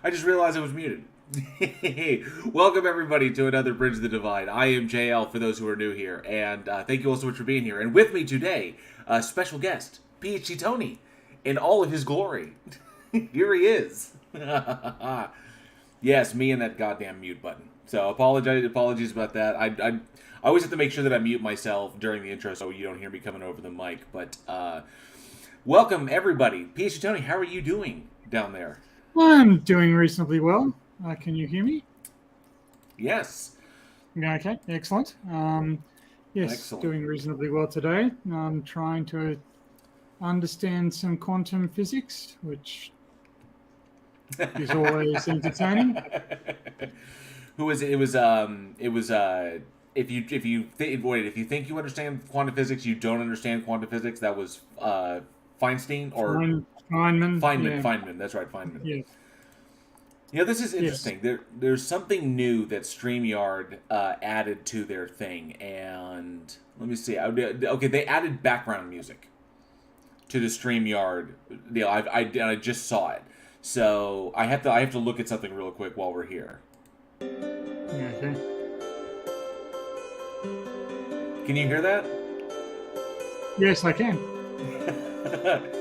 I just realized I was muted. Welcome, everybody, to another Bridge the Divide. I am JL, for those who are new here, and thank you all so much for being here. And with me today, a special guest, PhD Tony, in all of his glory. Here he is. Yes, me and that goddamn mute button. So apologies about that. I always have to make sure that I mute myself during the intro so you don't hear me coming over the mic. But welcome, everybody. PhD Tony, how are you doing down there? I'm doing reasonably well. Can you hear me? Yes. Okay, excellent. Yes, Excellent. Doing reasonably well today. I'm trying to understand some quantum physics, which is always entertaining. Who was it? It was if you think you understand quantum physics, you don't understand quantum physics. That was Feinstein or Feynman. Feynman. That's right, Feynman. Yeah. You know, this is interesting. Yes. There's something new that StreamYard added to their thing, and let me see. Okay, they added background music to the StreamYard deal. I just saw it, so I have to look at something real quick while we're here. Okay. Can you hear that? Yes, I can.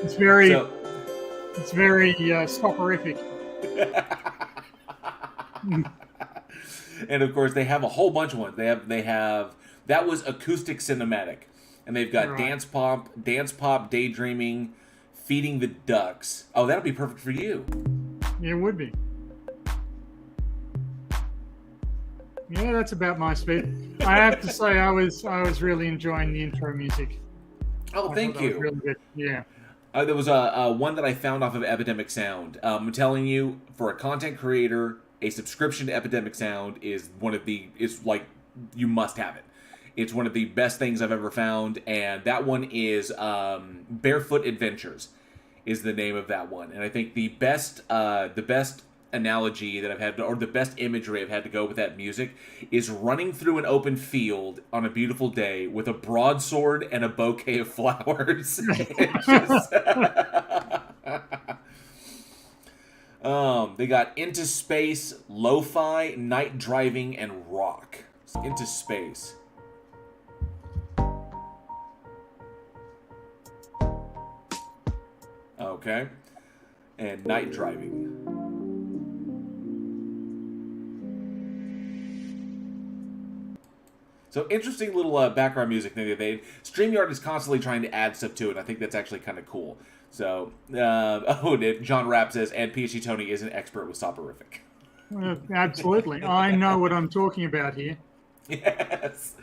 It's very soporific. And of course, they have a whole bunch of ones. They have that was acoustic cinematic, and they've got dance pop, daydreaming, feeding the ducks. Oh, that'll be perfect for you. Yeah, it would be. Yeah, that's about my speed. I have to say, I was really enjoying the intro music. Oh, thank you. Was really good. Yeah. There was a one that I found off of Epidemic Sound. I'm telling you, for a content creator, a subscription to Epidemic Sound is like you must have it. It's one of the best things I've ever found, and that one is Barefoot Adventures, is the name of that one. And I think the best analogy that I've had, or the best imagery I've had to go with that music, is running through an open field on a beautiful day with a broadsword and a bouquet of flowers. They got Into Space, Lo-Fi, Night Driving, and Rock. Into Space. Okay. And Night Driving. So interesting little background music thing that they... StreamYard is constantly trying to add stuff to it. I think that's actually kind of cool. So, John Rapp says, and PhD Tony is an expert with soporific. Absolutely. I know what I'm talking about here. Yes.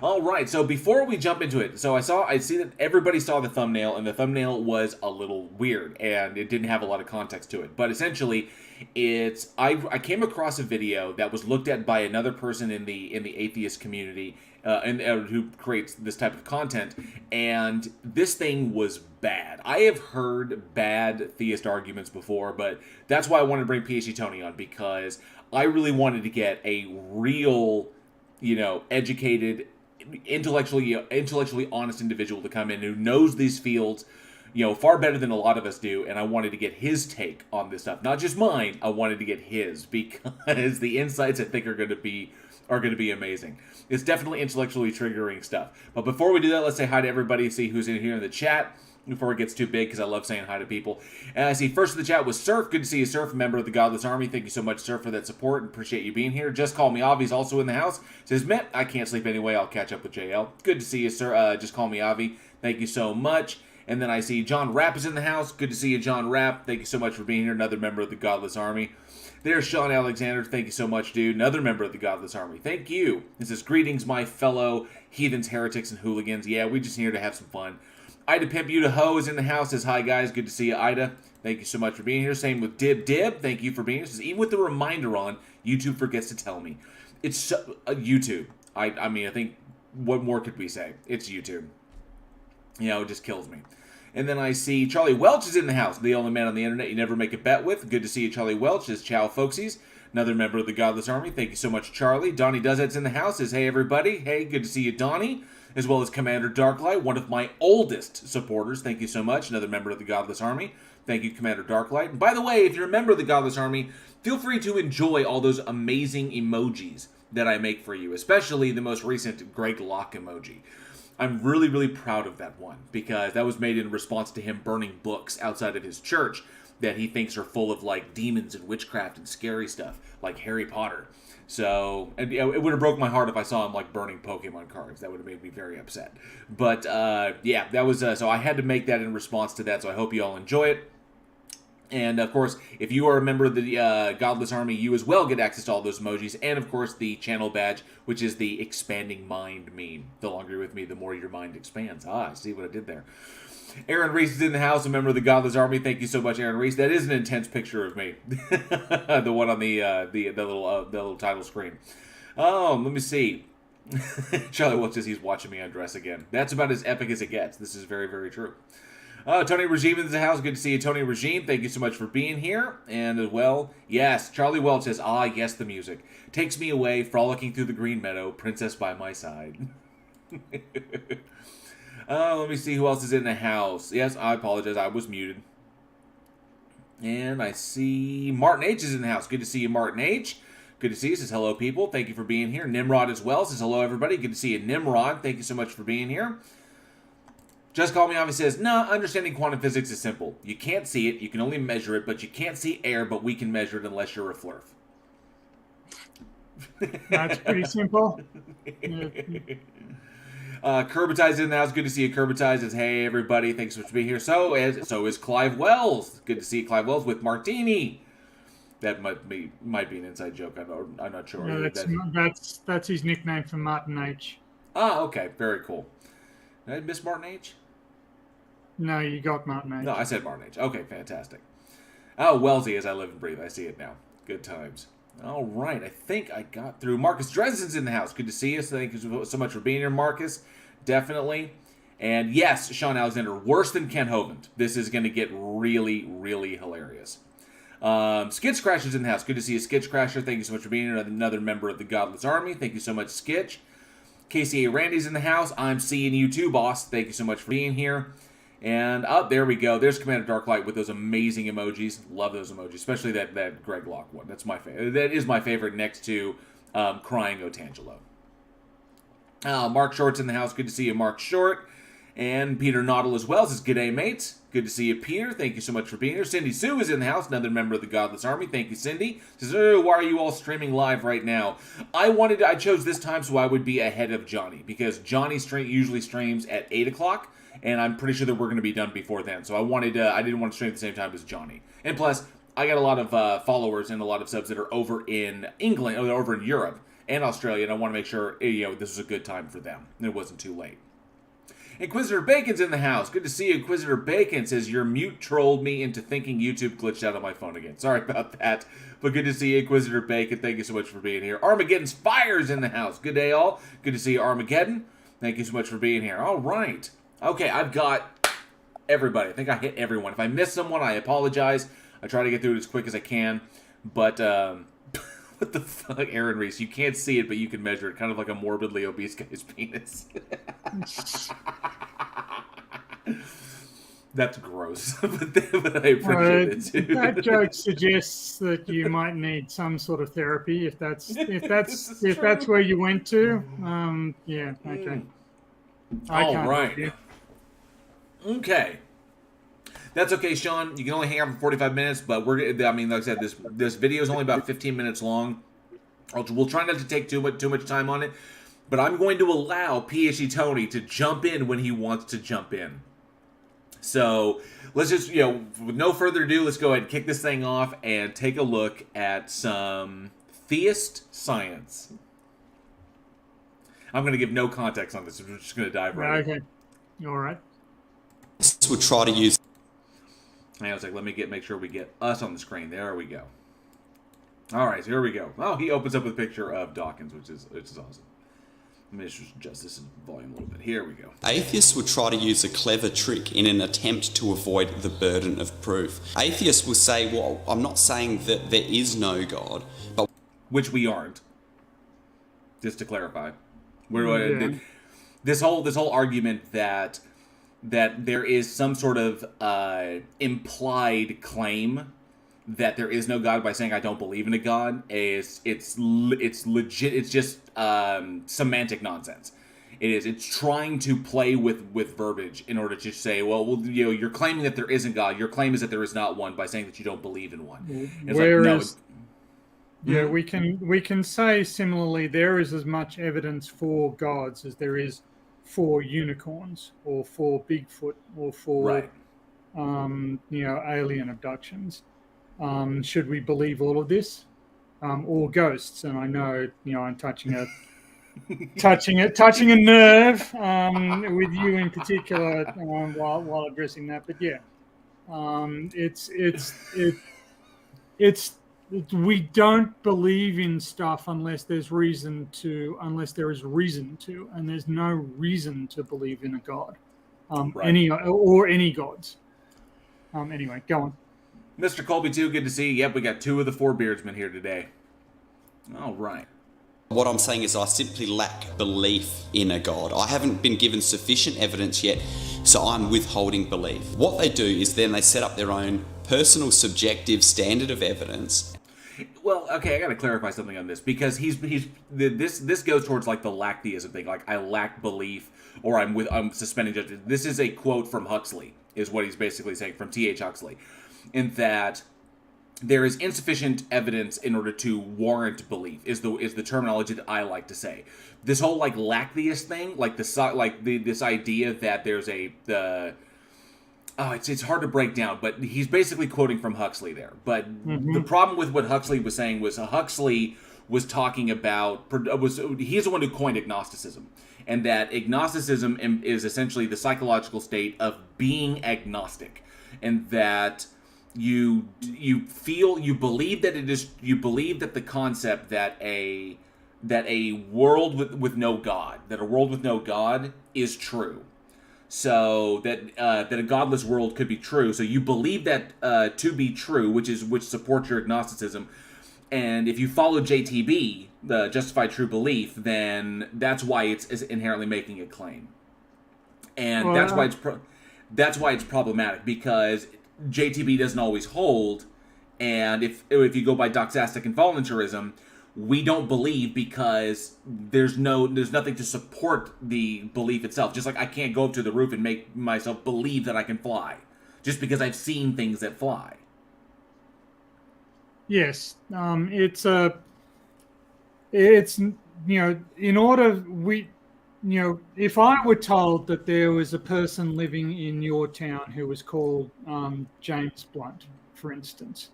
All right, so before we jump into it, so I see that everybody saw the thumbnail, and the thumbnail was a little weird, and it didn't have a lot of context to it. But essentially, I came across a video that was looked at by another person in the atheist community, who creates this type of content, and this thing was bad. I have heard bad theist arguments before, but that's why I wanted to bring PhD Tony on, because I really wanted to get a real, educated, intellectually honest individual to come in who knows these fields, far better than a lot of us do, and I wanted to get his take on this stuff. Not just mine, I wanted to get his, because the insights I think are going to be amazing. It's definitely intellectually triggering stuff. But before we do that, let's say hi to everybody, see who's in here in the chat before it gets too big, because I love saying hi to people. And I see first in the chat was Surf. Good to see you, Surf, member of the Godless Army. Thank you so much, Surf, for that support, and appreciate you being here. Just Call Me Avi's also in the house. Says, Met, I can't sleep anyway. I'll catch up with JL. Good to see you, sir. Just Call Me Avi. Thank you so much. And then I see John Rapp is in the house. Good to see you, John Rapp. Thank you so much for being here. Another member of the Godless Army. There's Sean Alexander. Thank you so much, dude. Another member of the Godless Army. Thank you. This is greetings, my fellow heathens, heretics, and hooligans. Yeah, we're just here to have some fun. Ida Pimp You to Ho is in the house. Says, hi, guys. Good to see you, Ida. Thank you so much for being here. Same with Dib. Thank you for being here. Says, even with the reminder on, YouTube forgets to tell me. It's YouTube. I mean, I think, what more could we say? It's YouTube. It just kills me. And then I see Charlie Welch is in the house. The only man on the internet you never make a bet with. Good to see you, Charlie Welch. Says, ciao, folksies. Another member of the Godless Army. Thank you so much, Charlie. Donnie Dozett's in the house. Says, hey, everybody. Hey, good to see you, Donnie. As well as Commander Darklight, one of my oldest supporters. Thank you so much. Another member of the Godless Army. Thank you, Commander Darklight. And by the way, if you're a member of the Godless Army, feel free to enjoy all those amazing emojis that I make for you, especially the most recent Greg Locke emoji. I'm really, really proud of that one, because that was made in response to him burning books outside of his church that he thinks are full of, like, demons and witchcraft and scary stuff, like Harry Potter. So, and it would have broke my heart if I saw him, like, burning Pokemon cards. That would have made me very upset. But, yeah, that was, so I had to make that in response to that, so I hope you all enjoy it. And, of course, if you are a member of the Godless Army, you as well get access to all those emojis. And, of course, the channel badge, which is the expanding mind meme. The longer you're with me, the more your mind expands. Ah, I see what I did there. Aaron Reese is in the house, a member of the Godless Army. Thank you so much, Aaron Reese. That is an intense picture of me. The one on the little title screen. Oh, let me see. Charlie Wolf says he's watching me undress again. That's about as epic as it gets. This is very, very true. Tony Regime is in the house. Good to see you, Tony Regime. Thank you so much for being here. And as well, yes, Charlie Welch says, yes, the music. Takes me away, frolicking through the green meadow, princess by my side. Let me see who else is in the house. Yes, I apologize. I was muted. And I see Martin H is in the house. Good to see you, Martin H. Good to see you. Says hello, people. Thank you for being here. Nimrod as well. Says hello, everybody. Good to see you, Nimrod. Thank you so much for being here. Just Call Me Off says, nah, understanding quantum physics is simple. You can't see it, you can only measure it, but you can't see air, but we can measure it unless you're a flurf. That's pretty simple. Curbitize in the house. Good to see you, Curbitize. Says, hey, everybody, thanks so much for being here. So is Clive Wells. Good to see you, Clive Wells, with Martini. That might be an inside joke. I'm not sure. No, that's his nickname for Martin H. Okay. Very cool. Did I miss Martin H? No, you got Martin H. No, I said Martin H. Okay, fantastic. Oh, Wellesley, as I live and breathe. I see it now. Good times. All right, I think I got through. Marcus Dresden's in the house. Good to see you. Thank you so much for being here, Marcus. Definitely. And yes, Sean Alexander, worse than Ken Hovind. This is going to get really, really hilarious. Skitch Crasher's in the house. Good to see you, Skitch Crasher. Thank you so much for being here. Another member of the Godless Army. Thank you so much, Skitch. KCA Randy's in the house. I'm seeing you too, boss. Thank you so much for being here. And there we go. There's Commander Darklight with those amazing emojis. Love those emojis, especially that Greg Locke one. That's my favorite. That is my favorite next to Crying Otangelo. Mark Short's in the house. Good to see you, Mark Short. And Peter Noddle as well says, g'day, mates. Good to see you, Peter. Thank you so much for being here. Cindy Sue is in the house, another member of the Godless Army. Thank you, Cindy. Says, why are you all streaming live right now? I chose this time so I would be ahead of Johnny, because Johnny usually streams at 8 o'clock, and I'm pretty sure that we're going to be done before then. So I didn't want to stream at the same time as Johnny. And plus, I got a lot of followers and a lot of subs that are over in England, or over in Europe and Australia, and I want to make sure this was a good time for them, and it wasn't too late. Inquisitor Bacon's in the house. Good to see you, Inquisitor Bacon. Says, your mute trolled me into thinking YouTube glitched out on my phone again. Sorry about that. But good to see you, Inquisitor Bacon. Thank you so much for being here. Armageddon's Fire's in the house. Good day, all. Good to see you, Armageddon. Thank you so much for being here. All right. Okay, I've got everybody. I think I hit everyone. If I missed someone, I apologize. I try to get through it as quick as I can. But, what the fuck, Aaron Reese? You can't see it, but you can measure it. Kind of like a morbidly obese guy's penis. That's gross, but I appreciate it too. That joke suggests that you might need some sort of therapy if that's where you went to. Yeah, okay. All right. Okay. That's okay, Sean. You can only hang out for 45 minutes, but like I said, this video is only about 15 minutes long. We'll try not to take too much time on it, but I'm going to allow PhD Tony to jump in when he wants to jump in. So let's just, with no further ado, let's go ahead and kick this thing off and take a look at some theist science. I'm going to give no context on this. We're just going to dive right in. Okay. All right. Would try to use. I was like, make sure we get us on the screen. There we go. All right, so here we go. Oh, he opens up with a picture of Dawkins, which is awesome. Let me just adjust this in volume a little bit. Here we go. Atheists would try to use a clever trick in an attempt to avoid the burden of proof. Atheists will say, well, I'm not saying that there is no God, but... Which we aren't. Just to clarify. Yeah. This whole argument that that there is some sort of implied claim that there is no God by saying I don't believe in a God. It's legit. It's just semantic nonsense. It's trying to play with verbiage in order to say, well, you're claiming that there isn't God. Your claim is that there is not one by saying that you don't believe in one. It's Whereas, like, no, we can say similarly, there is as much evidence for gods as there is for unicorns or for Bigfoot or for right. alien abductions. Should we believe all of this, or ghosts? And I know I'm touching a nerve with you in particular while addressing that. But yeah, it's we don't believe in stuff unless there is reason to, and there's no reason to believe in a god, Right. any gods. Anyway, go on. Mr. Colby, too, good to see you. Yep, we got 2 of the 4 beardsmen here today. All right. What I'm saying is I simply lack belief in a God. I haven't been given sufficient evidence yet, so I'm withholding belief. What they do is then they set up their own personal subjective standard of evidence. Well, okay, I got to clarify something on this, because this goes towards like the lack theism thing, like I lack belief, or I'm suspending judgment. This is a quote from Huxley, is what he's basically saying, from T.H. Huxley, in that there is insufficient evidence in order to warrant belief, is the terminology that I like to say. This whole like lack theist thing, like this idea that there's it's hard to break down, but he's basically quoting from Huxley there. But the problem with what Huxley was saying was Huxley was talking about, he's the one who coined agnosticism, and that agnosticism is essentially the psychological state of being agnostic, and that you believe that the concept that a world with no God is true. So that a godless world could be true. So you believe that to be true, which supports your agnosticism. And if you follow JTB, the justified true belief, then that's why it's inherently making a claim. And that's why it's problematic, because JTB doesn't always hold. And if you go by doxastic and voluntarism, we don't believe because there's nothing to support the belief itself. Just like I can't go up to the roof and make myself believe that I can fly, just because I've seen things that fly. Yes, it's in order if I were told that there was a person living in your town who was called James Blunt, for instance.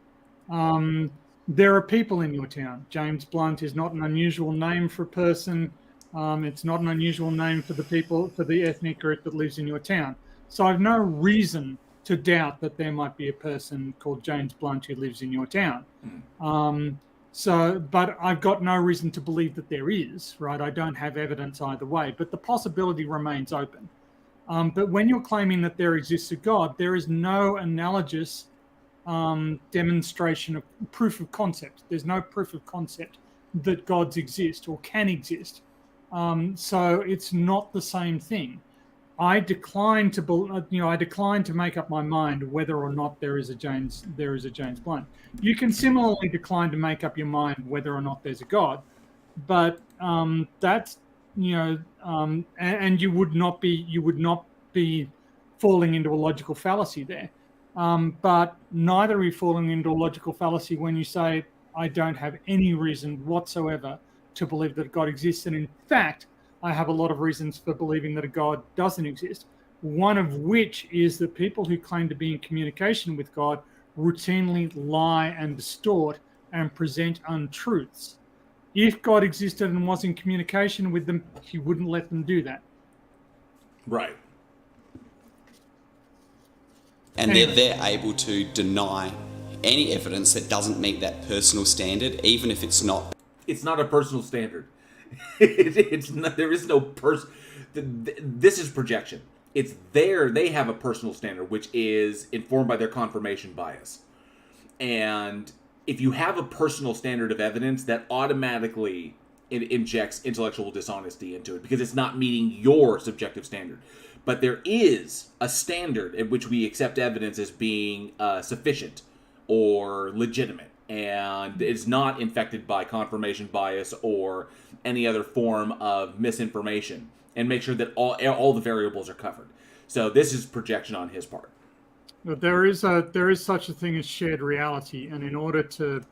There are people in your town. James Blunt is not an unusual name for a person. It's not an unusual name for the ethnic group that lives in your town. So I've no reason to doubt that there might be a person called James Blunt who lives in your town. But I've got no reason to believe that there is, right? I don't have evidence either way, but the possibility remains open. But when you're claiming that there exists a God, there is no analogous demonstration of proof of concept. There's no proof of concept that gods exist or can exist. So it's not the same thing. I decline to make up my mind whether or not there is a James Blunt. You can similarly decline to make up your mind whether or not there's a God, but that's and you would not be falling into a logical fallacy there. But neither are you falling into a logical fallacy when you say, I don't have any reason whatsoever to believe that God exists. And in fact, I have a lot of reasons for believing that a God doesn't exist. One of which is that people who claim to be in communication with God routinely lie and distort and present untruths. If God existed and was in communication with them, he wouldn't let them do that. Right. And they're able to deny any evidence that doesn't meet that personal standard, even if it's not. It's not a personal standard. It's not. There is no person. This is projection. It's they have a personal standard, which is informed by their confirmation bias. And if you have a personal standard of evidence, that automatically it injects intellectual dishonesty into it because it's not meeting your subjective standard. But there is a standard at which we accept evidence as being sufficient or legitimate, and it's not infected by confirmation bias or any other form of misinformation, and make sure that all the variables are covered. So this is projection on his part. There is such a thing as shared reality, and in order to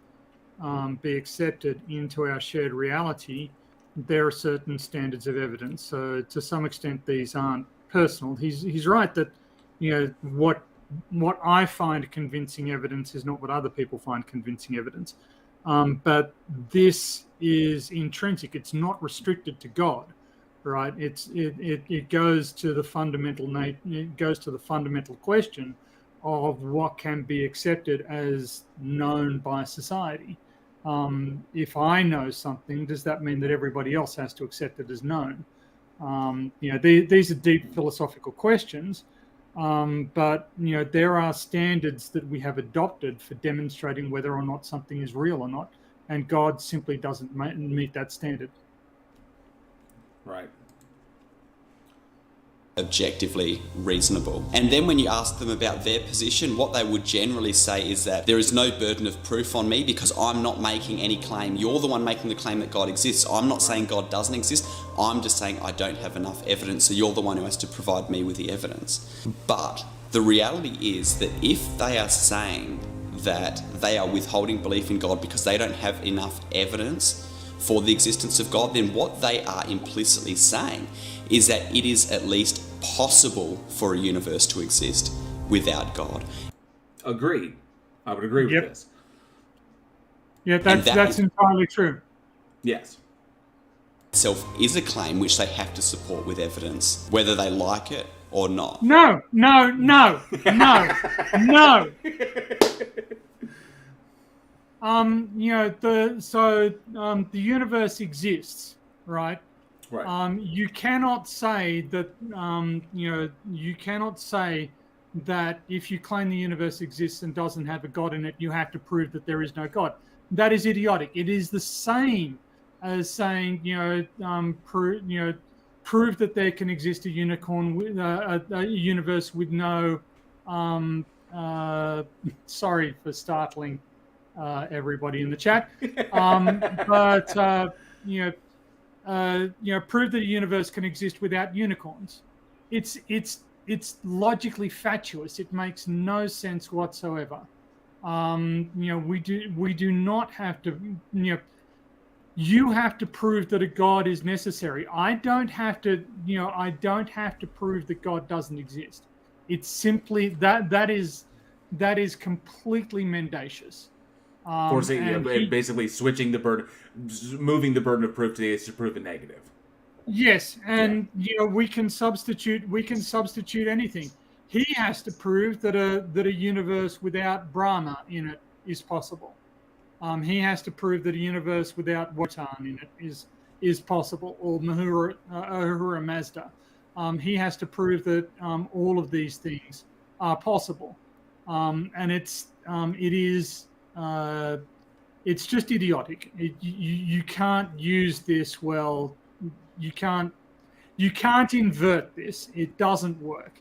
be accepted into our shared reality, there are certain standards of evidence. So to some extent, these aren't personal. He's right that, you know, what I find convincing evidence is not what other people find convincing evidence. But this is intrinsic. It's not restricted to God, right? It goes to the fundamental it goes to the fundamental question of what can be accepted as known by society. If I know something, does that mean that everybody else has to accept it as known? You know, these are deep philosophical questions, but you know, there are standards that we have adopted for demonstrating whether or not something is real or not, and God simply doesn't meet that standard. Right. Objectively reasonable. And then when you ask them about their position, what they would generally say is that there is no burden of proof on me because I'm not making any claim. You're the one making the claim that God exists. I'm not saying God doesn't exist. I'm just saying I don't have enough evidence, so you're the one who has to provide me with the evidence. But the reality is that if they are saying that they are withholding belief in God because they don't have enough evidence for the existence of God, then what they are implicitly saying is that it is at least possible for a universe to exist without God. Agreed. I would agree with this. Yeah, that's entirely true. Yes. Itself is a claim which they have to support with evidence, whether they like it or not. No. You know, the universe exists, right? Right. You cannot say that, you cannot say that if you claim the universe exists and doesn't have a God in it, you have to prove that there is no God. That is idiotic. It is the same as saying, prove that there can exist a unicorn, a universe with no. Sorry for startling everybody in the chat, prove that a universe can exist without unicorns. It's logically fatuous. It makes no sense whatsoever. We do not have to. You have to prove that a God is necessary. I don't have to. I don't have to prove that God doesn't exist. It's simply that is completely mendacious. Basically switching the burden, moving the burden of proof to prove a negative. Yes, and we can substitute anything. He has to prove that a universe without Brahma in it is possible. He has to prove that a universe without Wotan in it is possible, or Ahura Mazda. He has to prove that all of these things are possible, and it's just idiotic. You can't use this well. You can't invert this. It doesn't work.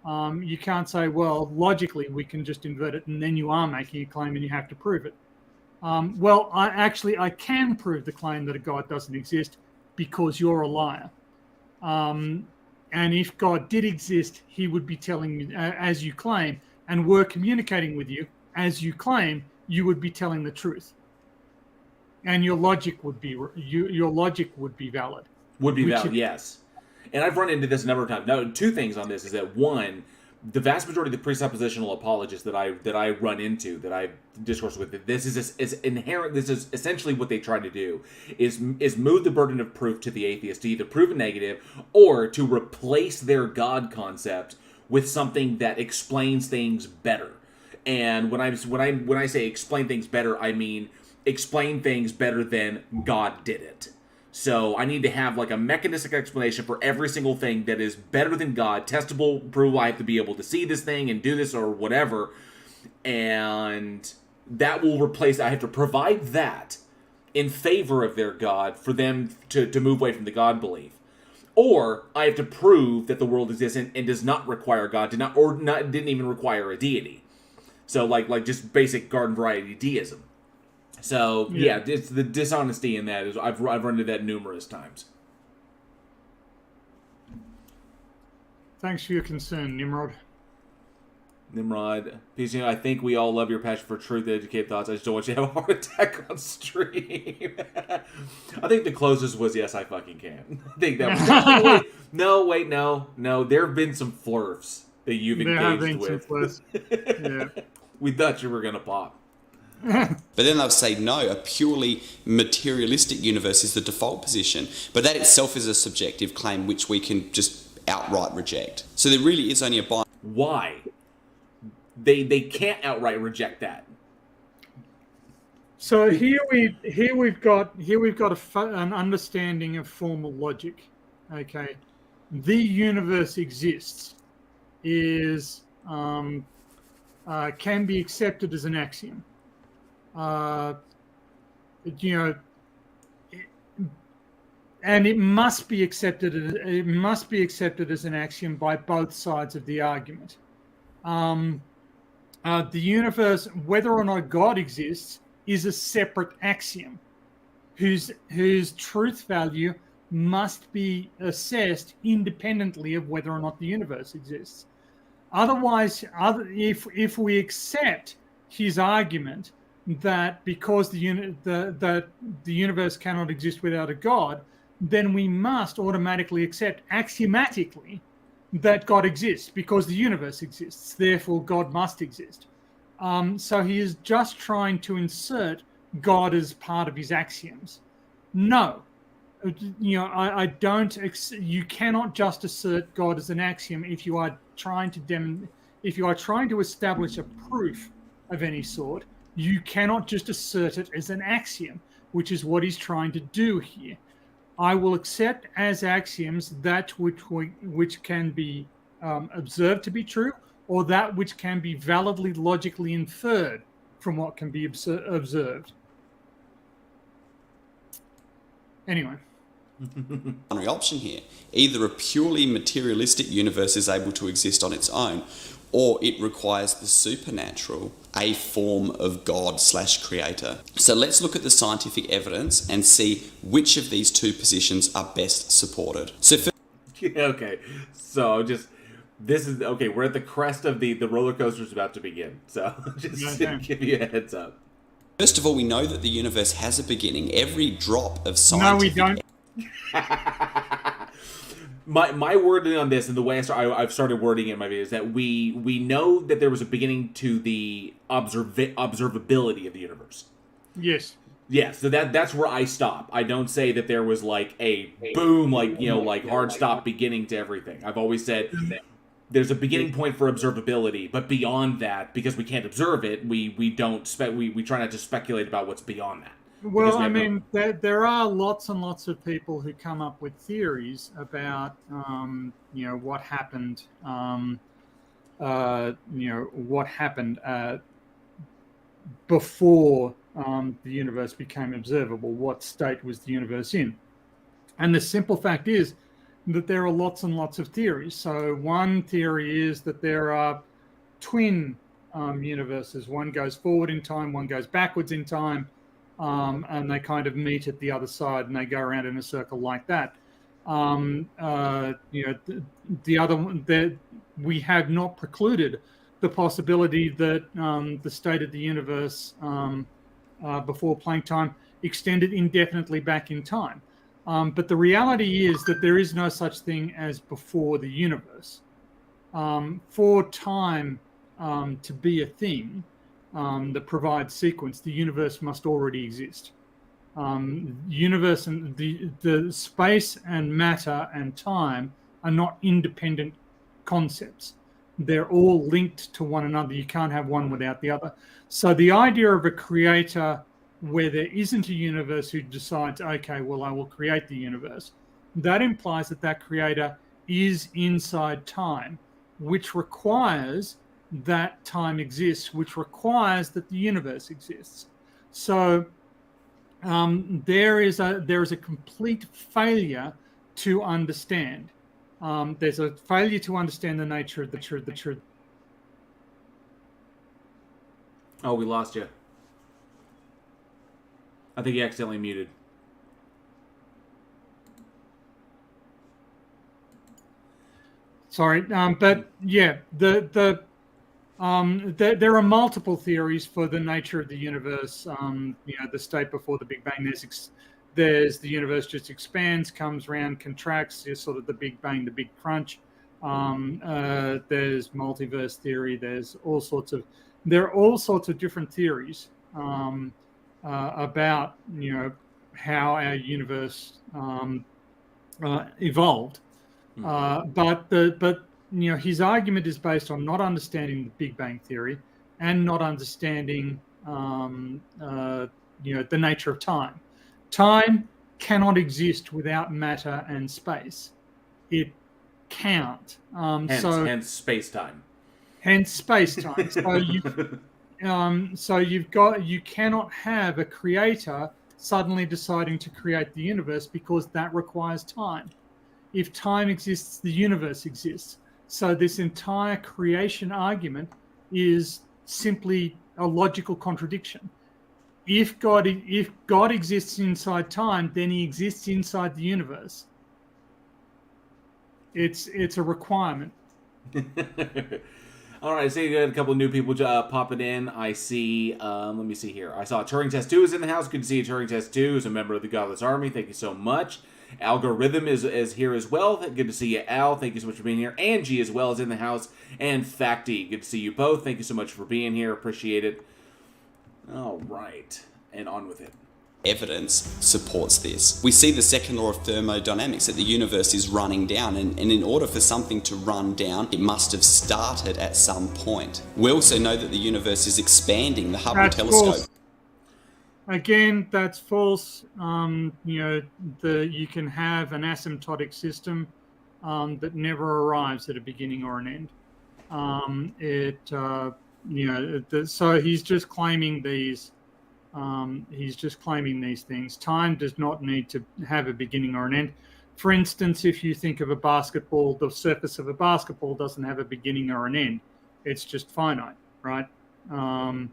You can't say, well, logically we can just invert it, and then you are making a claim and you have to prove it. I can prove the claim that a God doesn't exist because you're a liar. And if God did exist, he would be telling you, as you claim, and were communicating with you, as you claim, you would be telling the truth. And your logic would be valid. Would be valid, yes. And I've run into this a number of times. Now, two things on this is that, one, the vast majority of the presuppositional apologists that I run into, that I discourse with, this is essentially what they try to do, is move the burden of proof to the atheist to either prove a negative or to replace their God concept with something that explains things better. And when I say explain things better, I mean explain things better than God did it. So I need to have like a mechanistic explanation for every single thing that is better than God, testable, provable. I have to be able to see this thing and do this or whatever. And that will replace, I have to provide that in favor of their God for them to move away from the God belief. Or I have to prove that the world exists and does not require God, didn't even require a deity. So like just basic garden variety deism. So yeah, it's the dishonesty in that is I've run into that numerous times. Thanks for your concern, Nimrod. PhD, I think we all love your passion for truth, educated thoughts. I just don't want you to have a heart attack on stream. I think the closest was yes, I fucking can. I think that was no. There have been some flirts that you've engaged with. Yeah. We thought you were gonna pop. But then they'll say, no, a purely materialistic universe is the default position. But that itself is a subjective claim which we can just outright reject. So there really is only a bias. Why? They can't outright reject that. So here we've got an understanding of formal logic. Okay, the universe exists is can be accepted as an axiom. And it must be accepted. It must be accepted as an axiom by both sides of the argument. The universe, whether or not God exists, is a separate axiom, whose truth value must be assessed independently of whether or not the universe exists. Otherwise, if we accept his argument that because the universe cannot exist without a God, then we must automatically accept axiomatically that God exists because the universe exists. Therefore, God must exist. So he is just trying to insert God as part of his axioms. No, I don't. You cannot just assert God as an axiom if you are trying to establish a proof of any sort. You cannot just assert it as an axiom, which is what he's trying to do here. I will accept as axioms that which can be observed to be true, or that which can be validly logically inferred from what can be observed. Anyway. Binary option here. Either a purely materialistic universe is able to exist on its own, or it requires the supernatural, a form of God/creator. So let's look at the scientific evidence and see which of these two positions are best supported. Okay, so we're at the crest of the roller coaster's about to begin. So just to give you a heads up. First of all, we know that the universe has a beginning. Every drop of scientific... No, we don't. My wording on this and the way I've started wording it in my video is that we know that there was a beginning to the observability of the universe. Yes. Yeah, so that's where I stop. I don't say that there was like a boom, like hard stop beginning to everything. I've always said there's a beginning point for observability, but beyond that, because we can't observe it, we try not to speculate about what's beyond that. Well, I mean, there are lots and lots of people who come up with theories about, what happened, what happened before the universe became observable. What state was the universe in? And the simple fact is that there are lots and lots of theories. So one theory is that there are twin universes. One goes forward in time, one goes backwards in time. And they kind of meet at the other side and they go around in a circle like that. The other one, that we have not precluded the possibility that the state of the universe before Planck time extended indefinitely back in time. But the reality is that there is no such thing as before the universe. For time to be a thing, that provides sequence, the universe must already exist. Universe and the space and matter and time are not independent concepts. They're all linked to one another. You can't have one without the other. So the idea of a creator where there isn't a universe who decides, okay, well, I will create the universe, that implies that creator is inside time, which requires that time exists, which requires that the universe exists. So there is a complete failure to understand. There's a failure to understand the nature of the truth. Oh, we lost you. I think you accidentally muted. Sorry, but yeah, there are multiple theories for the nature of the universe. The state before the Big Bang. There's the universe just expands, comes around, contracts. There's sort of the Big Bang, the Big Crunch. There's multiverse theory. There are all sorts of different theories about how our universe evolved. But his argument is based on not understanding the Big Bang theory and not understanding the nature of time. Time cannot exist without matter and space. It can't. Hence space-time. Hence space-time. So you cannot have a creator suddenly deciding to create the universe, because that requires time. If time exists, the universe exists. So this entire creation argument is simply a logical contradiction. If God exists inside time, then he exists inside the universe. It's a requirement. All right, I see you got a couple of new people popping in. I see, let me see here. I saw Turing Test 2 is in the house. Good to see you, Turing Test 2 is a member of the Godless Army. Thank you so much. Algorithm is here as well. Good to see you, Al. Thank you so much for being here. Angie as well is in the house. And Facty, good to see you both. Thank you so much for being here. Appreciate it. All right, and on with it. Evidence supports this. We see the second law of thermodynamics, that the universe is running down, and in order for something to run down, it must have started at some point. We also know that the universe is expanding. The Hubble telescope. False. Again, that's false. You can have an asymptotic system that never arrives at a beginning or an end. So he's just claiming these. He's just claiming these things. Time does not need to have a beginning or an end. For instance, if you think of a basketball, the surface of a basketball doesn't have a beginning or an end. It's just finite, right? Time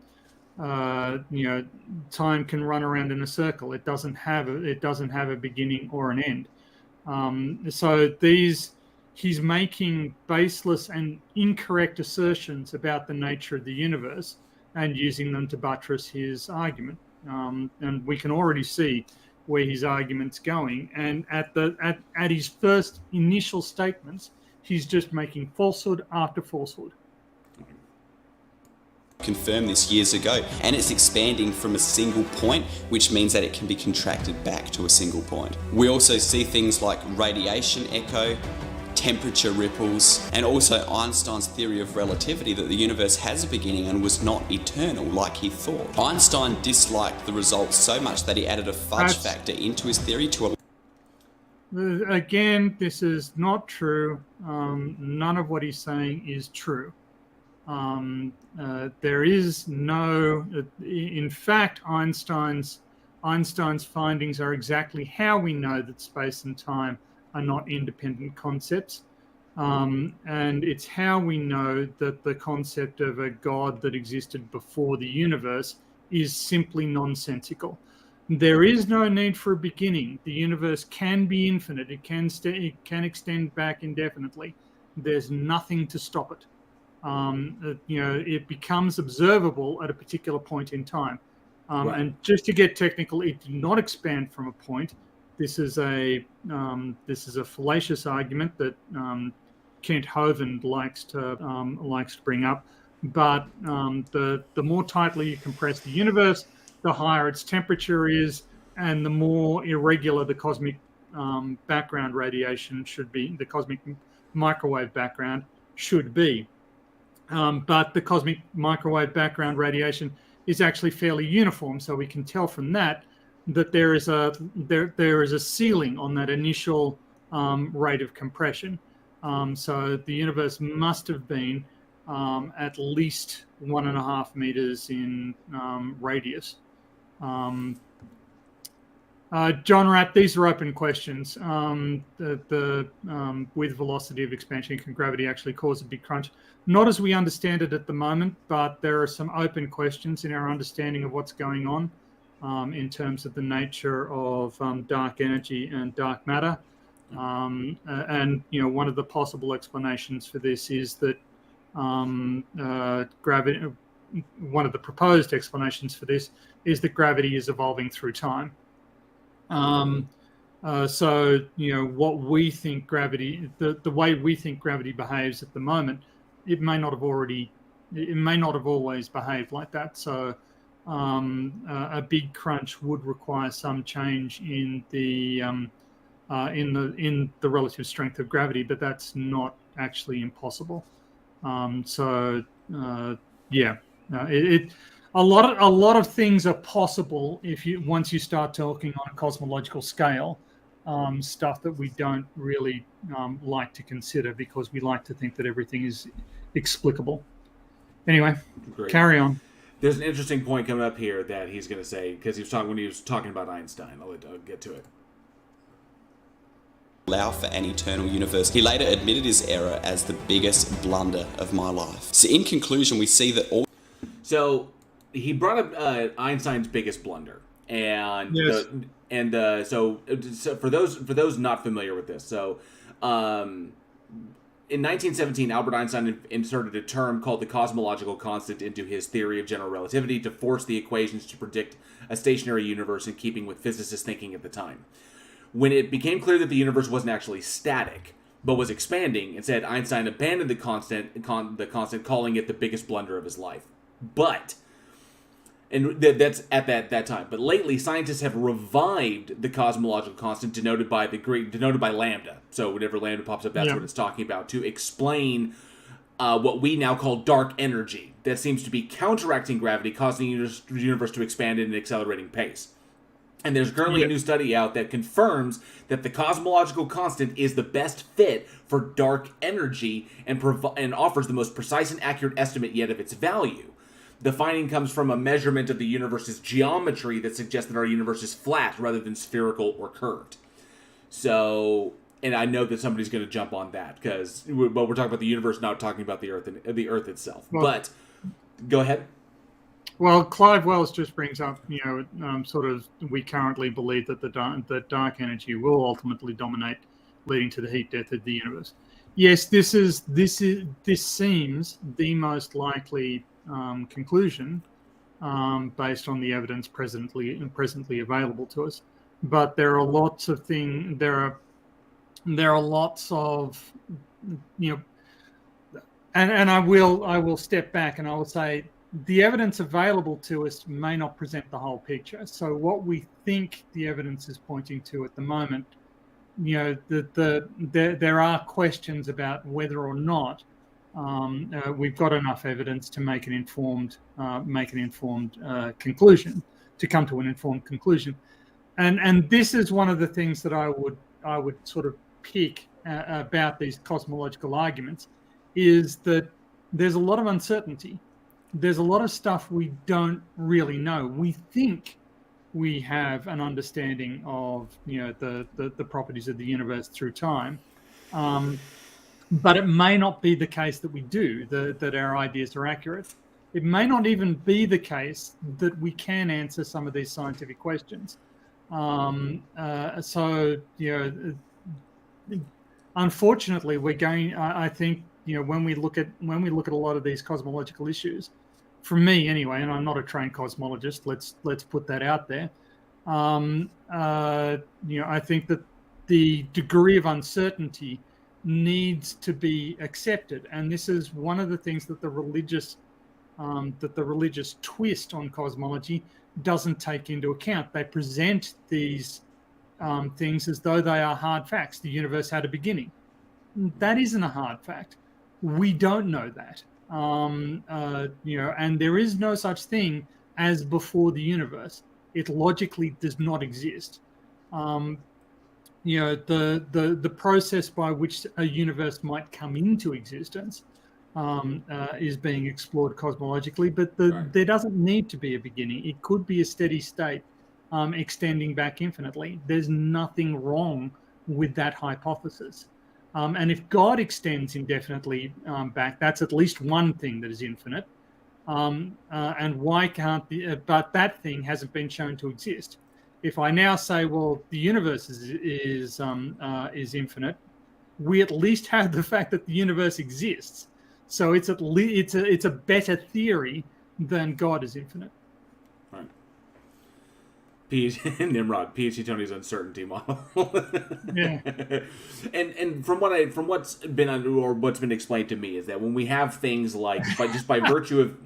can run around in a circle. It doesn't have a beginning or an end. So he's making baseless and incorrect assertions about the nature of the universe and using them to buttress his argument. And we can already see where his argument's going. And at his first initial statements, he's just making falsehood after falsehood. Confirmed this years ago, and it's expanding from a single point, which means that it can be contracted back to a single point. We also see things like radiation echo, temperature ripples, and also Einstein's theory of relativity, that the universe has a beginning and was not eternal like he thought. Einstein disliked the results so much that he added a fudge factor into his theory to Again, this is not true. None of what he's saying is true. There is no, in fact, Einstein's findings are exactly how we know that space and time are not independent concepts. And it's how we know that the concept of a God that existed before the universe is simply nonsensical. There is no need for a beginning. The universe can be infinite. It can extend back indefinitely. There's nothing to stop it. It becomes observable at a particular point in time. Right. And just to get technical, it did not expand from a point. This is a fallacious argument that Kent Hovind likes to bring up. But the more tightly you compress the universe, the higher its temperature is, and the more irregular the cosmic background radiation should be. The cosmic microwave background should be. But the cosmic microwave background radiation is actually fairly uniform, so we can tell from that there is a ceiling on that initial rate of compression. So the universe must have been at least 1.5 meters in radius. John Rapp, these are open questions. With velocity of expansion, can gravity actually cause a big crunch? Not as we understand it at the moment, but there are some open questions in our understanding of what's going on in terms of the nature of dark energy and dark matter. And one of the possible explanations for this is that gravity. One of the proposed explanations for this is that gravity is evolving through time. So what we think gravity, the way we think gravity behaves at the moment, it may not have always behaved like that. So a big crunch would require some change in the relative strength of gravity, but that's not actually impossible. A lot of things are possible once you start talking on a cosmological scale, stuff that we don't really like to consider because we like to think that everything is explicable. Anyway, Great. Carry on. There's an interesting point coming up here that he's going to say, because when he was talking about Einstein. I'll get to it. Allow for an eternal universe. He later admitted his error as the biggest blunder of my life. So in conclusion, we see that all... So he brought up Einstein's biggest blunder, and yes. So for those not familiar with this, so in 1917, Albert Einstein inserted a term called the cosmological constant into his theory of general relativity to force the equations to predict a stationary universe in keeping with physicists' thinking at the time. When it became clear that the universe wasn't actually static, but was expanding, instead Einstein abandoned the constant, calling it the biggest blunder of his life. That's at that time. But lately, scientists have revived the cosmological constant denoted by lambda. So whenever lambda pops up, that's what it's talking about, to explain what we now call dark energy that seems to be counteracting gravity, causing the universe to expand at an accelerating pace. And there's currently a new study out that confirms that the cosmological constant is the best fit for dark energy and offers the most precise and accurate estimate yet of its value. The finding comes from a measurement of the universe's geometry that suggests that our universe is flat rather than spherical or curved. So, and I know that somebody's going to jump on that because we're talking about the universe, not talking about the Earth and the Earth itself. Well, but go ahead. Well, Clive Wells just brings up, sort of, we currently believe that the dark energy will ultimately dominate, leading to the heat death of the universe. Yes, this seems the most likely conclusion based on the evidence presently available to us. But there are lots of things. There are lots of, and I will step back and I will say, the evidence available to us may not present the whole picture. So what we think the evidence is pointing to at the moment, there are questions about whether or not we've got enough evidence to make an informed conclusion, to come to an informed conclusion. And this is one of the things that I would sort of pick about these cosmological arguments, is that there's a lot of uncertainty. There's a lot of stuff we don't really know. We think we have an understanding of the properties of the universe through time, but it may not be the case that we do, that our ideas are accurate. It may not even be the case that we can answer some of these scientific questions. Unfortunately, we're going. I think when we look at a lot of these cosmological issues, from me anyway, and I'm not a trained cosmologist. Let's put that out there. I think that the degree of uncertainty needs to be accepted, and this is one of the things that the religious twist on cosmology doesn't take into account. They present these things as though they are hard facts. The universe had a beginning. That isn't a hard fact. We don't know that. And there is no such thing as before the universe. It logically does not exist. The process by which a universe might come into existence is being explored cosmologically, but there doesn't need to be a beginning. It could be a steady state extending back infinitely. There's nothing wrong with that hypothesis. And if God extends indefinitely back, that's at least one thing that is infinite. And why can't but that thing hasn't been shown to exist. If I now say, well, the universe is infinite, we at least have the fact that the universe exists. So it's it's a better theory than God is infinite. All right. Nimrod, PhD Tony's uncertainty model. Yeah. And from what's been explained to me is that when we have things like by virtue of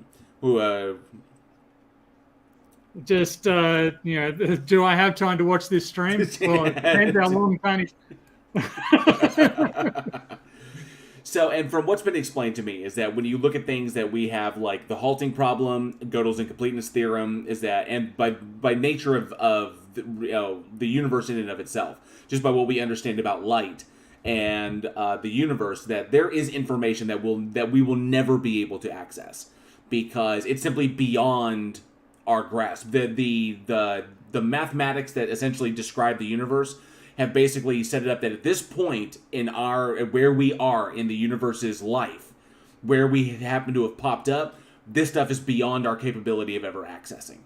do I have time to watch this stream? Well, it depends how long Tony's. So, and from what's been explained to me is that when you look at things that we have, like the halting problem, Gödel's incompleteness theorem, is that, and by nature of the universe in and of itself, just by what we understand about light and the universe, that there is information that we will never be able to access because it's simply beyond our grasp. The mathematics that essentially describe the universe have basically set it up that at this point in where we are in the universe's life, where we happen to have popped up, this stuff is beyond our capability of ever accessing.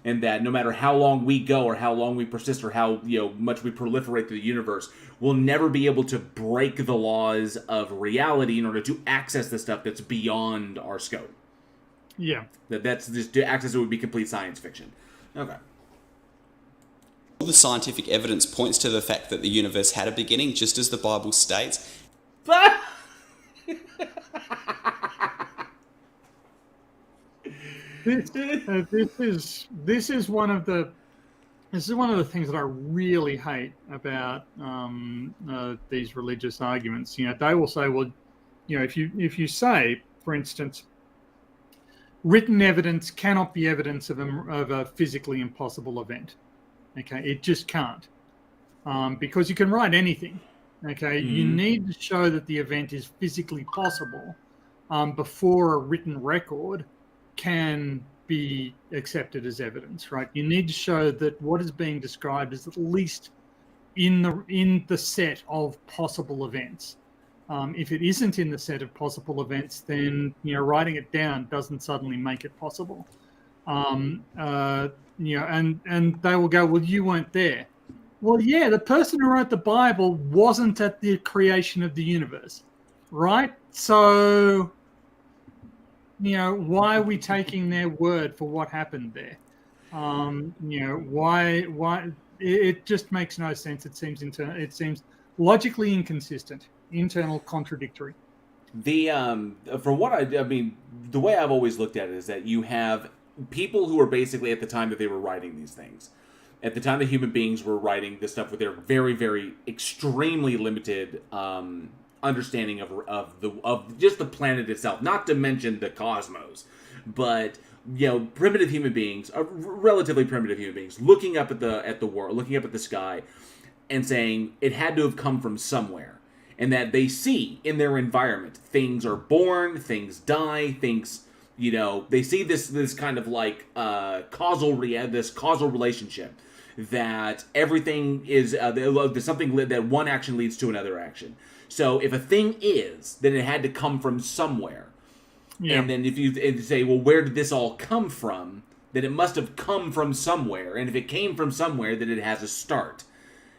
And that no matter how long we go or how long we persist or how much we proliferate through the universe, we'll never be able to break the laws of reality in order to access the stuff that's beyond our scope. Yeah. That's just to access it would be complete science fiction. Okay. All the scientific evidence points to the fact that the universe had a beginning, just as the Bible states. This is one of the things that I really hate about these religious arguments. They will say, well, if you say, for instance, written evidence cannot be evidence of a physically impossible event. Okay, it just can't, because you can write anything. Okay, you need to show that the event is physically possible before a written record can be accepted as evidence, right? You need to show that what is being described is at least in the set of possible events. If it isn't in the set of possible events, then writing it down doesn't suddenly make it possible. And they will go, well, you weren't there. Well, yeah, the person who wrote the Bible wasn't at the creation of the universe, right? So, why are we taking their word for what happened there? Why? It just makes no sense. It seems logically inconsistent, internal contradictory. From what I mean, the way I've always looked at it is that you have people who are basically at the time that they were writing these things, at the time that human beings were writing this stuff with their very, very extremely limited understanding of just the planet itself, not to mention the cosmos, but primitive human beings, relatively primitive human beings, looking up at the world, looking up at the sky, and saying it had to have come from somewhere, and that they see in their environment things are born, things die, things. They see this kind of like causal relationship, that everything is there's something that one action leads to another action. So if a thing is, then it had to come from somewhere. Yeah. And then if you say, well, where did this all come from? Then it must have come from somewhere. And if it came from somewhere, then it has a start.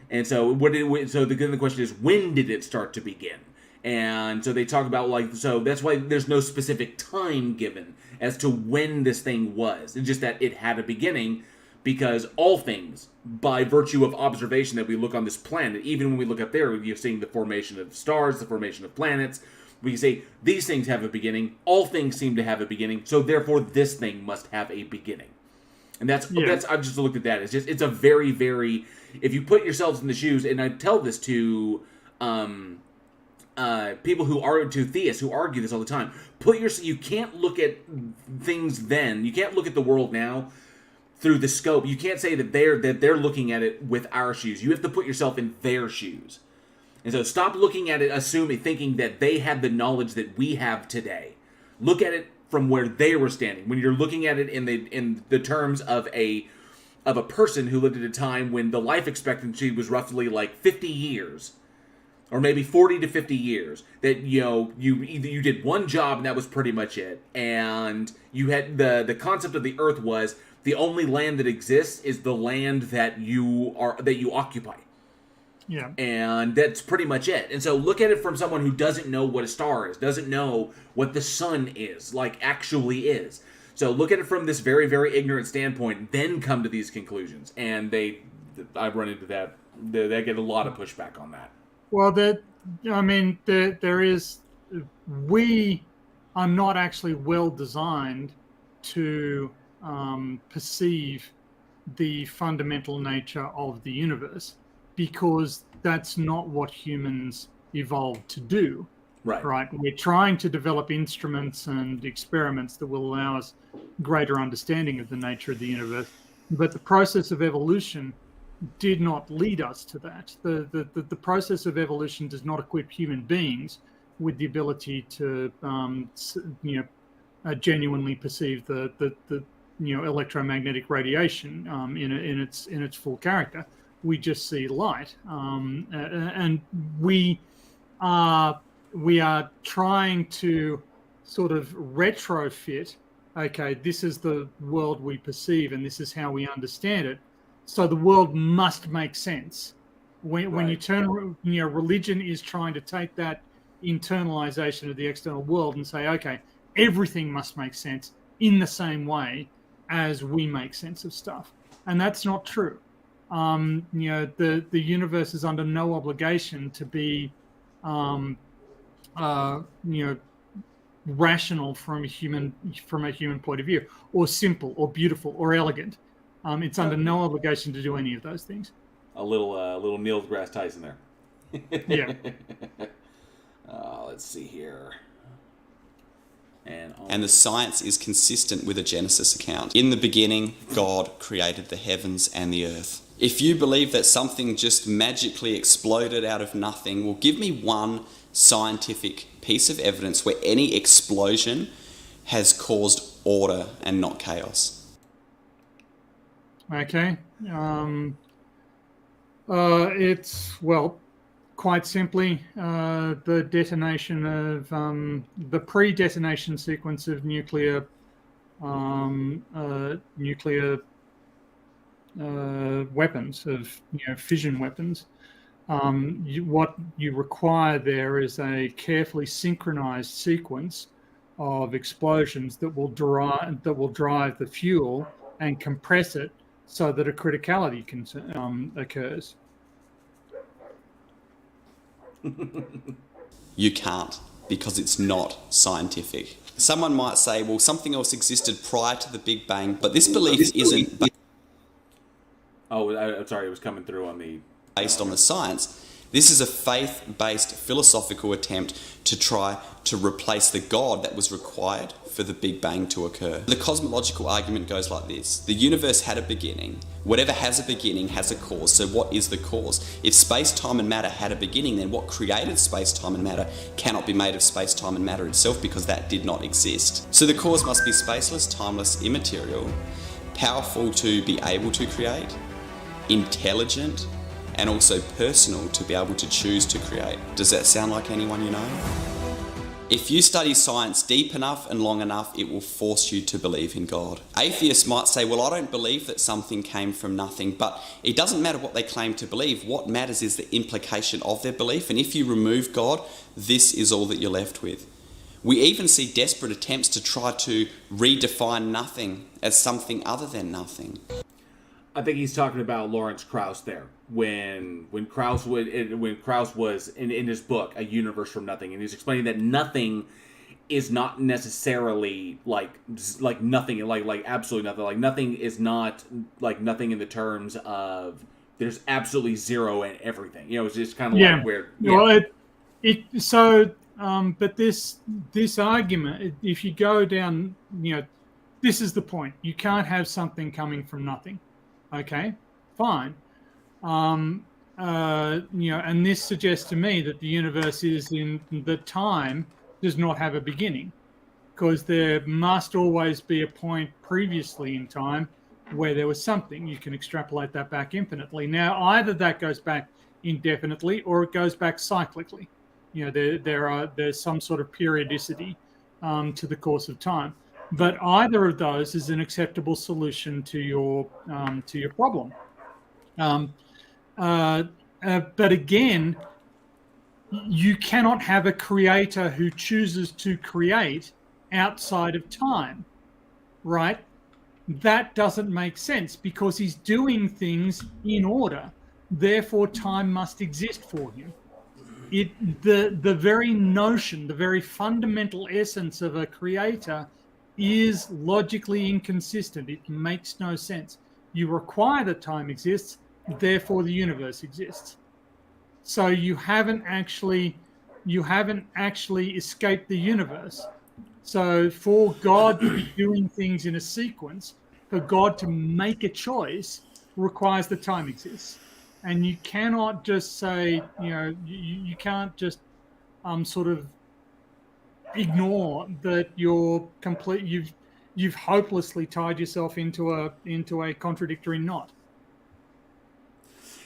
And so the question is, when did it start to begin? And so they talk about so that's why there's no specific time given as to when this thing was. It's just that it had a beginning, because all things, by virtue of observation that we look on this planet, even when we look up there, you're seeing the formation of stars, the formation of planets. We can say these things have a beginning. All things seem to have a beginning. So therefore, this thing must have a beginning. And that's I've just looked at that. It's a very, very, if you put yourselves in the shoes, and I tell this to people who are to theists who argue this all the time. You can't look at things then. You can't look at the world now through the scope. You can't say that they're looking at it with our shoes. You have to put yourself in their shoes. And so stop looking at it thinking that they had the knowledge that we have today. Look at it from where they were standing. When you're looking at it in the terms of a of a person who lived at a time when the life expectancy was roughly like 50 years, or maybe 40 to 50 years, that, you know, you did one job and that was pretty much it. And you had the concept of the earth was the only land that exists is the land that you occupy. Yeah. And that's pretty much it. And so look at it from someone who doesn't know what a star is, doesn't know what the sun is, like actually is. So look at it from this very, very ignorant standpoint, then come to these conclusions. And I've run into that. They get a lot of pushback on that. Well, there is. We are not actually well designed to perceive the fundamental nature of the universe, because that's not what humans evolved to do. Right. We're trying to develop instruments and experiments that will allow us greater understanding of the nature of the universe. But the process of evolution did not lead us to that. The process of evolution does not equip human beings with the ability to genuinely perceive the electromagnetic radiation in its full character. We just see light, and we are trying to sort of retrofit. Okay, this is the world we perceive, and this is how we understand it. So the world must make sense. When you turn, religion is trying to take that internalization of the external world and say, okay, everything must make sense in the same way as we make sense of stuff, and that's not true. The universe is under no obligation to be, rational from a human point of view, or simple, or beautiful, or elegant. It's under no obligation to do any of those things. A little Neil deGrasse Tyson there. Yeah. Let's see here. And the science is consistent with a Genesis account. In the beginning, God created the heavens and the earth. If you believe that something just magically exploded out of nothing, well, give me one scientific piece of evidence where any explosion has caused order and not chaos. Okay. It's, well, quite simply, the detonation of the pre-detonation sequence of nuclear weapons, of fission weapons. What you require there is a carefully synchronized sequence of explosions that will drive the fuel and compress it so that a criticality occurs. You can't, because it's not scientific. Someone might say, well, something else existed prior to the Big Bang, but this belief isn't... I'm sorry, it was coming through on the... Based on the science. This is a faith-based philosophical attempt to try to replace the God that was required for the Big Bang to occur. The cosmological argument goes like this. The universe had a beginning. Whatever has a beginning has a cause. So what is the cause? If space, time and matter had a beginning, then what created space, time and matter cannot be made of space, time and matter itself, because that did not exist. So the cause must be spaceless, timeless, immaterial, powerful to be able to create, intelligent, and also personal to be able to choose to create. Does that sound like anyone you know? If you study science deep enough and long enough, it will force you to believe in God. Atheists might say, well, I don't believe that something came from nothing, but it doesn't matter what they claim to believe. What matters is the implication of their belief, and if you remove God, this is all that you're left with. We even see desperate attempts to try to redefine nothing as something other than nothing. I think he's talking about Lawrence Krauss there. When Krauss was in his book A Universe from Nothing, and he's explaining that nothing is not necessarily like nothing, like absolutely nothing. Like nothing is not like nothing in the terms of there's absolutely zero and everything. It's just kind of like weird. Yeah. Well, but this argument, if you go down, this is the point. You can't have something coming from nothing. Okay, fine. And this suggests to me that the universe is in the time does not have a beginning, because there must always be a point previously in time where there was something. You can extrapolate that back infinitely. Now, either that goes back indefinitely or it goes back cyclically. There's some sort of periodicity to the course of time. But either of those is an acceptable solution to your problem. But again, you cannot have a creator who chooses to create outside of time, right? That doesn't make sense because he's doing things in order. Therefore, time must exist for him. The very notion, the very fundamental essence of a creator is logically inconsistent. It makes no sense. You require that time exists, therefore the universe exists. So you haven't actually escaped the universe. So for God to be doing things in a sequence, for God to make a choice, requires that time exists. And you cannot just say, you can't just sort of ignore that you've hopelessly tied yourself into a contradictory knot.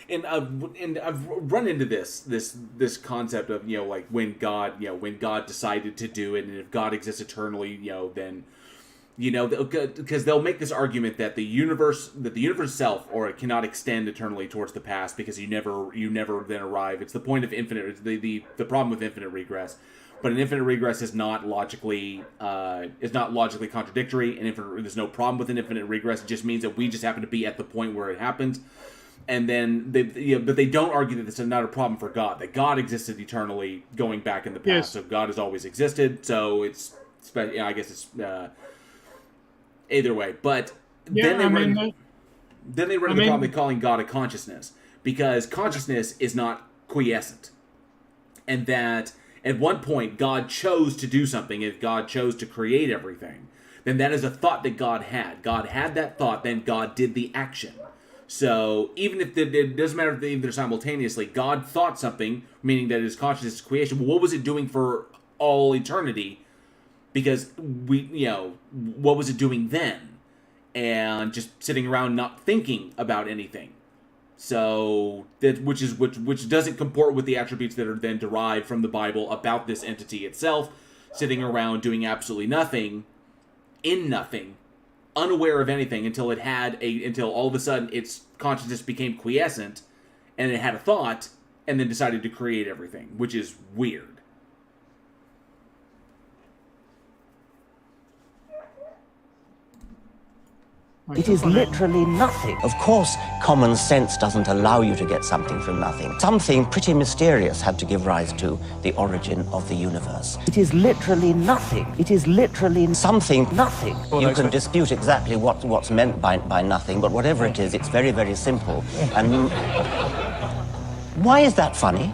And I've run into this concept of like when God decided to do it, and if God exists eternally, then because they'll make this argument that the universe itself or it cannot extend eternally towards the past because you never then arrive. It's the point of infinite. The problem with infinite regress. But an infinite regress is not logically contradictory, and there's no problem with an infinite regress. It just means that we just happen to be at the point where it happened, and then but they don't argue that this is not a problem for God. That God existed eternally, going back in the past. Yes. So God has always existed. So I guess it's either way. But then they run into the problem of calling God a consciousness, because consciousness is not quiescent, and that. At one point, God chose to do something. If God chose to create everything, then that is a thought that God had. God had that thought, then God did the action. So even if it doesn't matter if they're simultaneously, God thought something, meaning that his consciousness is creation. Well, what was it doing for all eternity? Because what was it doing then? And just sitting around not thinking about anything. So which doesn't comport with the attributes that are then derived from the Bible about this entity itself, sitting around doing absolutely nothing, in nothing, unaware of anything until all of a sudden its consciousness became quiescent, and it had a thought, and then decided to create everything, which is weird. It is literally nothing. Of course, common sense doesn't allow you to get something from nothing. Something pretty mysterious had to give rise to the origin of the universe. It is literally nothing. It is literally something nothing. Well, you can dispute exactly what's meant by nothing, but whatever it is, it's very, very simple. And why is that funny?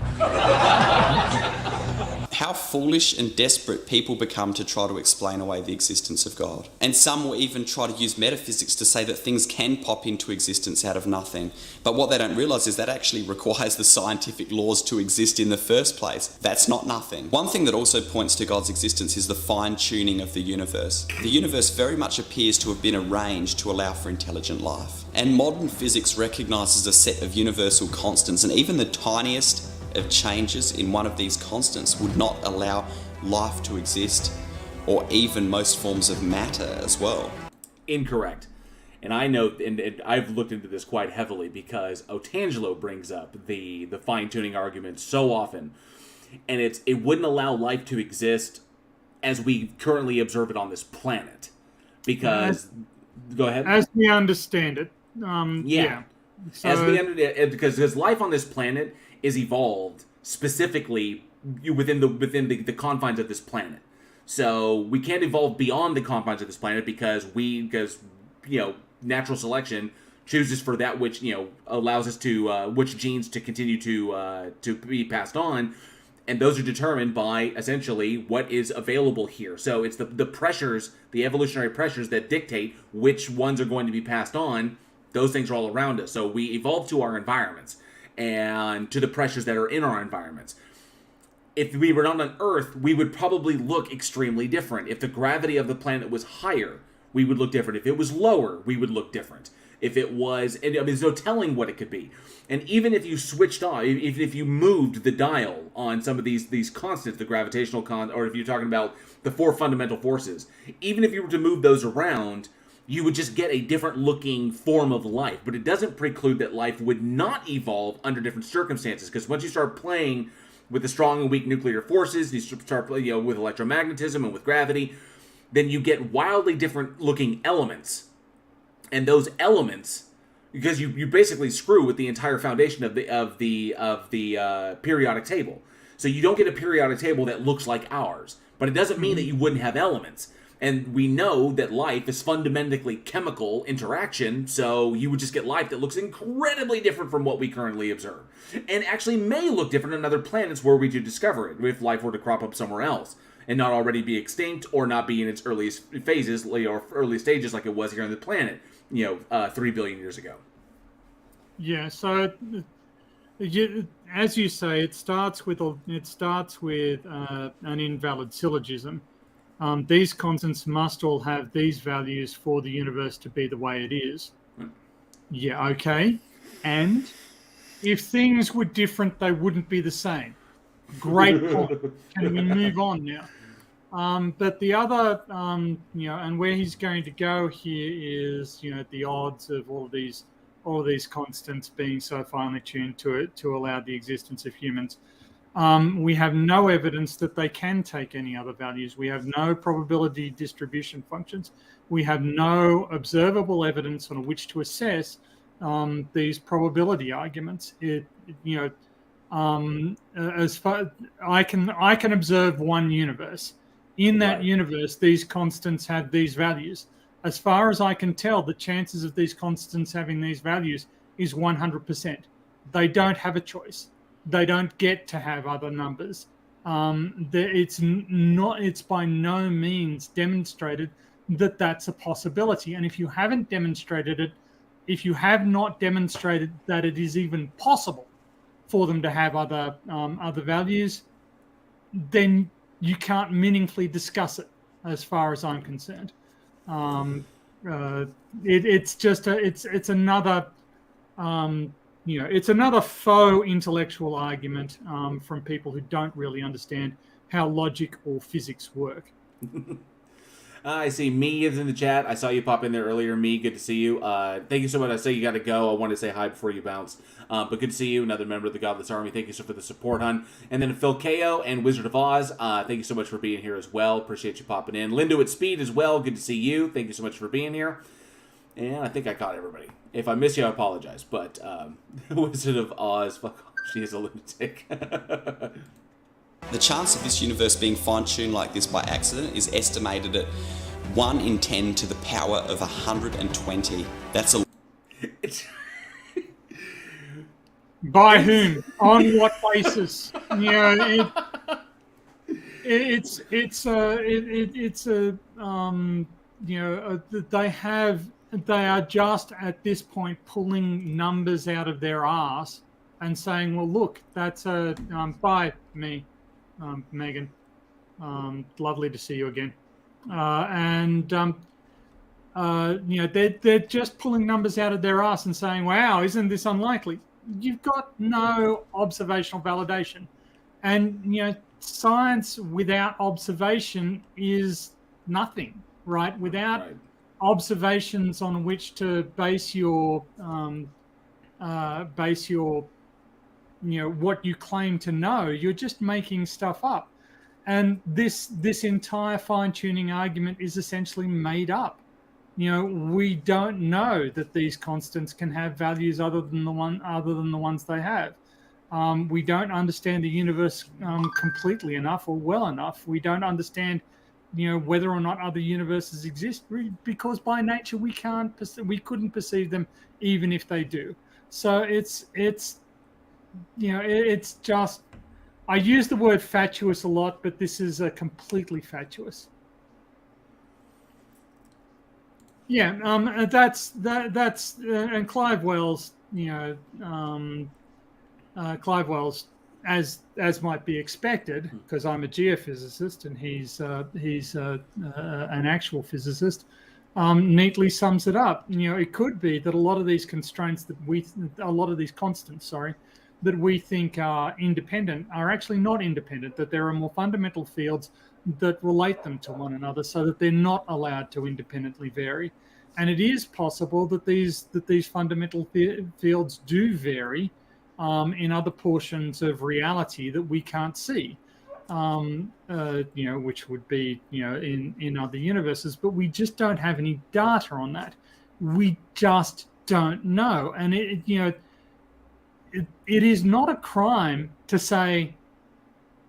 How foolish and desperate people become to try to explain away the existence of God. And some will even try to use metaphysics to say that things can pop into existence out of nothing. But what they don't realise is that actually requires the scientific laws to exist in the first place. That's not nothing. One thing that also points to God's existence is the fine-tuning of the universe. The universe very much appears to have been arranged to allow for intelligent life. And modern physics recognises a set of universal constants, and even the tiniest of changes in one of these constants would not allow life to exist, or even most forms of matter as well. Incorrect. And I know, and I've looked into this quite heavily because Otangelo brings up the fine-tuning argument so often, and it wouldn't allow life to exist as we currently observe it on this planet. Because, go ahead. As we understand it, yeah. So, as we understand it, because life on this planet is evolved specifically within the confines of this planet. So we can't evolve beyond the confines of this planet because natural selection chooses for that which allows us to which genes to continue to be passed on, and those are determined by essentially what is available here. So it's the pressures, the evolutionary pressures that dictate which ones are going to be passed on. Those things are all around us. So we evolve to our environments and to the pressures that are in our environments. If we were not on Earth, we would probably look extremely different. If the gravity of the planet was higher, we would look different. If it was lower, we would look different. If it was, and I mean, there's no telling what it could be. And even if you switched on, if you moved the dial on some of these constants, the gravitational or if you're talking about the 4 fundamental forces, even if you were to move those around, you would just get a different looking form of life. But it doesn't preclude that life would not evolve under different circumstances, because once you start playing with the strong and weak nuclear forces, you start playing, with electromagnetism and with gravity, then you get wildly different looking elements. And those elements, because you basically screw with the entire foundation of the periodic table. So you don't get a periodic table that looks like ours, but it doesn't mean that you wouldn't have elements. And we know that life is fundamentally chemical interaction, so you would just get life that looks incredibly different from what we currently observe. And actually may look different on other planets where we do discover it, if life were to crop up somewhere else, and not already be extinct, or not be in its earliest phases, or early stages like it was here on the planet, 3 billion years ago. Yeah, so as you say, it starts with an invalid syllogism. These constants must all have these values for the universe to be the way it is. Yeah, okay. And if things were different, they wouldn't be the same. Great point. Can we move on now? But the other, and where he's going to go here is, the odds of all of these constants being so finely tuned to allow the existence of humans. We have no evidence that they can take any other values. We have no probability distribution functions. We have no observable evidence on which to assess these probability arguments. As far I can observe one universe. In that universe, these constants have these values. As far as I can tell, the chances of these constants having these values is 100%. They don't have a choice. They don't get to have other numbers. It's by no means demonstrated that that's a possibility. And if you haven't demonstrated it, if you have not demonstrated that it is even possible for them to have other values, then you can't meaningfully discuss it, as far as I'm concerned. It's another it's another faux intellectual argument from people who don't really understand how logic or physics work. I see Me is in the chat. I saw you pop in there earlier. Me, good to see you. Thank you so much. I say you got to go. I wanted to say hi before you bounce. But good to see you. Another member of the Godless Army. Thank you so for the support, hon. And then Phil Ko and Wizard of Oz. Thank you so much for being here as well. Appreciate you popping in. Lindo at Speed as well. Good to see you. Thank you so much for being here. And I think I caught everybody. If I miss you, I apologize. But Wizard of Oz, fuck off. She is a lunatic. The chance of this universe being fine-tuned like this by accident is estimated at 1 in 10 to the power of 120. That's a... By whom? On what basis? They are just at this point pulling numbers out of their arse and saying, well, look, that's by me. Megan, lovely to see you again. They're just pulling numbers out of their ass and saying, wow, isn't this unlikely? You've got no observational validation. And, science without observation is nothing, right? Without observations on which to base your what you claim to know, you're just making stuff up. And this entire fine-tuning argument is essentially made up. We don't know that these constants can have values other than the ones they have. We don't understand the universe completely enough or well enough. We don't understand, whether or not other universes exist, because by nature we couldn't perceive them even if they do. So it's just, I use the word fatuous a lot, but this is completely fatuous. Yeah, that's and Clive Wells, Clive Wells, as might be expected, because I'm a geophysicist and he's an actual physicist. neatly sums it up. It could be that a lot of these constraints a lot of these constants, that we think are independent are actually not independent, that there are more fundamental fields that relate them to one another so that they're not allowed to independently vary. And it is possible that these fundamental fields do vary in other portions of reality that we can't see, which would be, in other universes, but we just don't have any data on that. We just don't know. And it is not a crime to say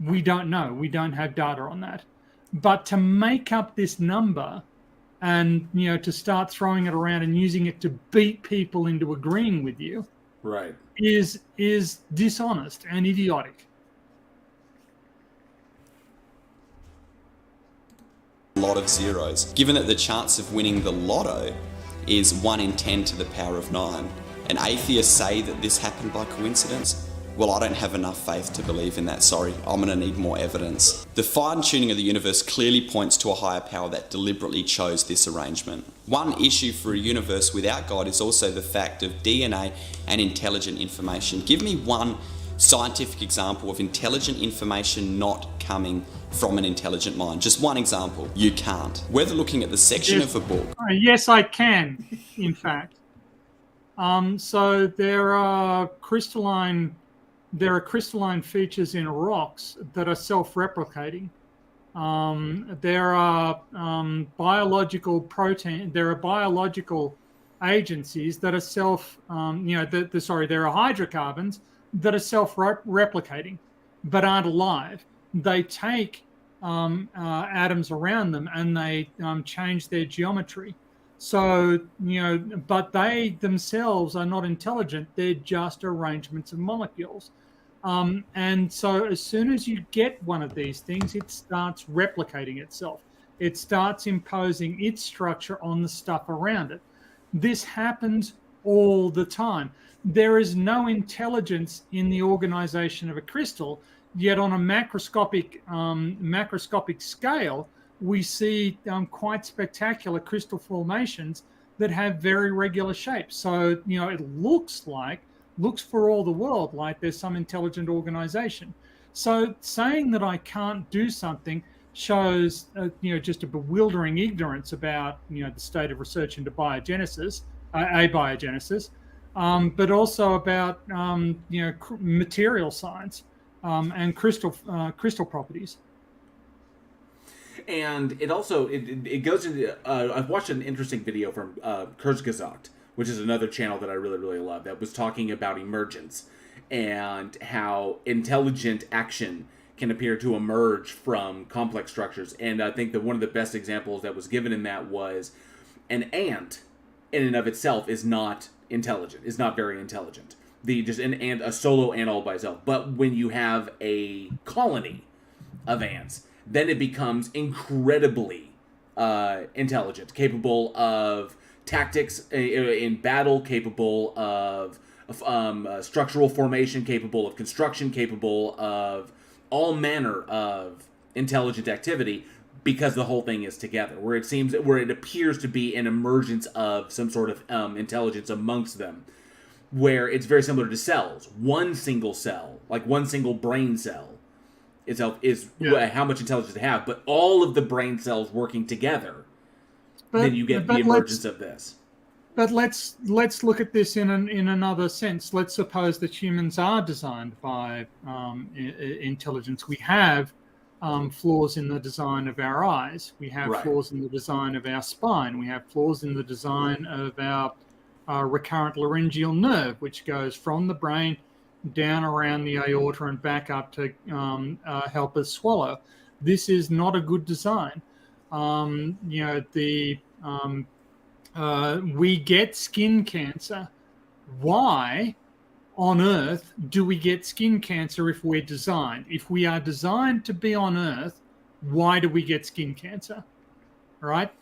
we don't know, we don't have data on that. But to make up this number and, to start throwing it around and using it to beat people into agreeing with you, right, is dishonest and idiotic. A lot of zeros. Given that the chance of winning the lotto is 1 in 10 to the power of 9, and atheists say that this happened by coincidence, well, I don't have enough faith to believe in that, sorry. I'm going to need more evidence. The fine-tuning of the universe clearly points to a higher power that deliberately chose this arrangement. One issue for a universe without God is also the fact of DNA and intelligent information. Give me one scientific example of intelligent information not coming from an intelligent mind. Just one example. You can't. Whether looking at the section of a book... Yes, I can, in fact. So there are crystalline features in rocks that are self-replicating. There are biological agencies that are there are hydrocarbons that are self-replicating but aren't alive. They take atoms around them and they change their geometry. So, but they themselves are not intelligent. They're just arrangements of molecules. And so as soon as you get one of these things, it starts replicating itself. It starts imposing its structure on the stuff around it. This happens all the time. There is no intelligence in the organization of a crystal, yet on a macroscopic scale, we see quite spectacular crystal formations that have very regular shapes. So, it looks for all the world like there's some intelligent organization. So saying that I can't do something shows, just a bewildering ignorance about, the state of research into abiogenesis, but also about, material science and crystal properties. And it also it goes into I've watched an interesting video from Kurzgesagt, which is another channel that I really, really love, that was talking about emergence and how intelligent action can appear to emerge from complex structures. And I think that one of the best examples that was given in that was an ant in and of itself is not intelligent, is not very intelligent. A solo ant all by itself. But when you have a colony of ants, then it becomes incredibly intelligent, capable of tactics in battle, capable of structural formation, capable of construction, capable of all manner of intelligent activity, because the whole thing is together, where it appears to be an emergence of some sort of intelligence amongst them, where it's very similar to cells. One single cell, like one single brain cell itself, is how much intelligence they have, but all of the brain cells working together, then you get the emergence of this. But let's look at this in another sense. Let's suppose that humans are designed by intelligence. We have flaws in the design of our eyes. We have flaws in the design of our spine. We have flaws in the design of our recurrent laryngeal nerve, which goes from the brain down around the aorta and back up to help us swallow. This is not a good design. We get skin cancer. Why on Earth do we get skin cancer if we're designed? If we are designed to be on Earth, why do we get skin cancer? Right?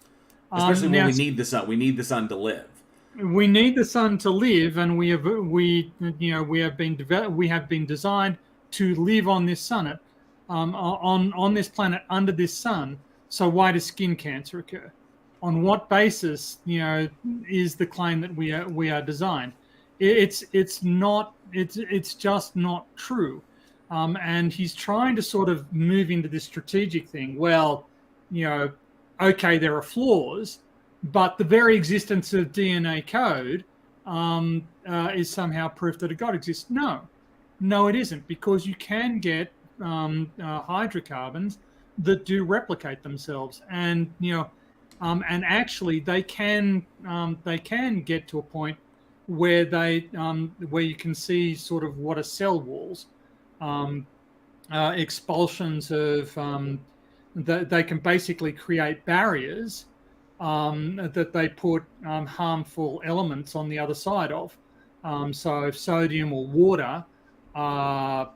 Especially when we need the sun. We need the sun to live. We need the sun to live, and we have been designed to live on this sun, on this planet under this sun. So why does skin cancer occur? on what basis, is the claim that we are designed? It's just not true. And he's trying to sort of move into this strategic thing. Well, okay, there are flaws, but the very existence of DNA code is somehow proof that a God exists. No, it isn't, because you can get hydrocarbons that do replicate themselves, and and actually they can get to a point where where you can see sort of what are cell walls, expulsions of that they can basically create barriers that they put harmful elements on the other side of. So if sodium or water are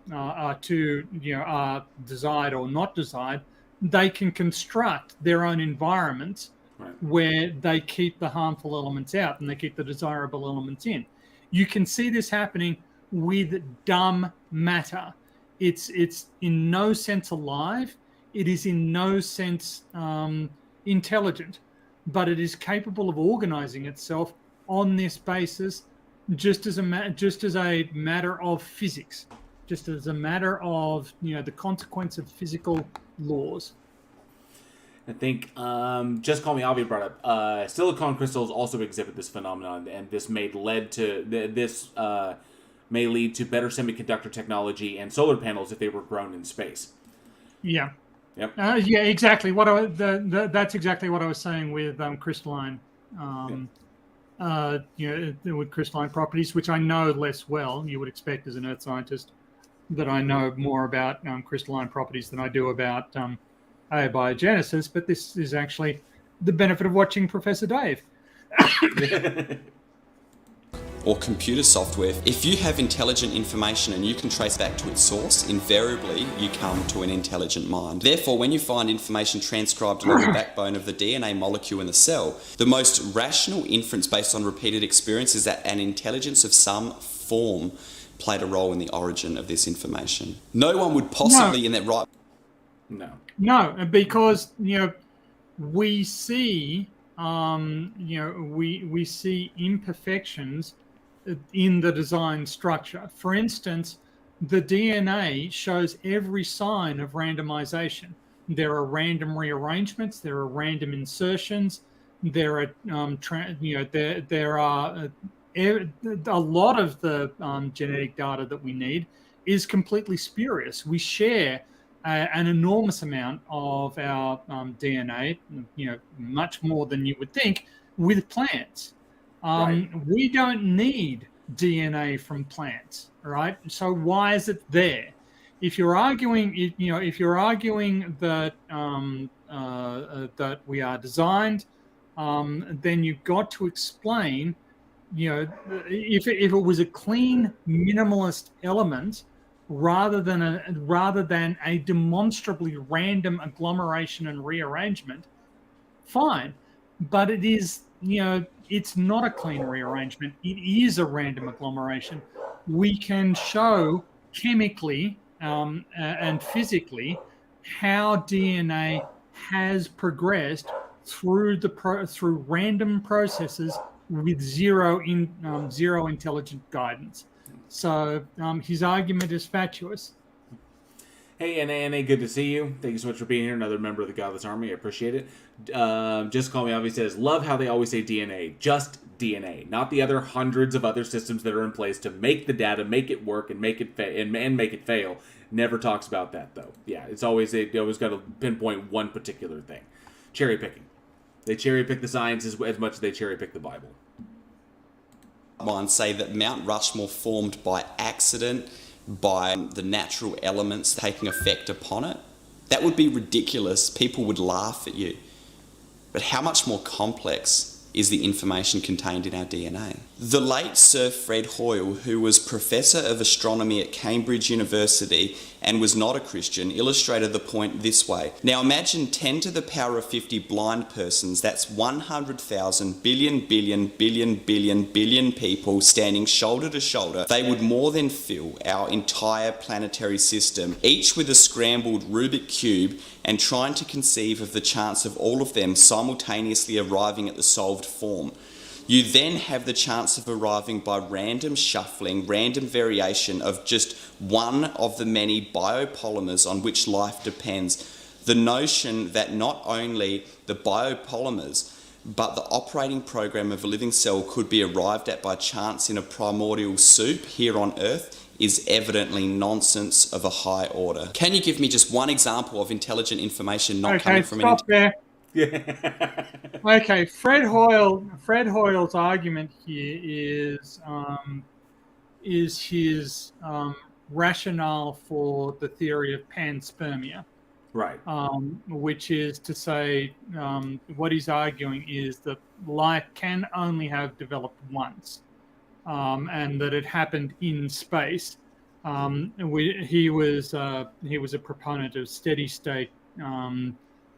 desired or not desired, they can construct their own environments where they keep the harmful elements out and they keep the desirable elements in. You can see this happening with dumb matter. It's in no sense alive. It is in no sense intelligent, but it is capable of organizing itself on this basis, just as a matter of physics, just as a matter of the consequence of physical laws. I think Just Call Me Avi brought up silicon crystals also exhibit this phenomenon, and this may lead to better semiconductor technology and solar panels if they were grown in space. Yeah. Yep. Yeah, exactly. That's exactly what I was saying with crystalline, with crystalline properties, which I know less well. You would expect as an earth scientist that I know more about crystalline properties than I do about abiogenesis. But this is actually the benefit of watching Professor Dave. Or computer software. If you have intelligent information and you can trace back to its source, invariably you come to an intelligent mind. Therefore, when you find information transcribed along the backbone of the DNA molecule in the cell, the most rational inference based on repeated experience is that an intelligence of some form played a role in the origin of this information. No one would possibly in that right... No, because, we see, we see imperfections in the design structure. For instance, the DNA shows every sign of randomization. There are random rearrangements, there are random insertions, there are there are a lot of the genetic data that we need is completely spurious. We share an enormous amount of our DNA, much more than you would think, with plants. We don't need DNA from plants, right? So why is it there? If you're arguing, that that we are designed, then you've got to explain, if it was a clean minimalist element rather than a demonstrably random agglomeration and rearrangement, fine. But it is, it's not a clean rearrangement. It is a random agglomeration. We can show chemically and physically how DNA has progressed through random processes with zero intelligent guidance. So his argument is fatuous. Hey, NA, good to see you. Thank you so much for being here. Another member of the Godless Army. I appreciate it. Just Call Me Avi says, love how they always say DNA. Just DNA. Not the other hundreds of other systems that are in place to make the data, make it work, and make it make it fail. Never talks about that, though. Yeah, they always got to pinpoint one particular thing. Cherry picking. They cherry pick the science as much as they cherry pick the Bible. And say that Mount Rushmore formed by accident, by the natural elements taking effect upon it. That would be ridiculous. People would laugh at you. But how much more complex is the information contained in our DNA? The late Sir Fred Hoyle, who was Professor of Astronomy at Cambridge University and was not a Christian, illustrated the point this way. Now imagine 10 to the power of 50 blind persons, that's 100,000 billion people standing shoulder to shoulder. They would more than fill our entire planetary system, each with a scrambled Rubik cube and trying to conceive of the chance of all of them simultaneously arriving at the solved form. You then have the chance of arriving by random shuffling, random variation of just one of the many biopolymers on which life depends. The notion that not only the biopolymers, but the operating program of a living cell could be arrived at by chance in a primordial soup here on Earth is evidently nonsense of a high order. Can you give me just one example of intelligent information not coming from stop there. Yeah. Okay, Fred Hoyle's argument here is his rationale for the theory of panspermia. Right. Which is to say, what he's arguing is that life can only have developed once, and that it happened in space. He was a proponent of steady state,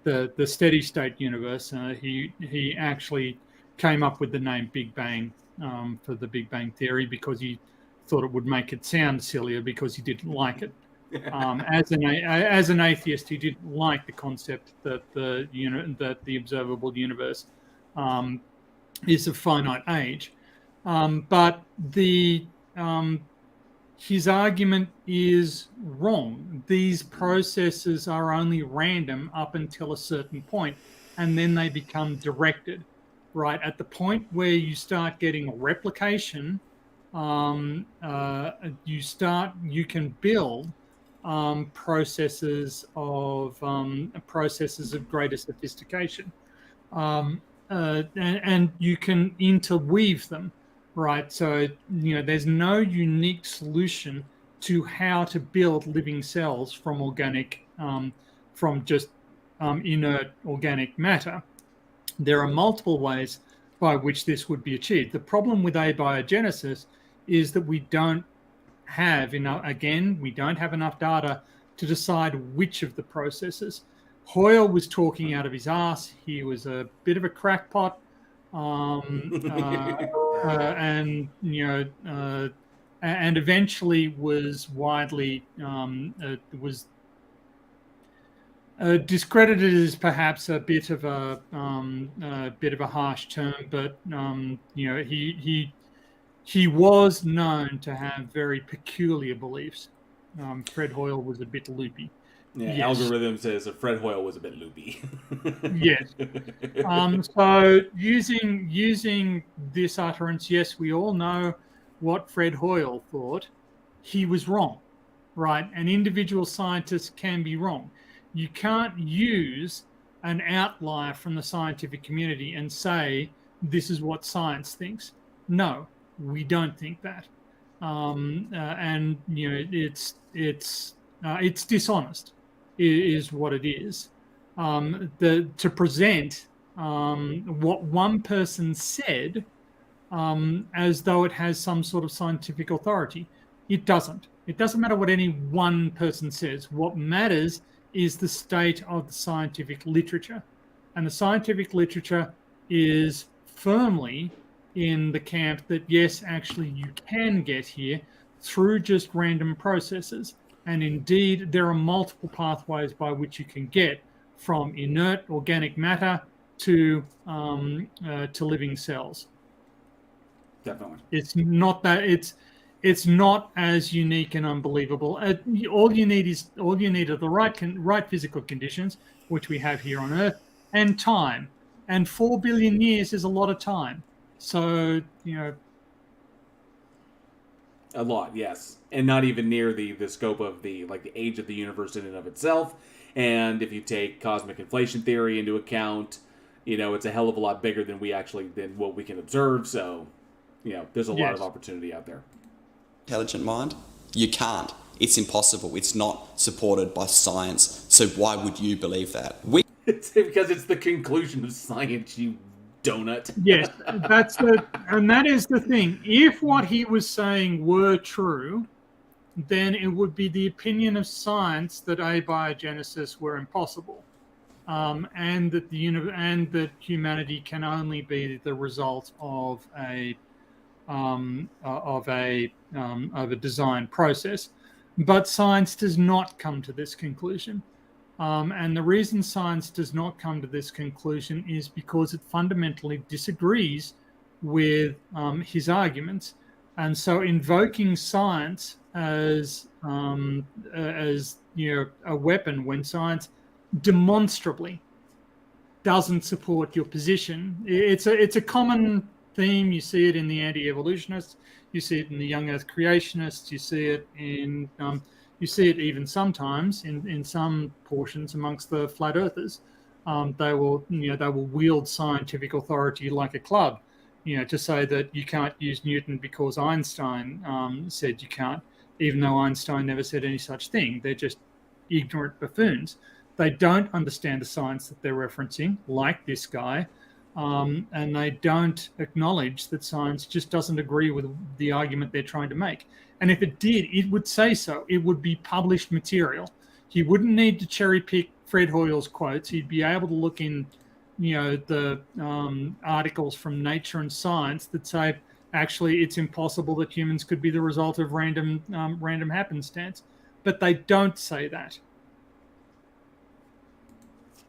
the steady state universe. He actually came up with the name Big Bang for the Big Bang theory because he thought it would make it sound sillier because he didn't like it. As an atheist, he didn't like the concept that the observable universe is of finite age. But his argument is wrong. These processes are only random up until a certain point, and then they become directed. Right at the point where you start getting replication, you can build processes of greater sophistication, and you can interweave them, right? So there's no unique solution to how to build living cells from inert organic matter. There are multiple ways by which this would be achieved. The problem with abiogenesis is that we don't have enough data to decide which of the processes. Hoyle was talking out of his ass. He was a bit of a crackpot, and eventually was widely discredited as perhaps a bit of a harsh term, but he was known to have very peculiar beliefs. Fred Hoyle was a bit loopy. Yeah, yes. Algorithm says that Fred Hoyle was a bit loopy. Yes. So using this utterance, yes, we all know what Fred Hoyle thought. He was wrong, right? And individual scientists can be wrong. You can't use an outlier from the scientific community and say, this is what science thinks. No, we don't think that. And it's dishonest is what it is. To present what one person said as though it has some sort of scientific authority. It doesn't. It doesn't matter what any one person says. What matters is the state of the scientific literature. And the scientific literature is firmly in the camp that, yes, actually you can get here through just random processes. And indeed, there are multiple pathways by which you can get from inert organic matter to living cells. Definitely. It's not as unique and unbelievable. All you need are the right physical conditions, which we have here on Earth, and time. And 4 billion years is a lot of time. So, a lot, yes. And not even near the scope of the age of the universe in and of itself. And if you take cosmic inflation theory into account, it's a hell of a lot bigger than what we can observe. So, there's a lot of opportunity out there. Intelligent mind? You can't. It's impossible. It's not supported by science. So why would you believe that? It's because it's the conclusion of science, you donut. Yes, that is the thing. If what he was saying were true, then it would be the opinion of science that abiogenesis were impossible, and that that humanity can only be the result of a design process. But science does not come to this conclusion. And the reason science does not come to this conclusion is because it fundamentally disagrees with his arguments. And so invoking science as a weapon when science demonstrably doesn't support your position. It's a common theme. You see it in the anti-evolutionists. You see it in the young Earth creationists. You see it in you see it even sometimes in some portions amongst the flat earthers. They will wield scientific authority like a club, to say that you can't use Newton because Einstein said you can't, even though Einstein never said any such thing. They're just ignorant buffoons. They don't understand the science that they're referencing, like this guy, and they don't acknowledge that science just doesn't agree with the argument they're trying to make. And if it did, it would say so. It would be published material. He wouldn't need to cherry pick Fred Hoyle's quotes. He'd be able to look in, the articles from Nature and Science that say, actually, it's impossible that humans could be the result of random happenstance. But they don't say that.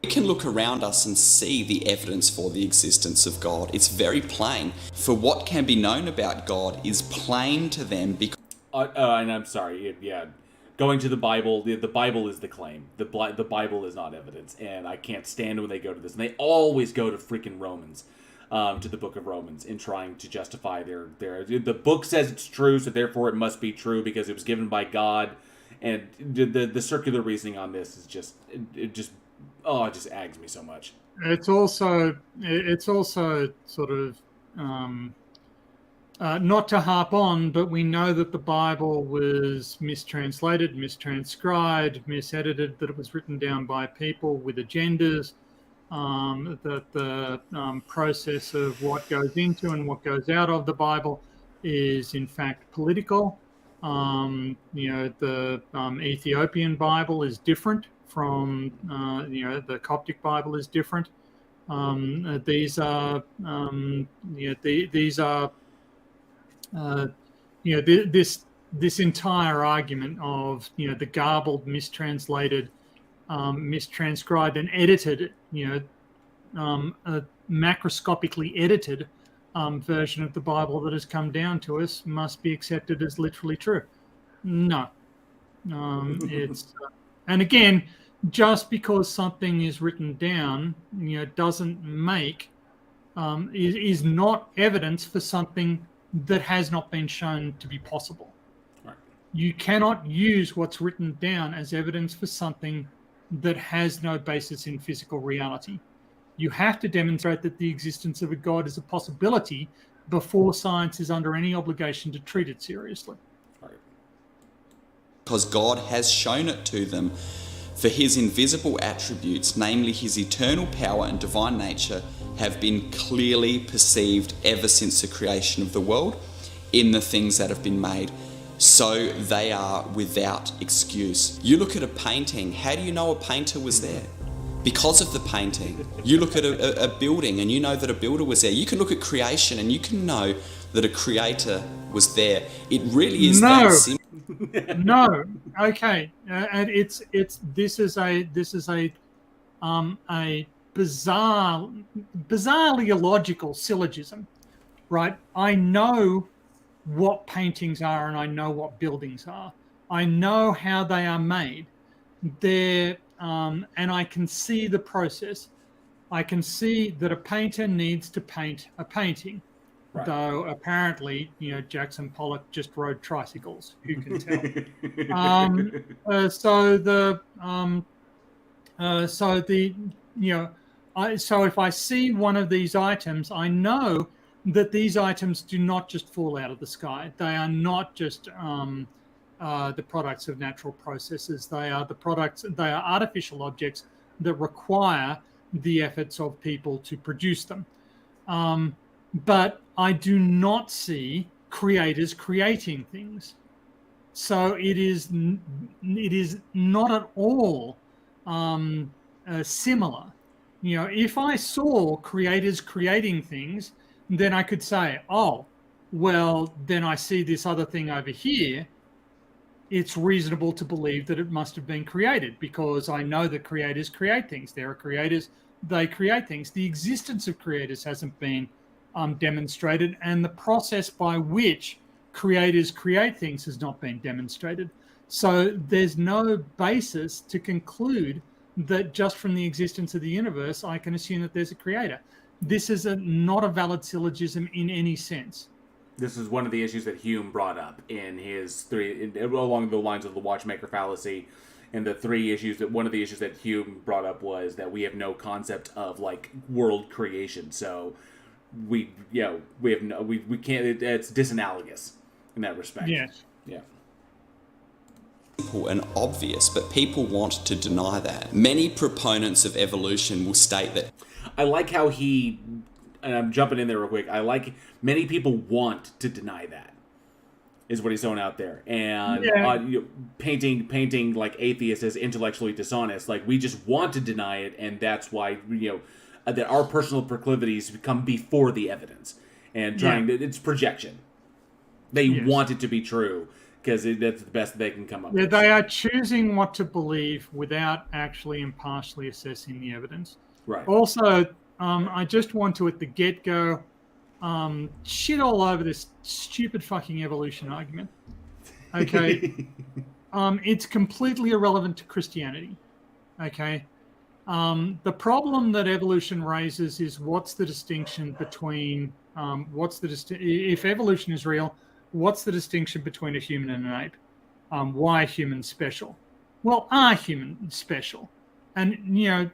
We can look around us and see the evidence for the existence of God. It's very plain. For what can be known about God is plain to them because... and I'm sorry, yeah. Going to the Bible, the Bible is the claim. The Bible is not evidence, and I can't stand when they go to this. And they always go to freaking Romans, to the book of Romans, in trying to justify their... The book says it's true, so therefore it must be true because it was given by God. And the circular reasoning on this is just... It just aggs me so much. It's also sort of... not to harp on, but we know that the Bible was mistranslated, mistranscribed, misedited, that it was written down by people with agendas, that the process of what goes into and what goes out of the Bible is in fact political. The Ethiopian Bible is different from, the Coptic Bible is different. These are this entire argument of the garbled, mistranslated, mistranscribed and edited, a macroscopically edited version of the Bible that has come down to us must be accepted as literally true. No, it's and again, just because something is written down, doesn't make is not evidence for something that has not been shown to be possible. Right. You cannot use what's written down as evidence for something that has no basis in physical reality. You have to demonstrate that the existence of a God is a possibility before science is under any obligation to treat it seriously. Right. Because God has shown it to them. For his invisible attributes, namely his eternal power and divine nature, have been clearly perceived ever since the creation of the world in the things that have been made. So they are without excuse. You look at a painting, how do you know a painter was there? Because of the painting. You look at a building and you know that a builder was there. You can look at creation and you can know that a creator was there. It really is that simple. No. Okay. And this is a bizarrely illogical syllogism, right? I know what paintings are and I know what buildings are. I know how they are made. And I can see the process. I can see that a painter needs to paint a painting. Right. Though apparently, Jackson Pollock just rode tricycles. Who can tell? So if I see one of these items, I know that these items do not just fall out of the sky. They are not just the products of natural processes. They are artificial objects that require the efforts of people to produce them. But I do not see creators creating things. So it is not at all similar. If I saw creators creating things, then I could say, oh, well, then I see this other thing over here. it's reasonable to believe that it must have been created, because I know that creators create things. There are creators, they create things. The existence of creators hasn't been demonstrated, and the process by which creators create things has not been demonstrated. So there's no basis to conclude that just from the existence of the universe, I can assume that there's a creator. This is not a valid syllogism in any sense. This is one of the issues that Hume brought up in his along the lines of the watchmaker fallacy. And the three issues one of the issues that Hume brought up was that we have no concept of like world creation. So we can't, it's disanalogous in that respect. Yes. Yeah. Simple and obvious, but people want to deny that. Many proponents of evolution will state that. I like how and I'm jumping in there real quick, I like many people want to deny that, is what he's throwing out there. And painting like atheists as intellectually dishonest, like we just want to deny it, and that's why, that our personal proclivities come before the evidence. And it's projection. They want it to be true, because that's the best they can come up with. They are choosing what to believe without actually impartially assessing the evidence. Right. Also, I just want to, at the get-go, shit all over this stupid fucking evolution argument. Okay? It's completely irrelevant to Christianity. Okay? The problem that evolution raises is what's the distinction between, if evolution is real, what's the distinction between a human and an ape? Why are humans special? Well, are humans special? And,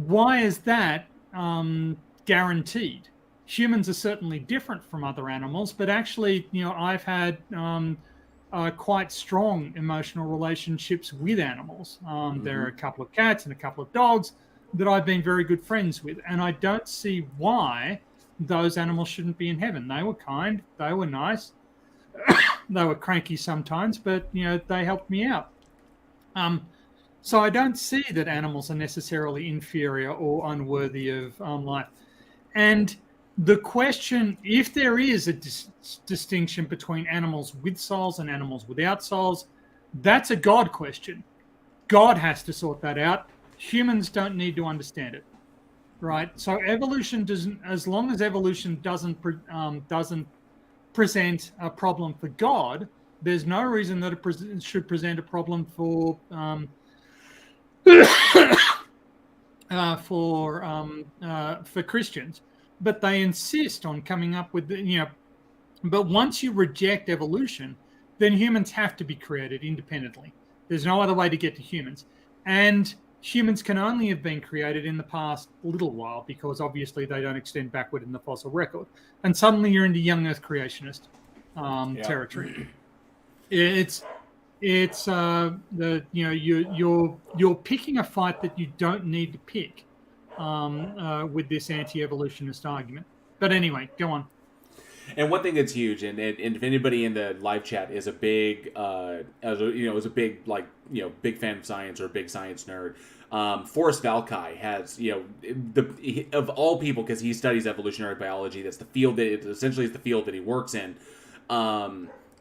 why is that guaranteed? Humans are certainly different from other animals, but actually, I've had quite strong emotional relationships with animals. There are a couple of cats and a couple of dogs that I've been very good friends with, and I don't see why those animals shouldn't be in heaven. They were kind, they were nice, they were cranky sometimes, but they helped me out. So I don't see that animals are necessarily inferior or unworthy of life. And the question, if there is a distinction between animals with souls and animals without souls, that's a God question. God has to sort that out. Humans don't need to understand it. Right, so evolution doesn't. As long as evolution doesn't present a problem for God, there's no reason that it should present a problem for Christians. But they insist on coming up with But once you reject evolution, then humans have to be created independently. There's no other way to get to humans, and humans can only have been created in the past little while, because obviously they don't extend backward in the fossil record. And suddenly you're into young Earth creationist territory. You're picking a fight that you don't need to pick with this anti-evolutionist argument. But anyway, go on. And one thing that's huge, and if anybody in the live chat is a big, big fan of science or a big science nerd, Forrest Valkai has, of all people, because he studies evolutionary biology, that's the field essentially is the field that he works in.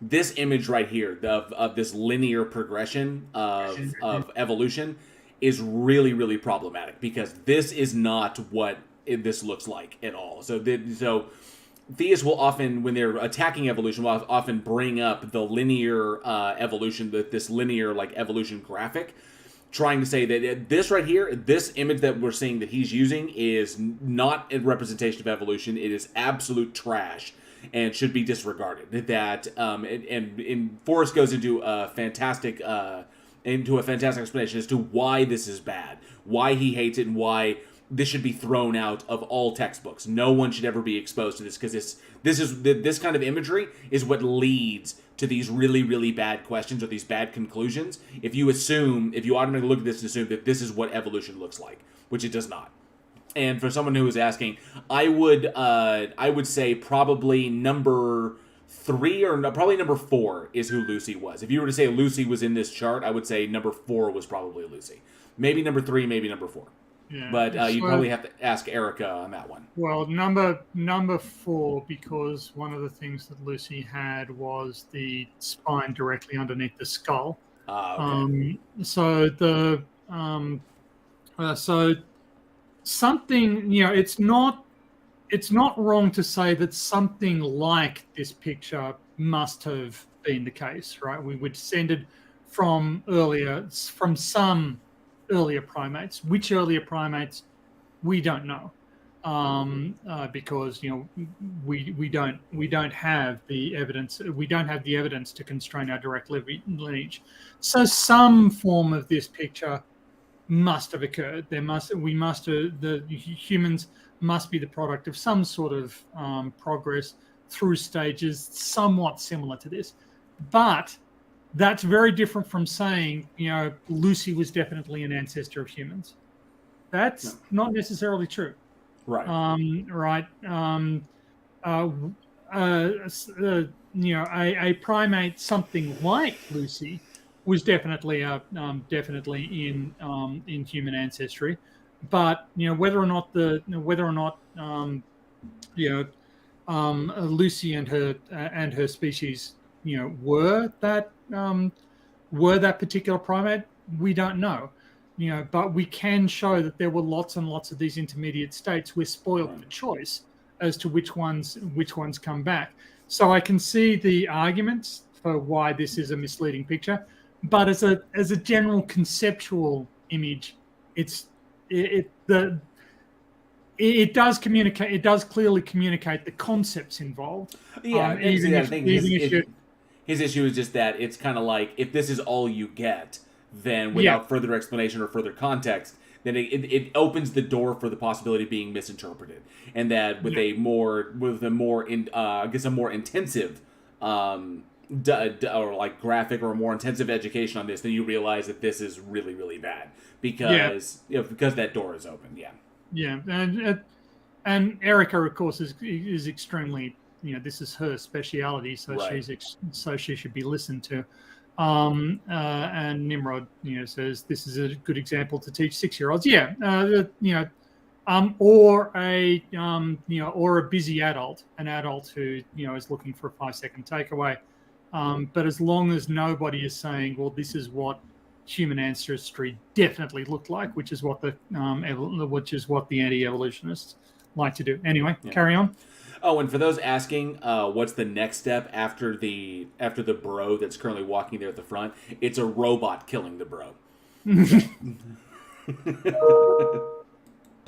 This image right here of this linear progression of evolution is really, really problematic, because this is not what this looks like at all. So theists will often, when they're attacking evolution, will often bring up the linear evolution, this linear evolution graphic, trying to say that this right here, this image that we're seeing that he's using, is not a representation of evolution. It is absolute trash and should be disregarded. That and Forrest goes into a fantastic explanation as to why this is bad, why he hates it, and why this should be thrown out of all textbooks. No one should ever be exposed to this, because this kind of imagery is what leads to these really, really bad questions or these bad conclusions. If you automatically look at this and assume that this is what evolution looks like, which it does not. And for someone who is asking, I would say probably number 3 or probably number 4 is who Lucy was. If you were to say Lucy was in this chart, I would say number 4 was probably Lucy. Maybe number 3, maybe number 4. Yeah. But you So- probably have to ask Erica on that one. Well, number 4, because one of the things that Lucy had was the spine directly underneath the skull. Okay. So something, it's not wrong to say that something like this picture must have been the case, right? We were descended from some earlier primates. Which earlier primates, we don't know, because we don't have the evidence. We don't have the evidence to constrain our direct lineage. So some form of this picture must have occurred. The humans must be the product of some sort of progress through stages somewhat similar to this. But that's very different from saying, Lucy was definitely an ancestor of humans. That's not necessarily true. Right. A primate something like Lucy was definitely in human ancestry, but whether or not Lucy and her species were that particular primate, we don't know. But we can show that there were lots and lots of these intermediate states. We're spoiled for choice as to which ones come back. So I can see the arguments for why this is a misleading picture, but as a general conceptual image, it does communicate. It does clearly communicate the concepts involved. Yeah, I think his issue is just that it's kind of like, if this is all you get, then without further explanation or further context, then it opens the door for the possibility of being misinterpreted, and that with a more intensive or like graphic or a more intensive education on this, then you realize that this is really, really bad because that door is open. And Erica, of course, is extremely, this is her speciality, so she should be listened to. And Nimrod, says this is a good example to teach 6-year-olds. Or a busy adult, an adult who is looking for a 5-second takeaway. But as long as nobody is saying, well, this is what human ancestry definitely looked like, which is what the anti-evolutionists like to do. Anyway, carry on. Oh, and for those asking, what's the next step after the bro that's currently walking there at the front? It's a robot killing the bro.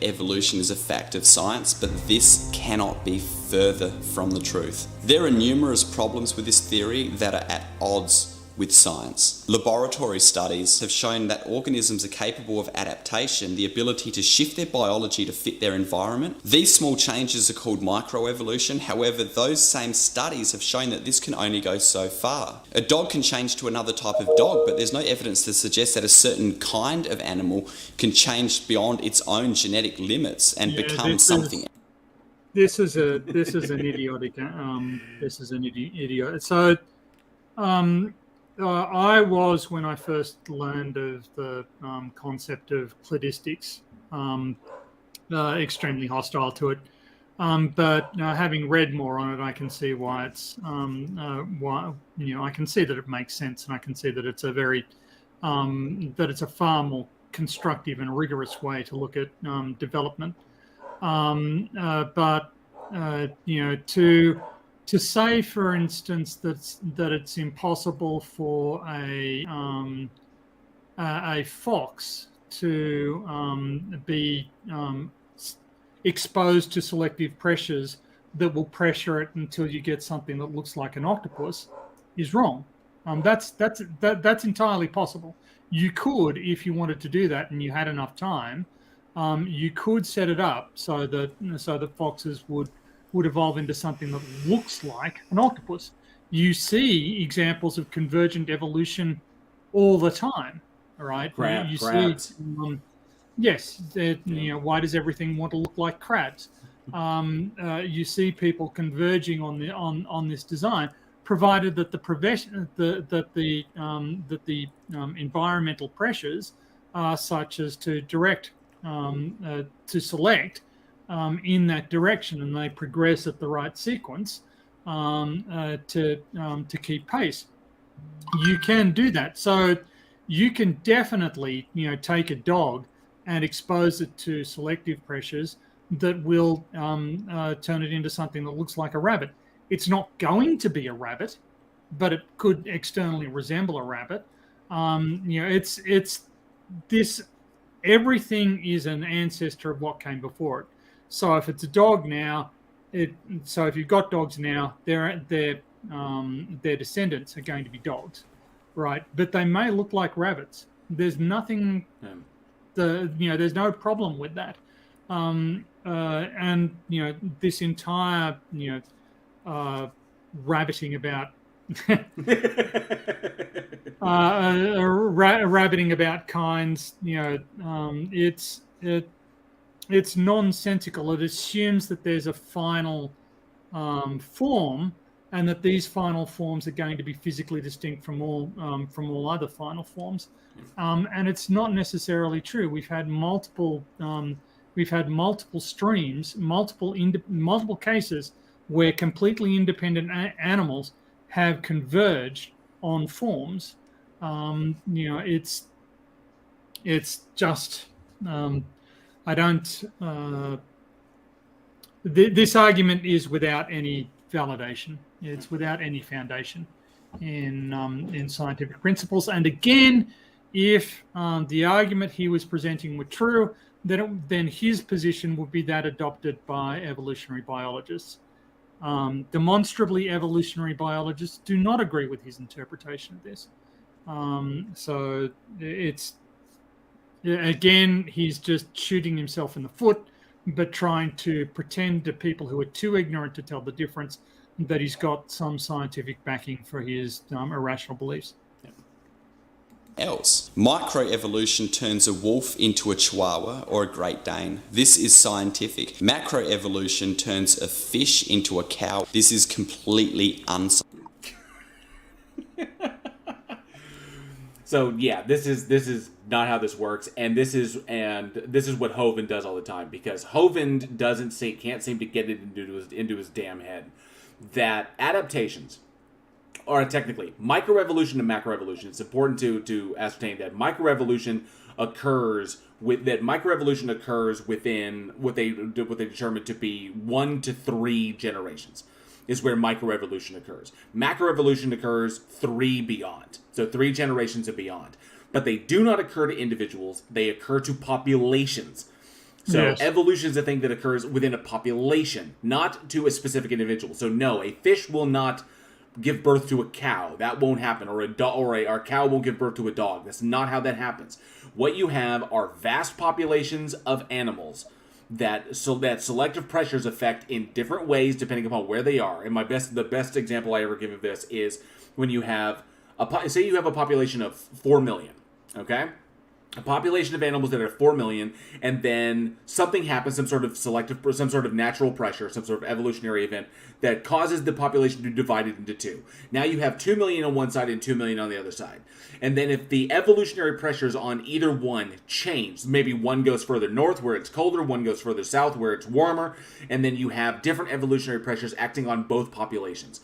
Evolution is a fact of science, but this cannot be further from the truth. There are numerous problems with this theory that are at odds with science. Laboratory studies have shown that organisms are capable of adaptation, the ability to shift their biology to fit their environment. These small changes are called microevolution. However, those same studies have shown that this can only go so far. A dog can change to another type of dog, but there's no evidence to suggest that a certain kind of animal can change beyond its own genetic limits and become something. This is an idiotic. So, I was, when I first learned of the concept of cladistics, extremely hostile to it. But having read more on it, I can see why it's I can see that it makes sense, and I can see that it's a very that it's a far more constructive and rigorous way to look at development. To say, for instance, that it's impossible for a fox to be exposed to selective pressures that will pressure it until you get something that looks like an octopus is wrong. That's entirely possible. You could, if you wanted to do that and you had enough time, you could set it up so that foxes would evolve into something that looks like an octopus. You see examples of convergent evolution all the time, right? Crabs. Yes. Why does everything want to look like crabs? You see people converging on this design, provided that the environmental pressures are such as to direct select in that direction, and they progress at the right sequence to keep pace. You can do that. So you can definitely, take a dog and expose it to selective pressures that will turn it into something that looks like a rabbit. It's not going to be a rabbit, but it could externally resemble a rabbit. It's this. Everything is an ancestor of what came before it. So if it's a dog now, so if you've got dogs now, their descendants are going to be dogs, right? But they may look like rabbits. There's nothing. There's no problem with that. And this entire rabbiting about rabbiting about kinds, it's nonsensical. It assumes that there's a final form, and that these final forms are going to be physically distinct from all other final forms, and it's not necessarily true. We've had multiple streams, multiple cases where completely independent animals have converged on forms. It's just I don't. This argument is without any validation. It's without any foundation in scientific principles. And again, if the argument he was presenting were true, then his position would be that adopted by evolutionary biologists. Demonstrably, evolutionary biologists do not agree with his interpretation of this. So it's, again, he's just shooting himself in the foot, but trying to pretend to people who are too ignorant to tell the difference that he's got some scientific backing for his irrational beliefs. Else. Microevolution turns a wolf into a chihuahua or a Great Dane. This is scientific. Macroevolution turns a fish into a cow. This is completely unscientific. So yeah, this is not how this works, and this is what Hovind does all the time, because Hovind can't seem to get it into his damn head that adaptations are technically microevolution and macroevolution. It's important to ascertain that microevolution occurs within what they determine to be 1 to 3 generations. Is where microevolution occurs. Macroevolution occurs 3 beyond. So 3 generations and beyond. But they do not occur to individuals. They occur to populations. So yes. Evolution is a thing that occurs within a population, not to a specific individual. So no, a fish will not give birth to a cow. That won't happen. Or a cow won't give birth to a dog. That's not how that happens. What you have are vast populations of animals that selective pressures affect in different ways depending upon where they are. And the best example I ever give of this is when you have say you have a population of 4 million, okay? A population of animals that are 4 million, and then something happens, some sort of natural pressure, some sort of evolutionary event that causes the population to divide it into 2. Now you have 2 million on one side and 2 million on the other side. And then if the evolutionary pressures on either one change, maybe one goes further north where it's colder, one goes further south where it's warmer, and then you have different evolutionary pressures acting on both populations.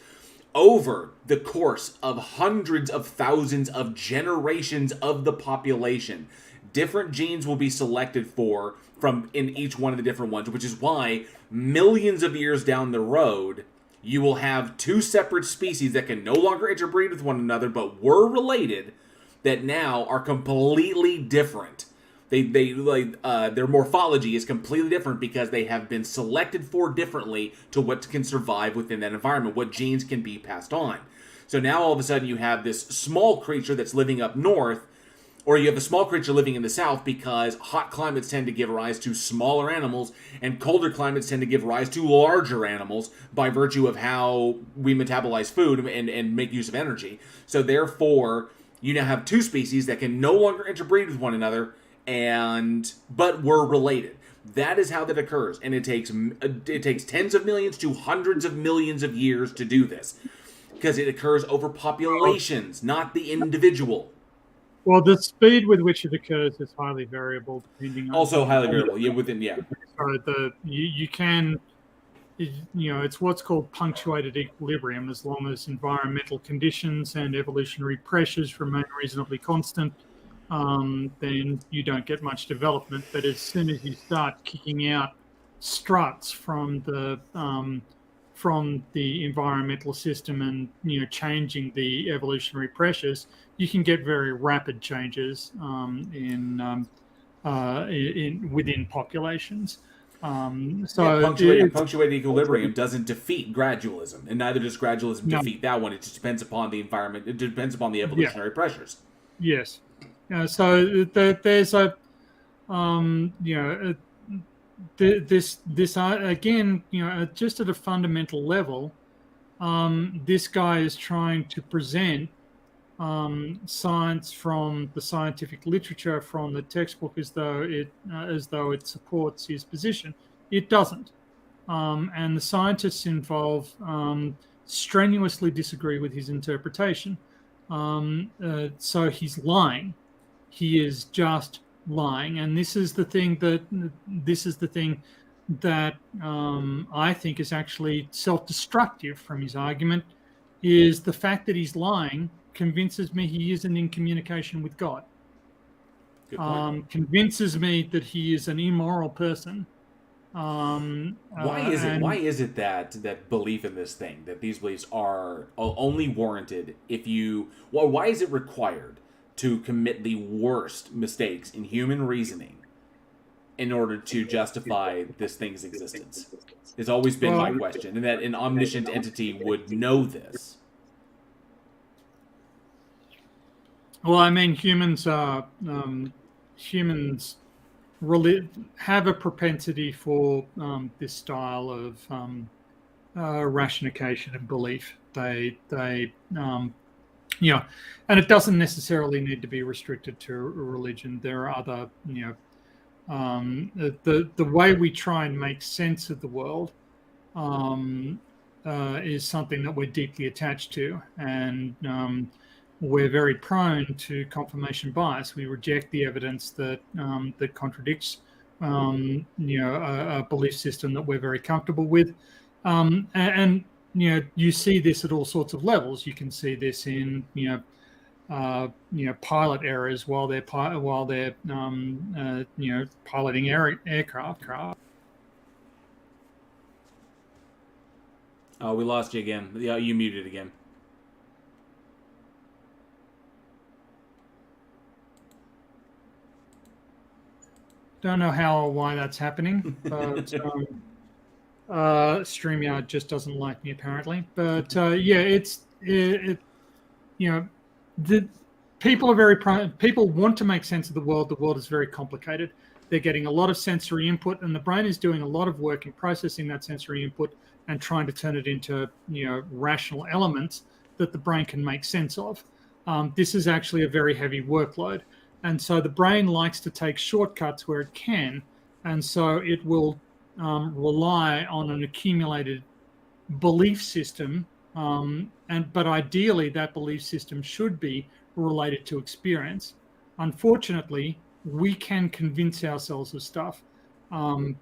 Over the course of hundreds of thousands of generations of the population, different genes will be selected from in each one of the different ones, which is why millions of years down the road, you will have 2 separate species that can no longer interbreed with one another, but were related, that now are completely different. Their morphology is completely different because they have been selected for differently to what can survive within that environment, what genes can be passed on. So now all of a sudden you have this small creature that's living up north, or you have a small creature living in the south because hot climates tend to give rise to smaller animals and colder climates tend to give rise to larger animals by virtue of how we metabolize food and make use of energy. So therefore, you now have 2 species that can no longer interbreed with one another but were related. That is how that occurs, and it takes tens of millions to hundreds of millions of years to do this, because it occurs over populations, not the individual. Well, the speed with which it occurs is highly variable, depending on. Also highly variable. Yeah, So you can, it's what's called punctuated equilibrium. As long as environmental conditions and evolutionary pressures remain reasonably constant, then you don't get much development. But as soon as you start kicking out struts from the environmental system and changing the evolutionary pressures, you can get very rapid changes within populations. Punctuated equilibrium doesn't defeat gradualism, and neither does gradualism defeat that one. It just depends upon the environment. It depends upon the evolutionary pressures. Yes. So there's a this again, just at a fundamental level, this guy is trying to present science from the scientific literature, from the textbook, as though it supports his position. It doesn't, and the scientists involved strenuously disagree with his interpretation. So he's lying. He is just lying, and this is the thing that I think is actually self-destructive from his argument. Is the fact that he's lying convinces me he isn't in communication with God. Convinces me that he is an immoral person. Why is it that belief in this thing, that these beliefs are only warranted if you? Well, why is it required to commit the worst mistakes in human reasoning in order to justify this thing's existence? It's always been my question, and that an omniscient entity would know this. Well, I mean, humans have a propensity for this style of rationication and belief. They and it doesn't necessarily need to be restricted to religion. There are other, the way we try and make sense of the world is something that we're deeply attached to, and we're very prone to confirmation bias. We reject the evidence that contradicts a belief system that we're very comfortable with, and you see this at all sorts of levels. You can see this in pilot errors while they're piloting aircraft. Oh, we lost you again. Yeah, you muted again. Don't know how or why that's happening, but StreamYard just doesn't like me apparently. But the people are very people want to make sense of the world. The world is very complicated. They're getting a lot of sensory input, and the brain is doing a lot of work in processing that sensory input and trying to turn it into rational elements that the brain can make sense of. This is actually a very heavy workload. And so the brain likes to take shortcuts where it can, and so it will rely on an accumulated belief system, but ideally that belief system should be related to experience. Unfortunately, we can convince ourselves of stuff. I'm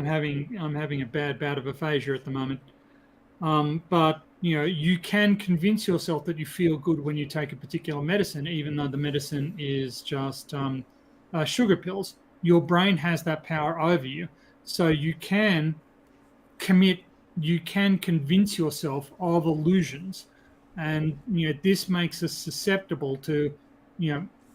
having a bad bout of aphasia at the moment. But you can convince yourself that you feel good when you take a particular medicine, even though the medicine is just sugar pills. Your brain has that power over you, so you can convince yourself of illusions, and this makes us susceptible to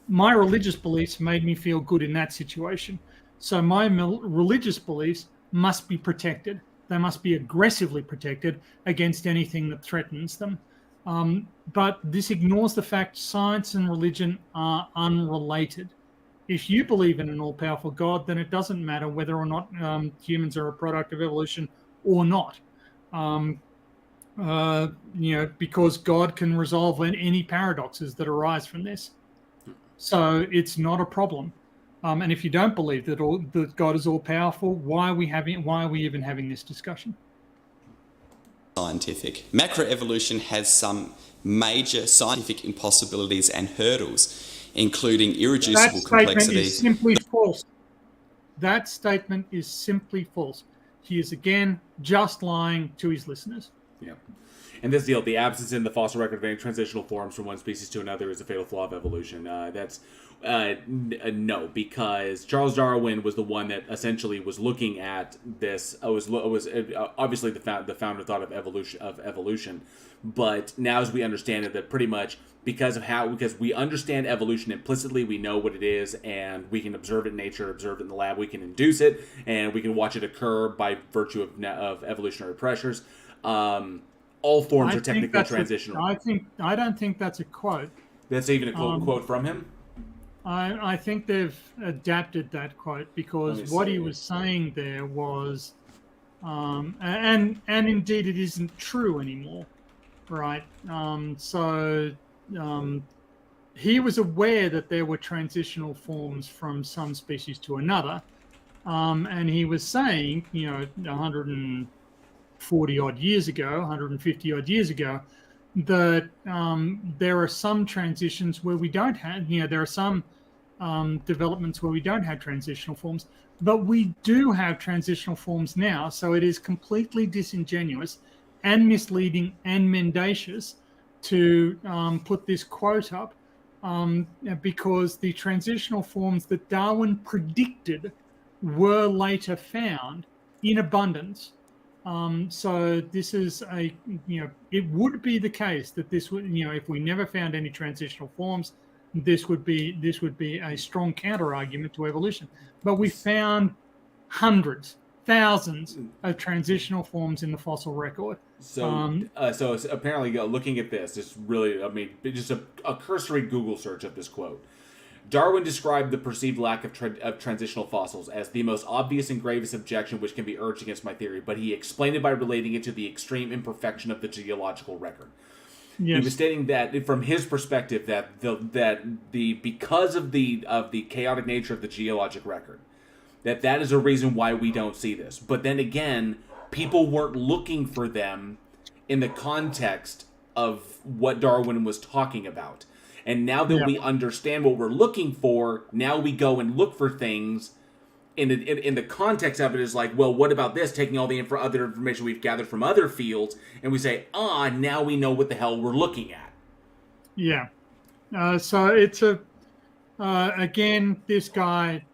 my religious beliefs made me feel good in that situation. So my religious beliefs must be protected. They must be aggressively protected against anything that threatens them. But this ignores the fact science and religion are unrelated. If you believe in an all-powerful God, then it doesn't matter whether or not humans are a product of evolution or not. Because God can resolve any paradoxes that arise from this. So it's not a problem. And if you don't believe that God is all powerful, why are we even having this discussion? Scientific. Macroevolution has some major scientific impossibilities and hurdles, including irreducible complexity. That statement is simply false. That statement is simply false. He is again just lying to his listeners. Yeah. And this deal, the absence in the fossil record of any transitional forms from one species to another is a fatal flaw of evolution. That's no, because Charles Darwin was the one that essentially was looking at this. Was obviously the founder thought of evolution, but now as we understand it, that pretty much because we understand evolution implicitly, we know what it is, and we can observe it in nature, observe it in the lab, we can induce it, and we can watch it occur by virtue of evolutionary pressures. All forms are technically transitional. I don't think that's a quote. That's even a quote from him? I think they've adapted that quote, because what he was saying there was, and indeed it isn't true anymore, right? He was aware that there were transitional forms from some species to another, and he was saying, 140 odd years ago, 150 odd years ago, that there are some transitions where we don't have, there are some developments where we don't have transitional forms, but we do have transitional forms now. So it is completely disingenuous and misleading and mendacious to put this quote up, because the transitional forms that Darwin predicted were later found in abundance. So this is it would be the case that this would, if we never found any transitional forms, this would be a strong counter argument to evolution. But we found hundreds, thousands of transitional forms in the fossil record. So, so apparently, looking at this, it's really, just a cursory Google search of this quote. Darwin described the perceived lack of transitional fossils as the most obvious and gravest objection which can be urged against my theory, but he explained it by relating it to the extreme imperfection of the geological record. Yes. He was stating that, from his perspective, that because of the chaotic nature of the geologic record, that is a reason why we don't see this. But then again, people weren't looking for them in the context of what Darwin was talking about. And now that we understand what we're looking for, now we go and look for things in the context of it is like, well, what about this? Taking all the other information we've gathered from other fields, and we say, now we know what the hell we're looking at. Yeah. So it's again, this guy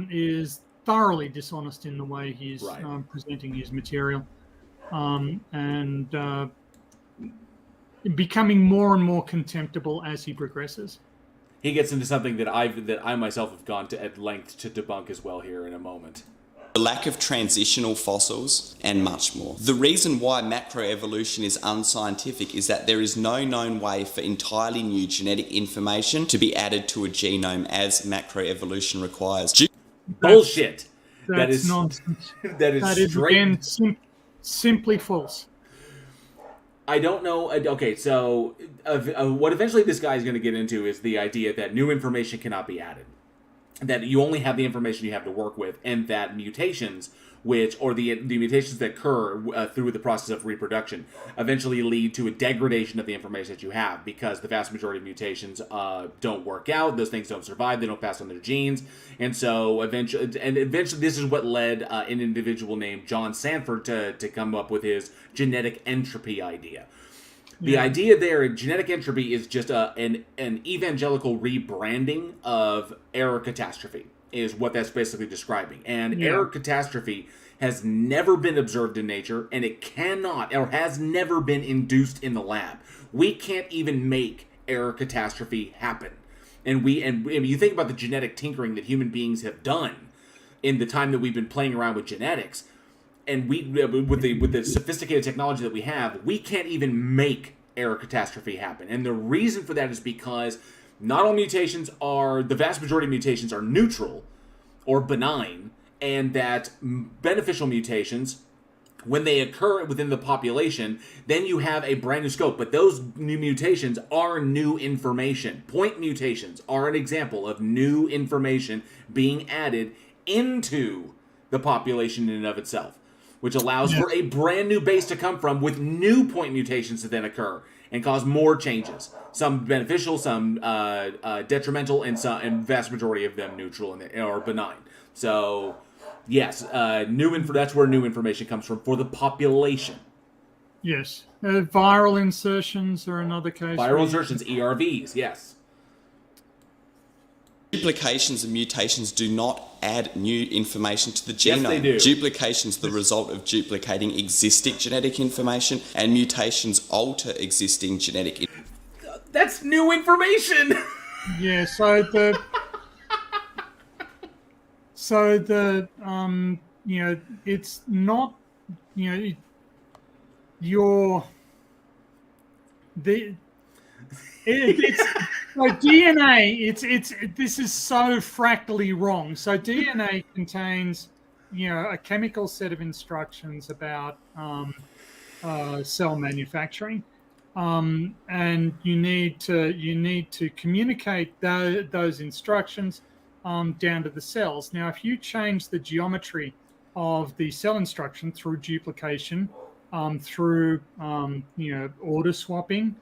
is thoroughly dishonest in the way he's presenting his material, and becoming more and more contemptible as he progresses. He gets into something that I myself have gone to at length to debunk as well here in a moment. The lack of transitional fossils, and much more. The reason why macroevolution is unscientific is that there is no known way for entirely new genetic information to be added to a genome as macroevolution requires. Bullshit. That is nonsense. That is straight. Again, simply false. I don't know. Okay, so what eventually this guy is going to get into is the idea that new information cannot be added. That you only have the information you have to work with, and that mutations, the mutations that occur through the process of reproduction, eventually lead to a degradation of the information that you have, because the vast majority of mutations don't work out. Those things don't survive. They don't pass on their genes, and so eventually, this is what led an individual named John Sanford to come up with his genetic entropy idea. The idea there, genetic entropy, is just an evangelical rebranding of error catastrophe, is what that's basically describing. And error catastrophe has never been observed in nature, and it cannot, or has never been induced in the lab. We can't even make error catastrophe happen. And you think about the genetic tinkering that human beings have done in the time that we've been playing around with genetics, and with the sophisticated technology that we have, we can't even make error catastrophe happen. And the reason for that is because not all mutations the vast majority of mutations are neutral or benign, and that beneficial mutations when they occur within the population, then you have a brand new scope. But those new mutations are new information. Point mutations are an example of new information being added into the population in and of itself, which allows for a brand new base to come from with new point mutations to then occur and cause more changes. Some beneficial, some detrimental, and vast majority of them neutral or benign. So, yes, that's where new information comes from for the population. Yes. Viral insertions are another case. Viral insertions, ERVs, yes. Duplications and mutations do not add new information to the genome. Yes, they do. Duplications are the result of duplicating existing genetic information, and mutations alter existing genetic information. That's new information! Yeah, so the it's not, so DNA, this is so fractally wrong. So DNA contains, a chemical set of instructions about cell manufacturing, and you need to communicate those instructions down to the cells. Now, if you change the geometry of the cell instruction through duplication, through order swapping,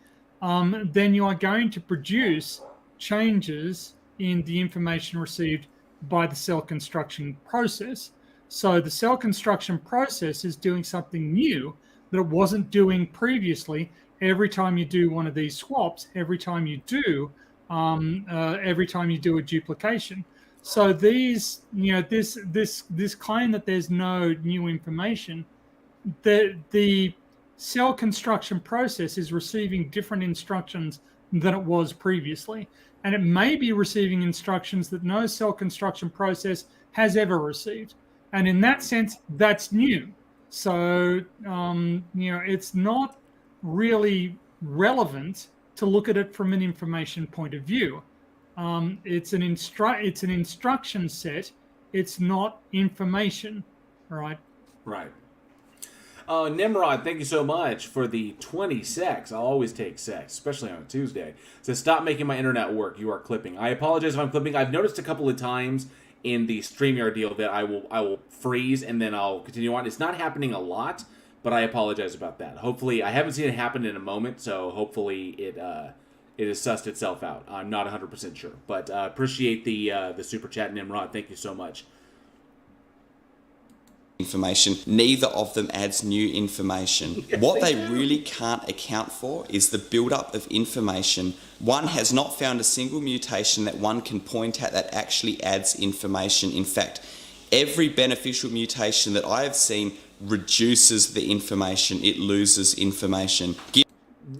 then you are going to produce changes in the information received by the cell construction process. So the cell construction process is doing something new that it wasn't doing previously. Every time you do one of these swaps, every time you do a duplication. So these, this claim that there's no new information, the cell construction process is receiving different instructions than it was previously. And it may be receiving instructions that no cell construction process has ever received. And in that sense, that's new. So, it's not really relevant to look at it from an information point of view. It's an instruction set. It's not information, right? Right. Nimrod, thank you so much for the 20 secs. I'll always take secs, especially on a Tuesday. Says, stop making my internet work. You are clipping. I apologize if I'm clipping. I've noticed a couple of times in the StreamYard deal that I will freeze and then I'll continue on. It's not happening a lot, but I apologize about that. Hopefully, I haven't seen it happen in a moment, so hopefully it has sussed itself out. I'm not 100% sure, but appreciate the super chat, Nimrod. Thank you so much. Information. Neither of them adds new information. What they really can't account for is the build-up of information. One has not found a single mutation that one can point at that actually adds information. In fact, every beneficial mutation that I have seen reduces the information. It loses information.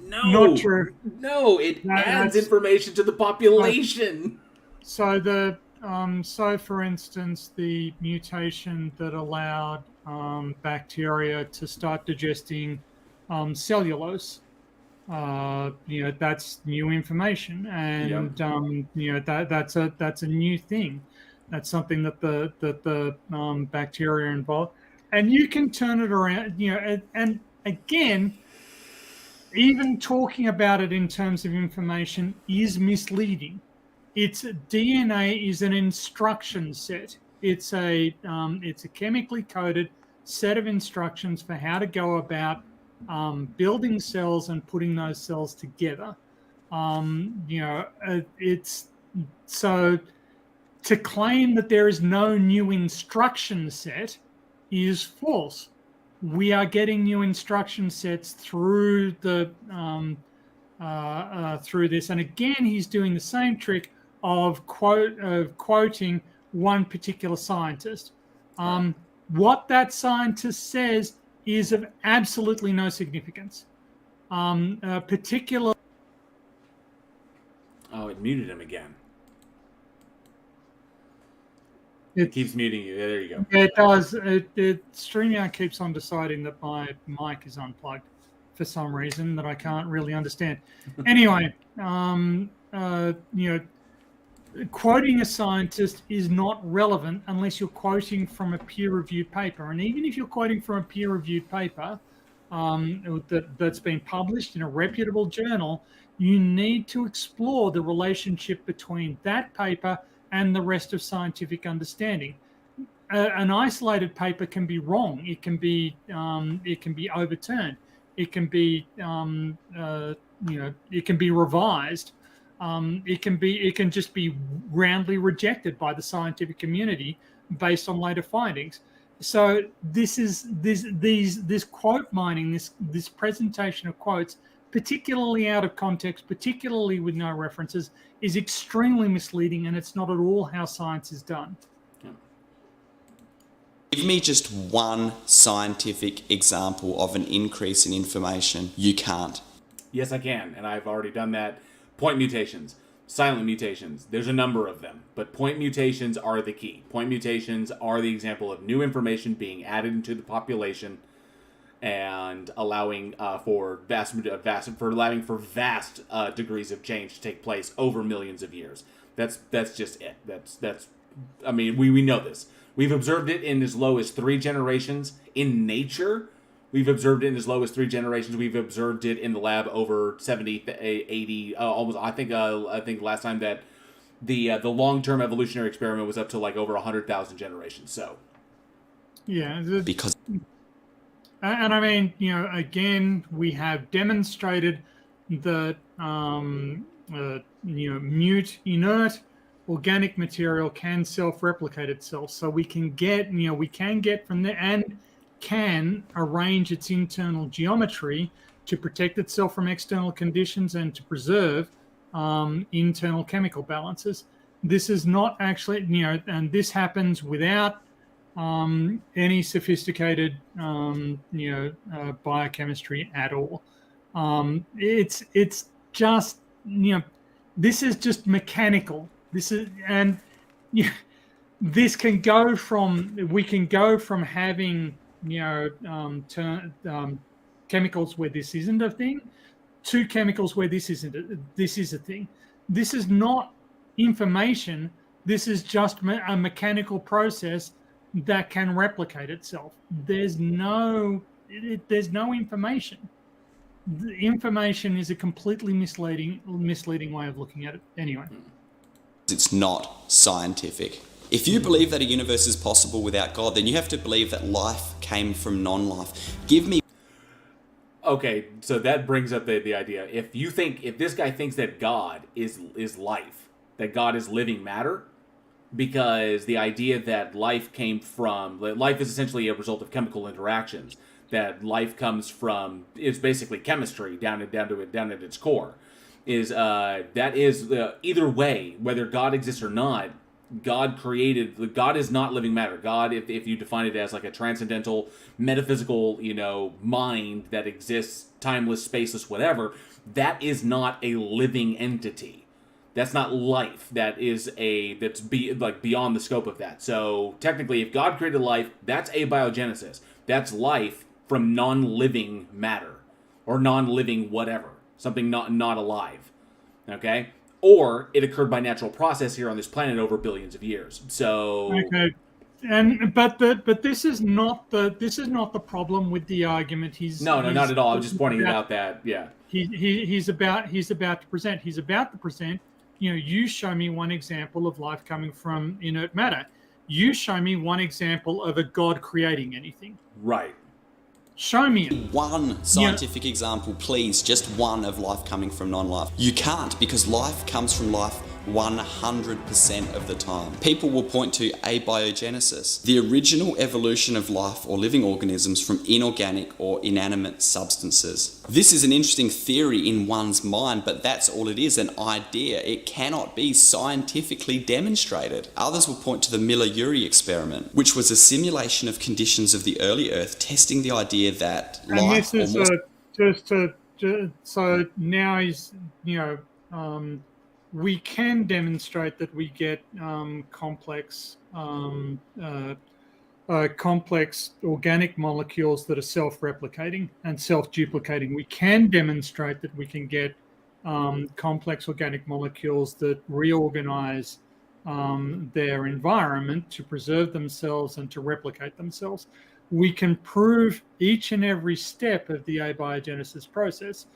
No, not true. No, it adds information to the population. So so for instance, the mutation that allowed bacteria to start digesting cellulose, that's new information, and that's a new thing. That's something that the bacteria are involved, and you can turn it around. And again, even talking about it in terms of information is misleading. Its DNA is an instruction set. It's a chemically coded set of instructions for how to go about building cells and putting those cells together. It's so to claim that there is no new instruction set is false. We are getting new instruction sets through the through this, and again, he's doing the same trick of quoting one particular scientist. What that scientist says is of absolutely no significance. Particular. Oh, it muted him again. It keeps muting you. There you go. It does. StreamYard keeps on deciding that my mic is unplugged for some reason that I can't really understand. Anyway, quoting a scientist is not relevant unless you're quoting from a peer-reviewed paper. And even if you're quoting from a peer-reviewed paper that's been published in a reputable journal, you need to explore the relationship between that paper and the rest of scientific understanding. An isolated paper can be wrong. It can be overturned. It can be it can be revised. It can just be roundly rejected by the scientific community based on later findings. So this quote mining, this presentation of quotes, particularly out of context, particularly with no references, is extremely misleading, and it's not at all how science is done. Give me just one scientific example of an increase in information. You can't. Yes, I can, and I've already done that. Point mutations, silent mutations, there's a number of them, but point mutations are the key. Point mutations are the example of new information being added into the population and allowing for vast degrees of change to take place over millions of years. That's just it. That's I mean, we know this. We've observed it in as low as 3 generations in nature. We've observed it in as low as 3 generations. We've observed it in the lab over 70, 80, almost. I think last time that the long-term evolutionary experiment was up to like over 100,000 generations. So, yeah, because, and I mean, again, we have demonstrated that mute, inert organic material can self-replicate itself. So we can get from there and can arrange its internal geometry to protect itself from external conditions and to preserve internal chemical balances. This is not actually, and this happens without any sophisticated, biochemistry at all. It's just, this is just mechanical. This can go from, we can go from having chemicals where this isn't a thing to chemicals where this is a thing. This is not information. This is just a mechanical process that can replicate itself. There's no information. The information is a completely misleading way of looking at it. Anyway, it's not scientific. If you believe that a universe is possible without God, then you have to believe that life came from non-life. Give me... Okay, so that brings up the idea. If this guy thinks that God is life, that God is living matter, because the idea that life is essentially a result of chemical interactions, that life comes from, it's basically chemistry down at its core, either way, whether God exists or not, God is not living matter. God, if you define it as like a transcendental, metaphysical, mind that exists, timeless, spaceless, whatever, that is not a living entity. That's not life. That's beyond the scope of that. So technically, if God created life, that's abiogenesis. That's life from non-living matter or non-living whatever, something not alive. Okay. Or it occurred by natural process here on this planet over billions of years. So okay, but this is not the problem with the argument. No, not at all. I'm just pointing out that he's about to present. You show me one example of life coming from inert matter. You show me one example of a God creating anything. Right. Show me it. One scientific example, please. Just one of life coming from non-life. You can't, because life comes from life 100% of the time. People will point to abiogenesis, the original evolution of life or living organisms from inorganic or inanimate substances. This is an interesting theory in one's mind, but that's all it is, an idea. It cannot be scientifically demonstrated. Others will point to the Miller-Urey experiment, which was a simulation of conditions of the early Earth, testing the idea that life... And this is so now is, we can demonstrate that we get complex organic molecules that are self-replicating and self-duplicating. We can demonstrate that we can get complex organic molecules that reorganize their environment to preserve themselves and to replicate themselves. We can prove each and every step of the abiogenesis process.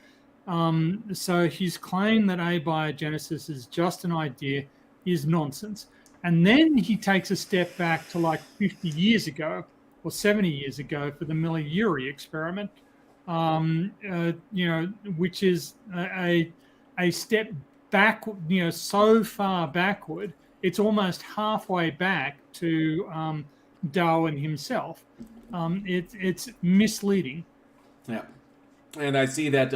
So his claim that abiogenesis is just an idea is nonsense. And then he takes a step back to like 50 years ago or 70 years ago for the Miller-Urey experiment, which is a step back, so far backward, it's almost halfway back to Darwin himself. It's misleading. Yeah. And I see that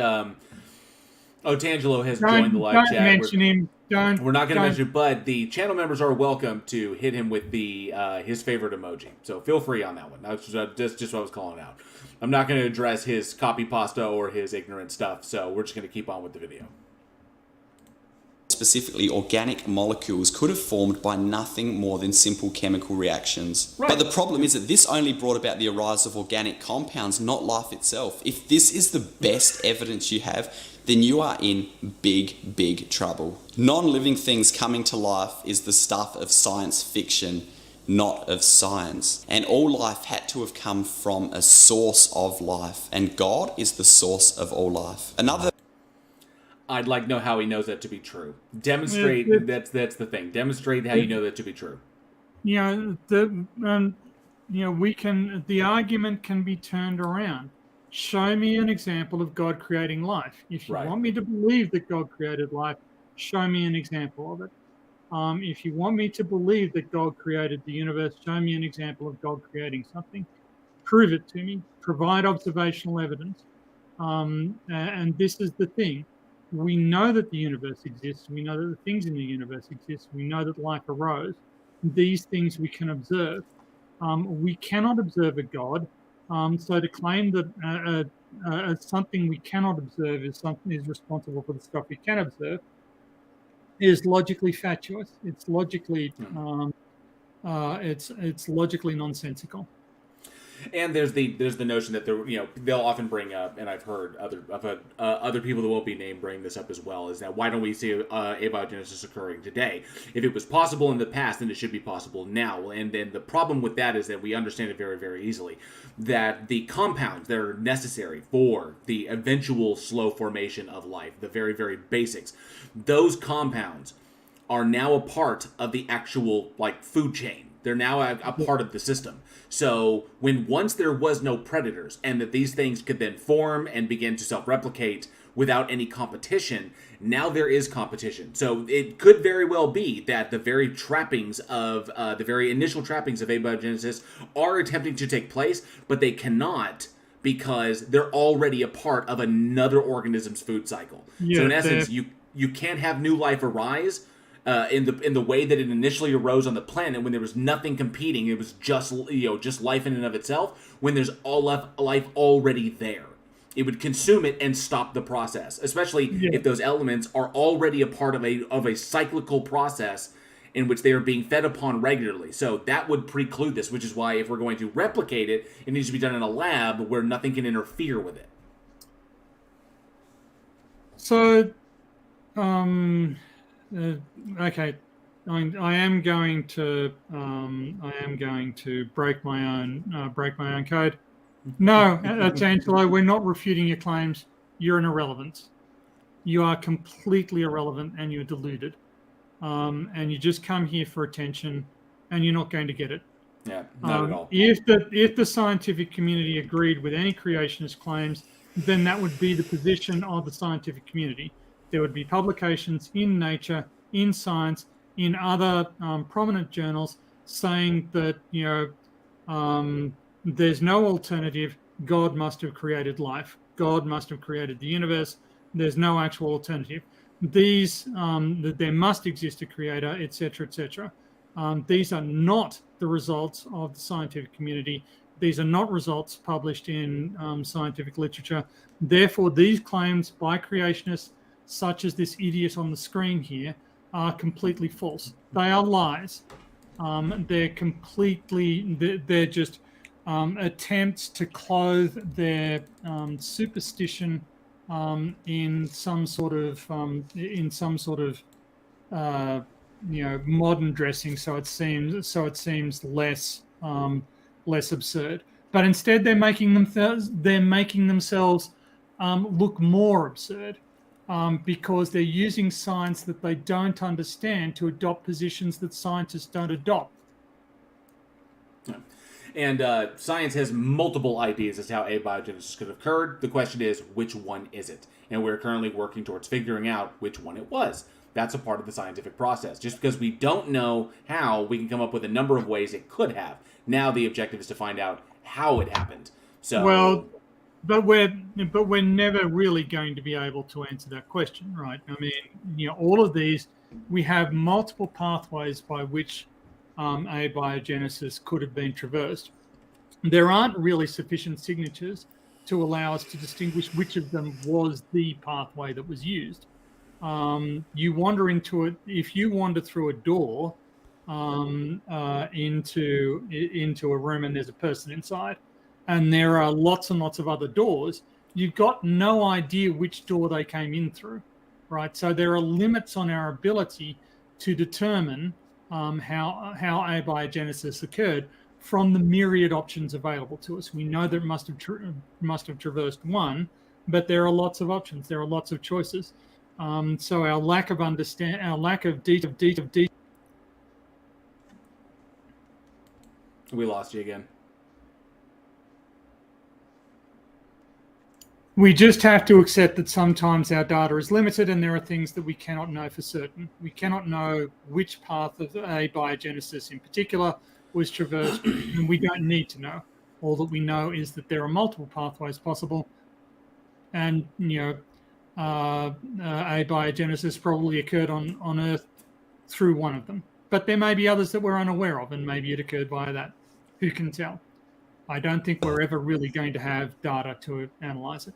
Otangelo has joined the live chat. Don't mention him. We're not going to mention him, but the channel members are welcome to hit him with the his favorite emoji. So feel free on that one. That's just what I was calling out. I'm not going to address his copy pasta or his ignorant stuff, so we're just going to keep on with the video. Specifically, organic molecules could have formed by nothing more than simple chemical reactions. Right. But the problem is that this only brought about the rise of organic compounds, not life itself. If this is the best evidence you have, then you are in big, big trouble. Non-living things coming to life is the stuff of science fiction, not of science. And all life had to have come from a source of life, and God is the source of all life. I'd like to know how he knows that to be true. Demonstrate. That's the thing. Demonstrate how you know that to be true. The argument can be turned around. Show me an example of God creating life. If you want me to believe that God created life, show me an example of it. If you want me to believe that God created the universe, show me an example of God creating something. Prove it to me. Provide observational evidence. And this is the thing. We know that the universe exists. We know that the things in the universe exist. We know that life arose. These things we can observe. We cannot observe a God. So to claim that something we cannot observe is responsible for the stuff we can observe is logically fatuous. It's logically it's logically nonsensical. And there's the notion that they'll often bring up, and I've heard other people that won't be named bring this up as well, is that why don't we see abiogenesis occurring today? If it was possible in the past, then it should be possible now. And then the problem with that is that we understand it very, very easily, that the compounds that are necessary for the eventual slow formation of life, the very, very basics, those compounds are now a part of the actual food chain. They're now a part of the system. So once there was no predators and that these things could then form and begin to self-replicate without any competition, now there is competition. So it could very well be that the very initial trappings of abiogenesis are attempting to take place, but they cannot because they're already a part of another organism's food cycle. So in essence, you can't have new life arise in the way that it initially arose on the planet when there was nothing competing. It was just life in and of itself. When there's all life already there, it would consume it and stop the process. Especially if those elements are already a part of a cyclical process in which they are being fed upon regularly. So that would preclude this, which is why if we're going to replicate it, it needs to be done in a lab where nothing can interfere with it. So, okay, I am going to break my own code. No, Angelo, we're not refuting your claims. You're an irrelevance. You are completely irrelevant, and you're deluded. And you just come here for attention, and you're not going to get it. Yeah, not at all. If the scientific community agreed with any creationist claims, then that would be the position of the scientific community. There would be publications in Nature, in Science, in other prominent journals saying that there's no alternative. God must have created life. God must have created the universe. There's no actual alternative. There must exist a creator, etc., etc. These are not the results of the scientific community. These are not results published in scientific literature. Therefore, these claims by creationists, such as this idiot on the screen here, are completely false. They are lies. They're just attempts to clothe their superstition in some sort of modern dressing, so it seems less absurd. But instead, they're making themselves look more absurd because they're using science that they don't understand to adopt positions that scientists don't adopt. And science has multiple ideas as to how abiogenesis could have occurred. The question is, which one is it? And we're currently working towards figuring out which one it was. That's a part of the scientific process. Just because we don't know how, we can come up with a number of ways it could have. Now the objective is to find out how it happened. So, well, but we're never really going to be able to answer that question, right? I mean, all of these, we have multiple pathways by which abiogenesis could have been traversed. There aren't really sufficient signatures to allow us to distinguish which of them was the pathway that was used. You wander into it, if you wander through a door into a room and there's a person inside, and there are lots and lots of other doors, you've got no idea which door they came in through, right? So there are limits on our ability to determine how abiogenesis occurred from the myriad options available to us. We know that it must have traversed one, but there are lots of options. There are lots of choices. So our lack of understanding, our lack of detail. We lost you again. We just have to accept that sometimes our data is limited and there are things that we cannot know for certain. We cannot know which path of abiogenesis in particular was traversed, and we don't need to know. All that we know is that there are multiple pathways possible, and abiogenesis probably occurred on Earth through one of them. But there may be others that we're unaware of, and maybe it occurred via that. Who can tell? I don't think we're ever really going to have data to analyze it.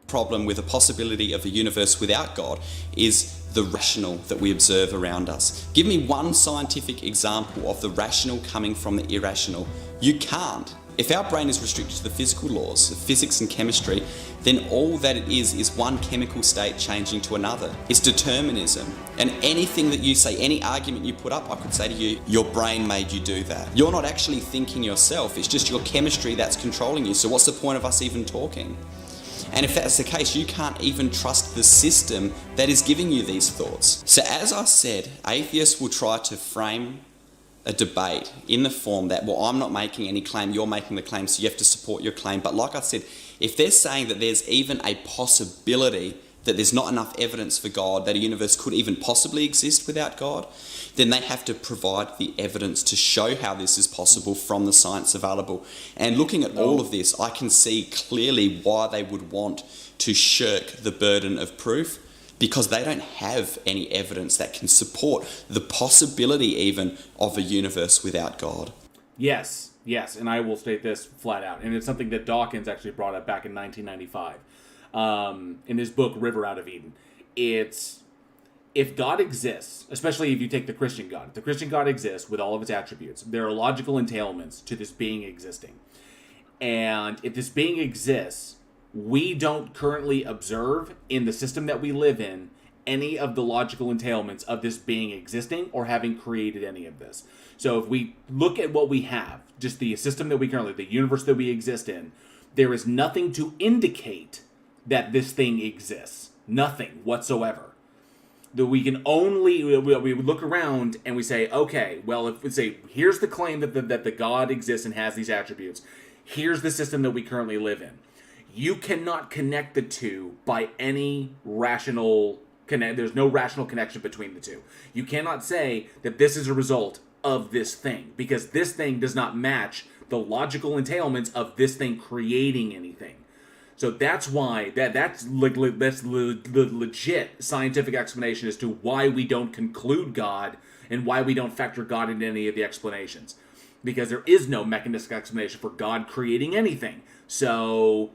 Problem with the possibility of a universe without God is the rational that we observe around us. Give me one scientific example of the rational coming from the irrational. You can't. If our brain is restricted to the physical laws of physics and chemistry, then all that it is one chemical state changing to another. It's determinism. And anything that you say, any argument you put up, I could say to you, your brain made you do that. You're not actually thinking yourself, it's just your chemistry that's controlling you. So what's the point of us even talking? And if that's the case, you can't even trust the system that is giving you these thoughts. So as I said, atheists will try to frame a debate in the form that, well, I'm not making any claim, you're making the claim, so you have to support your claim. But like I said, if they're saying that there's even a possibility that there's not enough evidence for God, that a universe could even possibly exist without God, then they have to provide the evidence to show how this is possible from the science available. And looking at all of this, I can see clearly why they would want to shirk the burden of proof, because they don't have any evidence that can support the possibility even of a universe without God. Yes, and I will state this flat out. And it's something that Dawkins actually brought up back in 1995 in his book, River Out of Eden. It's, if God exists, especially if you take the Christian God, if the Christian God exists with all of its attributes, there are logical entailments to this being existing. And if this being exists, we don't currently observe in the system that we live in any of the logical entailments of this being existing or having created any of this. So if we look at what we have, just the system that we currently, the universe that we exist in, there is nothing to indicate that this thing exists. Nothing whatsoever. That we can only, we look around and we say, okay, well, if we say, here's the claim that the God exists and has these attributes. Here's the system that we currently live in. You cannot connect the two by any rational there's no rational connection between the two. You cannot say that this is a result of this thing, because this thing does not match the logical entailments of this thing creating anything. So that's why that's the legit scientific explanation as to why we don't conclude God and why we don't factor God into any of the explanations, because there is no mechanistic explanation for God creating anything. So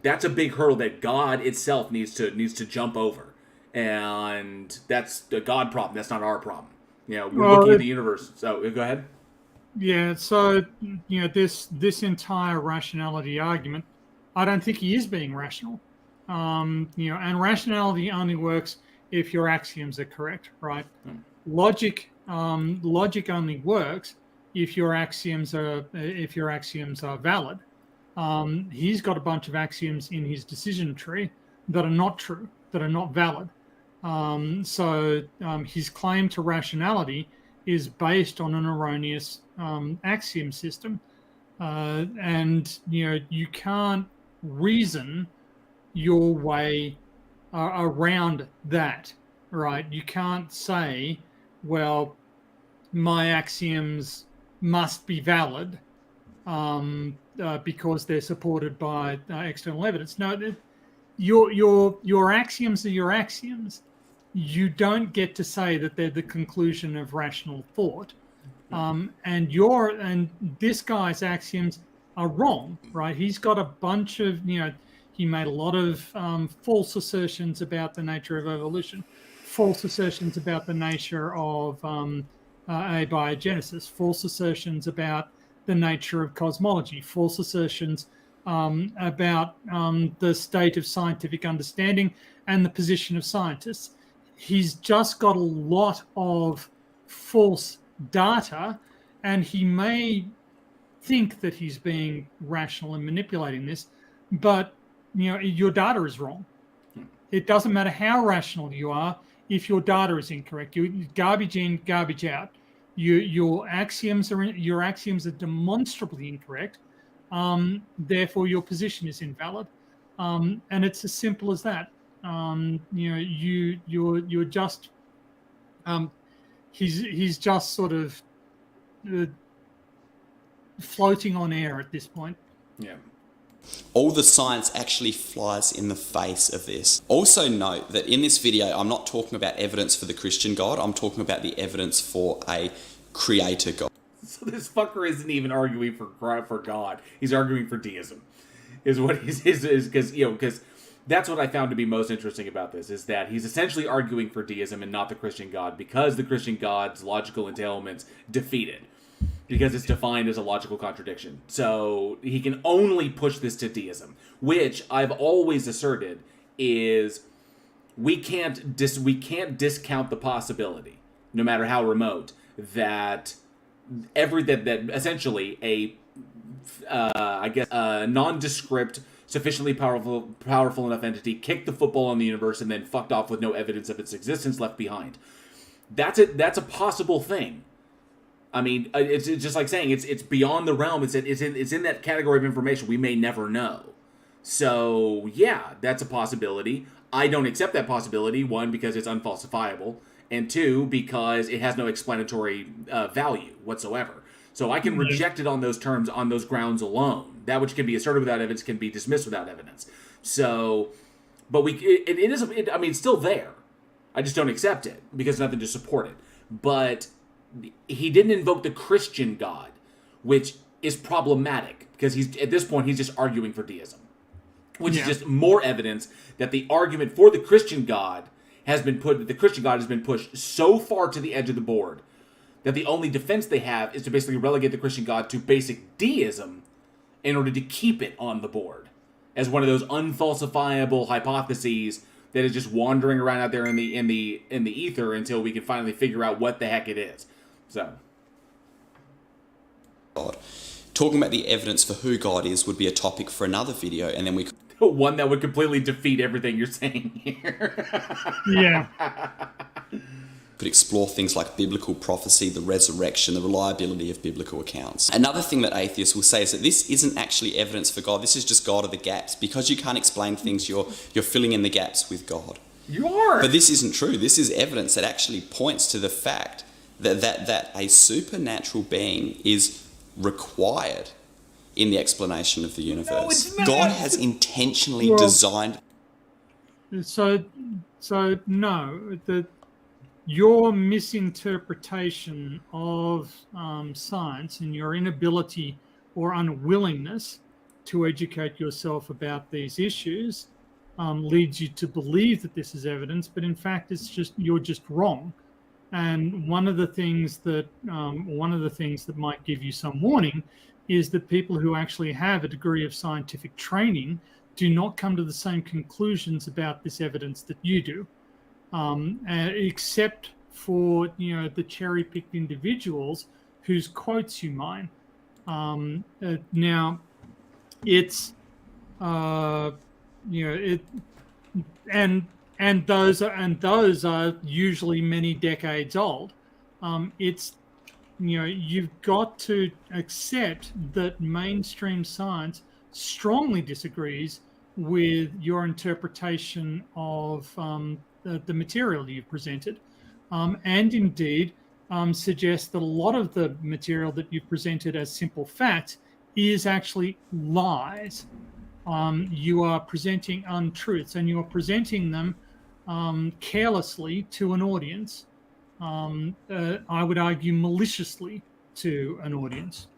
that's a big hurdle that God itself needs to jump over. And that's a God problem. That's not our problem. We're looking at the universe. So go ahead. Yeah. So this entire rationality argument, I don't think he is being rational. and rationality only works if your axioms are correct, right? Logic only works if your axioms are valid. He's got a bunch of axioms in his decision tree that are not true, that are not valid. So his claim to rationality is based on an erroneous axiom system, and you can't reason your way around that, right? You can't say, well, my axioms must be valid because they're supported by external evidence. No, your axioms are your axioms. You don't get to say that they're the conclusion of rational thought. And this guy's axioms are wrong, right? He's got a bunch of, he made a lot of false assertions about the nature of evolution, false assertions about the nature of abiogenesis, false assertions about the nature of cosmology, false assertions about the state of scientific understanding and the position of scientists. He's just got a lot of false data, and he may think that he's being rational and manipulating this, but your data is wrong. It doesn't matter how rational you are if your data is incorrect. You garbage in, garbage out. Your axioms are demonstrably incorrect. Therefore, your position is invalid, and it's as simple as that. You're just he's just sort of floating on air at this point. Yeah. All the science actually flies in the face of this. Also note that in this video, I'm not talking about evidence for the Christian God. I'm talking about the evidence for a creator God. So this fucker isn't even arguing for God. He's arguing for deism, is what is because that's what I found to be most interesting about this, is that he's essentially arguing for deism and not the Christian God, because the Christian God's logical entailments defeat it, because it's defined as a logical contradiction. So he can only push this to deism, which I've always asserted is we can't discount the possibility, no matter how remote, that that essentially a nondescript, sufficiently powerful enough entity kicked the football on the universe and then fucked off with no evidence of its existence left behind. That's a possible thing. I mean, it's just like saying it's beyond the realm. It's in that category of information we may never know. So yeah, that's a possibility. I don't accept that possibility. One, because it's unfalsifiable, and two, because it has no explanatory value whatsoever. So I can reject it on those terms, on those grounds alone. That which can be asserted without evidence can be dismissed without evidence. So, but it's still there. I just don't accept it because there's nothing to support it. But he didn't invoke the Christian God, which is problematic because at this point he's just arguing for deism, which is just more evidence that the argument for the Christian God has been pushed so far to the edge of the board that the only defense they have is to basically relegate the Christian God to basic deism in order to keep it on the board as one of those unfalsifiable hypotheses that is just wandering around out there in the ether until we can finally figure out what the heck it is. So, God. Talking about the evidence for who God is would be a topic for another video, and then we could... One that would completely defeat everything you're saying here. Yeah. Could explore things like biblical prophecy, the resurrection, the reliability of biblical accounts. Another thing that atheists will say is that this isn't actually evidence for God. This is just God of the gaps. Because you can't explain things, you're filling in the gaps with God. You are. But this isn't true. This is evidence that actually points to the fact that a supernatural being is required in the explanation of the universe. No, it's not. God has intentionally designed... So no, your misinterpretation of science and your inability or unwillingness to educate yourself about these issues leads you to believe that this is evidence, but in fact, you're just wrong. And one of the things that might give you some warning is that people who actually have a degree of scientific training do not come to the same conclusions about this evidence that you do, except for the cherry-picked individuals whose quotes you mine. Now, it's and those are usually many decades old. It's you've got to accept that mainstream science strongly disagrees with your interpretation of the material you've presented, and indeed suggests that a lot of the material that you've presented as simple facts is actually lies. You are presenting untruths, and you are presenting them carelessly to an audience. I would argue maliciously to an audience.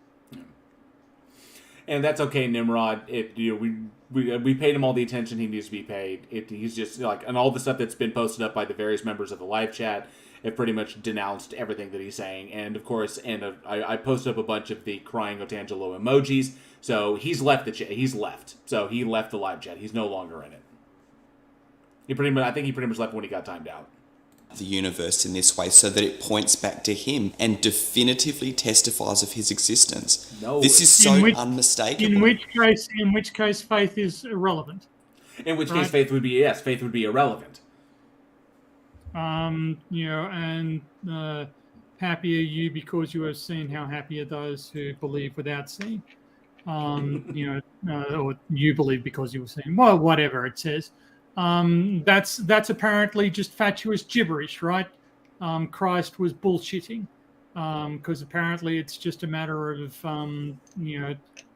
And that's okay, Nimrod. We paid him all the attention he needs to be paid. He's just and all the stuff that's been posted up by the various members of the live chat have pretty much denounced everything that he's saying. And of course, I posted up a bunch of the crying Otangelo emojis. So he's left the chat. He's left. So he left the live chat. He's no longer in it. I think he pretty much left when he got timed out. The universe in this way so that it points back to him and definitively testifies of his existence. No, this is so unmistakable. In which case faith is irrelevant. In which case faith would be irrelevant. And happy are you because you have seen, how happy are those who believe without seeing. Or you believe because you have seen. Well, whatever it says. That's apparently just fatuous gibberish, right? Christ was bullshitting, because apparently it's just a matter of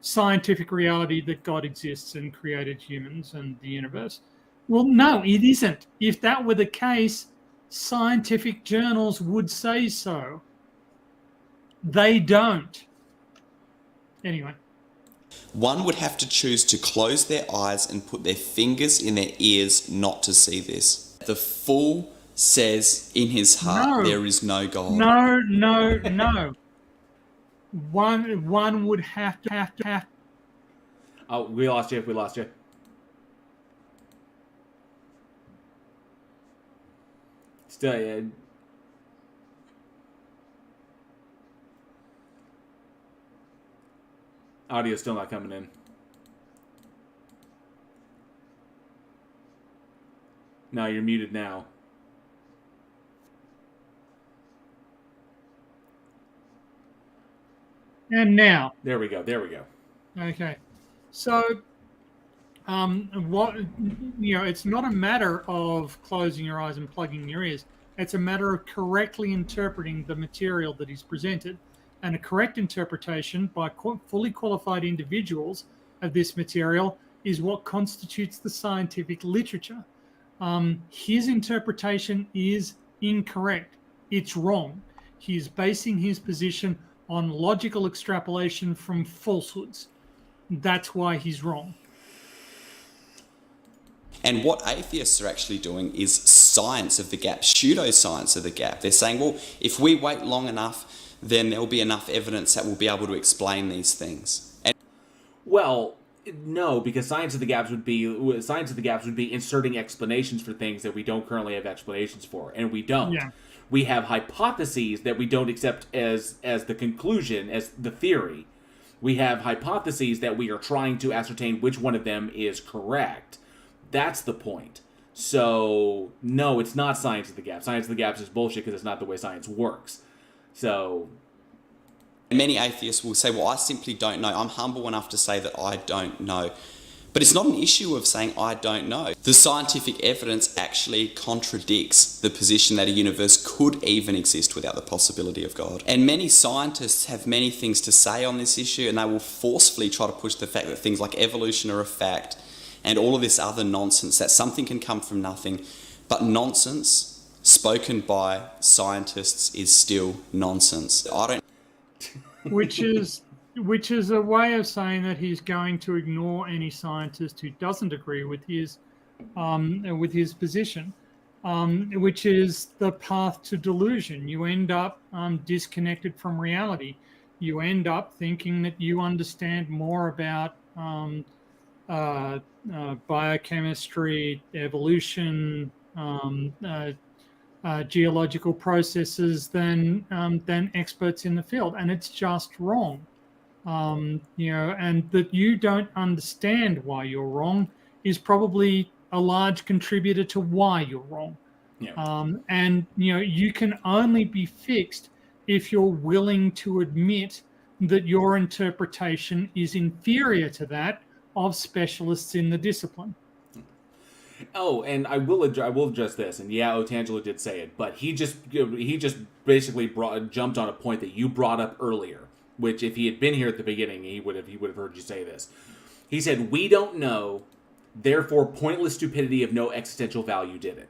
scientific reality that God exists and created humans and the universe. Well, no, it isn't. If that were the case, scientific journals would say so. They don't. Anyway. One would have to choose to close their eyes and put their fingers in their ears not to see this. The fool says in his heart, there is no God. No. One would have to. Oh, we lost you. Still, yeah. Audio's still not coming in. No, you're muted now. And now. There we go. Okay. So, it's not a matter of closing your eyes and plugging your ears. It's a matter of correctly interpreting the material that is presented. And a correct interpretation by fully qualified individuals of this material is what constitutes the scientific literature. His interpretation is incorrect. It's wrong. He is basing his position on logical extrapolation from falsehoods. That's why he's wrong. And what atheists are actually doing is science of the gap, pseudoscience of the gap. They're saying, well, if we wait long enough, then there'll be enough evidence that will be able to explain these things. Well, no, because science of the gaps would be inserting explanations for things that we don't currently have explanations for, and we don't. Yeah. We have hypotheses that we don't accept as the conclusion, as the theory. We have hypotheses that we are trying to ascertain which one of them is correct. That's the point. So, no, it's not science of the gaps. Science of the gaps is bullshit because it's not the way science works. So, many atheists will say, well, I simply don't know. I'm humble enough to say that I don't know. But it's not an issue of saying I don't know. The scientific evidence actually contradicts the position that a universe could even exist without the possibility of God. And many scientists have many things to say on this issue, and they will forcefully try to push the fact that things like evolution are a fact and all of this other nonsense, that something can come from nothing. But nonsense spoken by scientists is still nonsense. Which is a way of saying that he's going to ignore any scientist who doesn't agree with his position, which is the path to delusion. You end up disconnected from reality. You end up thinking that you understand more about biochemistry, evolution, geological processes than experts in the field, and it's just wrong. And that you don't understand why you're wrong is probably a large contributor to why you're wrong. Yeah. And you can only be fixed if you're willing to admit that your interpretation is inferior to that of specialists in the discipline. Oh, and I will address this. And yeah, Otangelo did say it, but he just basically jumped on a point that you brought up earlier, which if he had been here at the beginning, he would have heard you say this. He said, "We don't know, therefore pointless stupidity of no existential value did it."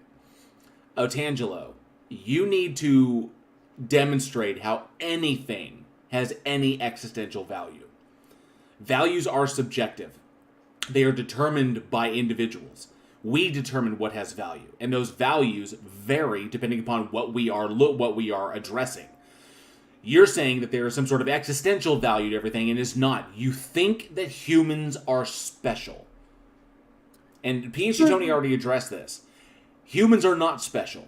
Otangelo, you need to demonstrate how anything has any existential value. Values are subjective. They are determined by individuals. We determine what has value, and those values vary depending upon what we are addressing. You're saying that there is some sort of existential value to everything, and it's not. You think that humans are special. And PhD Tony already addressed this. Humans are not special.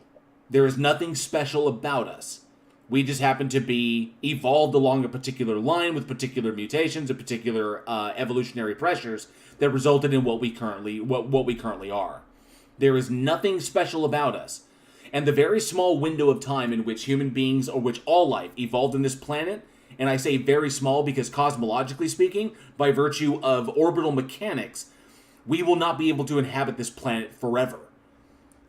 There is nothing special about us. We just happen to be evolved along a particular line with particular mutations and particular evolutionary pressures that resulted in what we currently are. There is nothing special about us. And the very small window of time in which human beings, or which all life, evolved on this planet, and I say very small because cosmologically speaking, by virtue of orbital mechanics, we will not be able to inhabit this planet forever.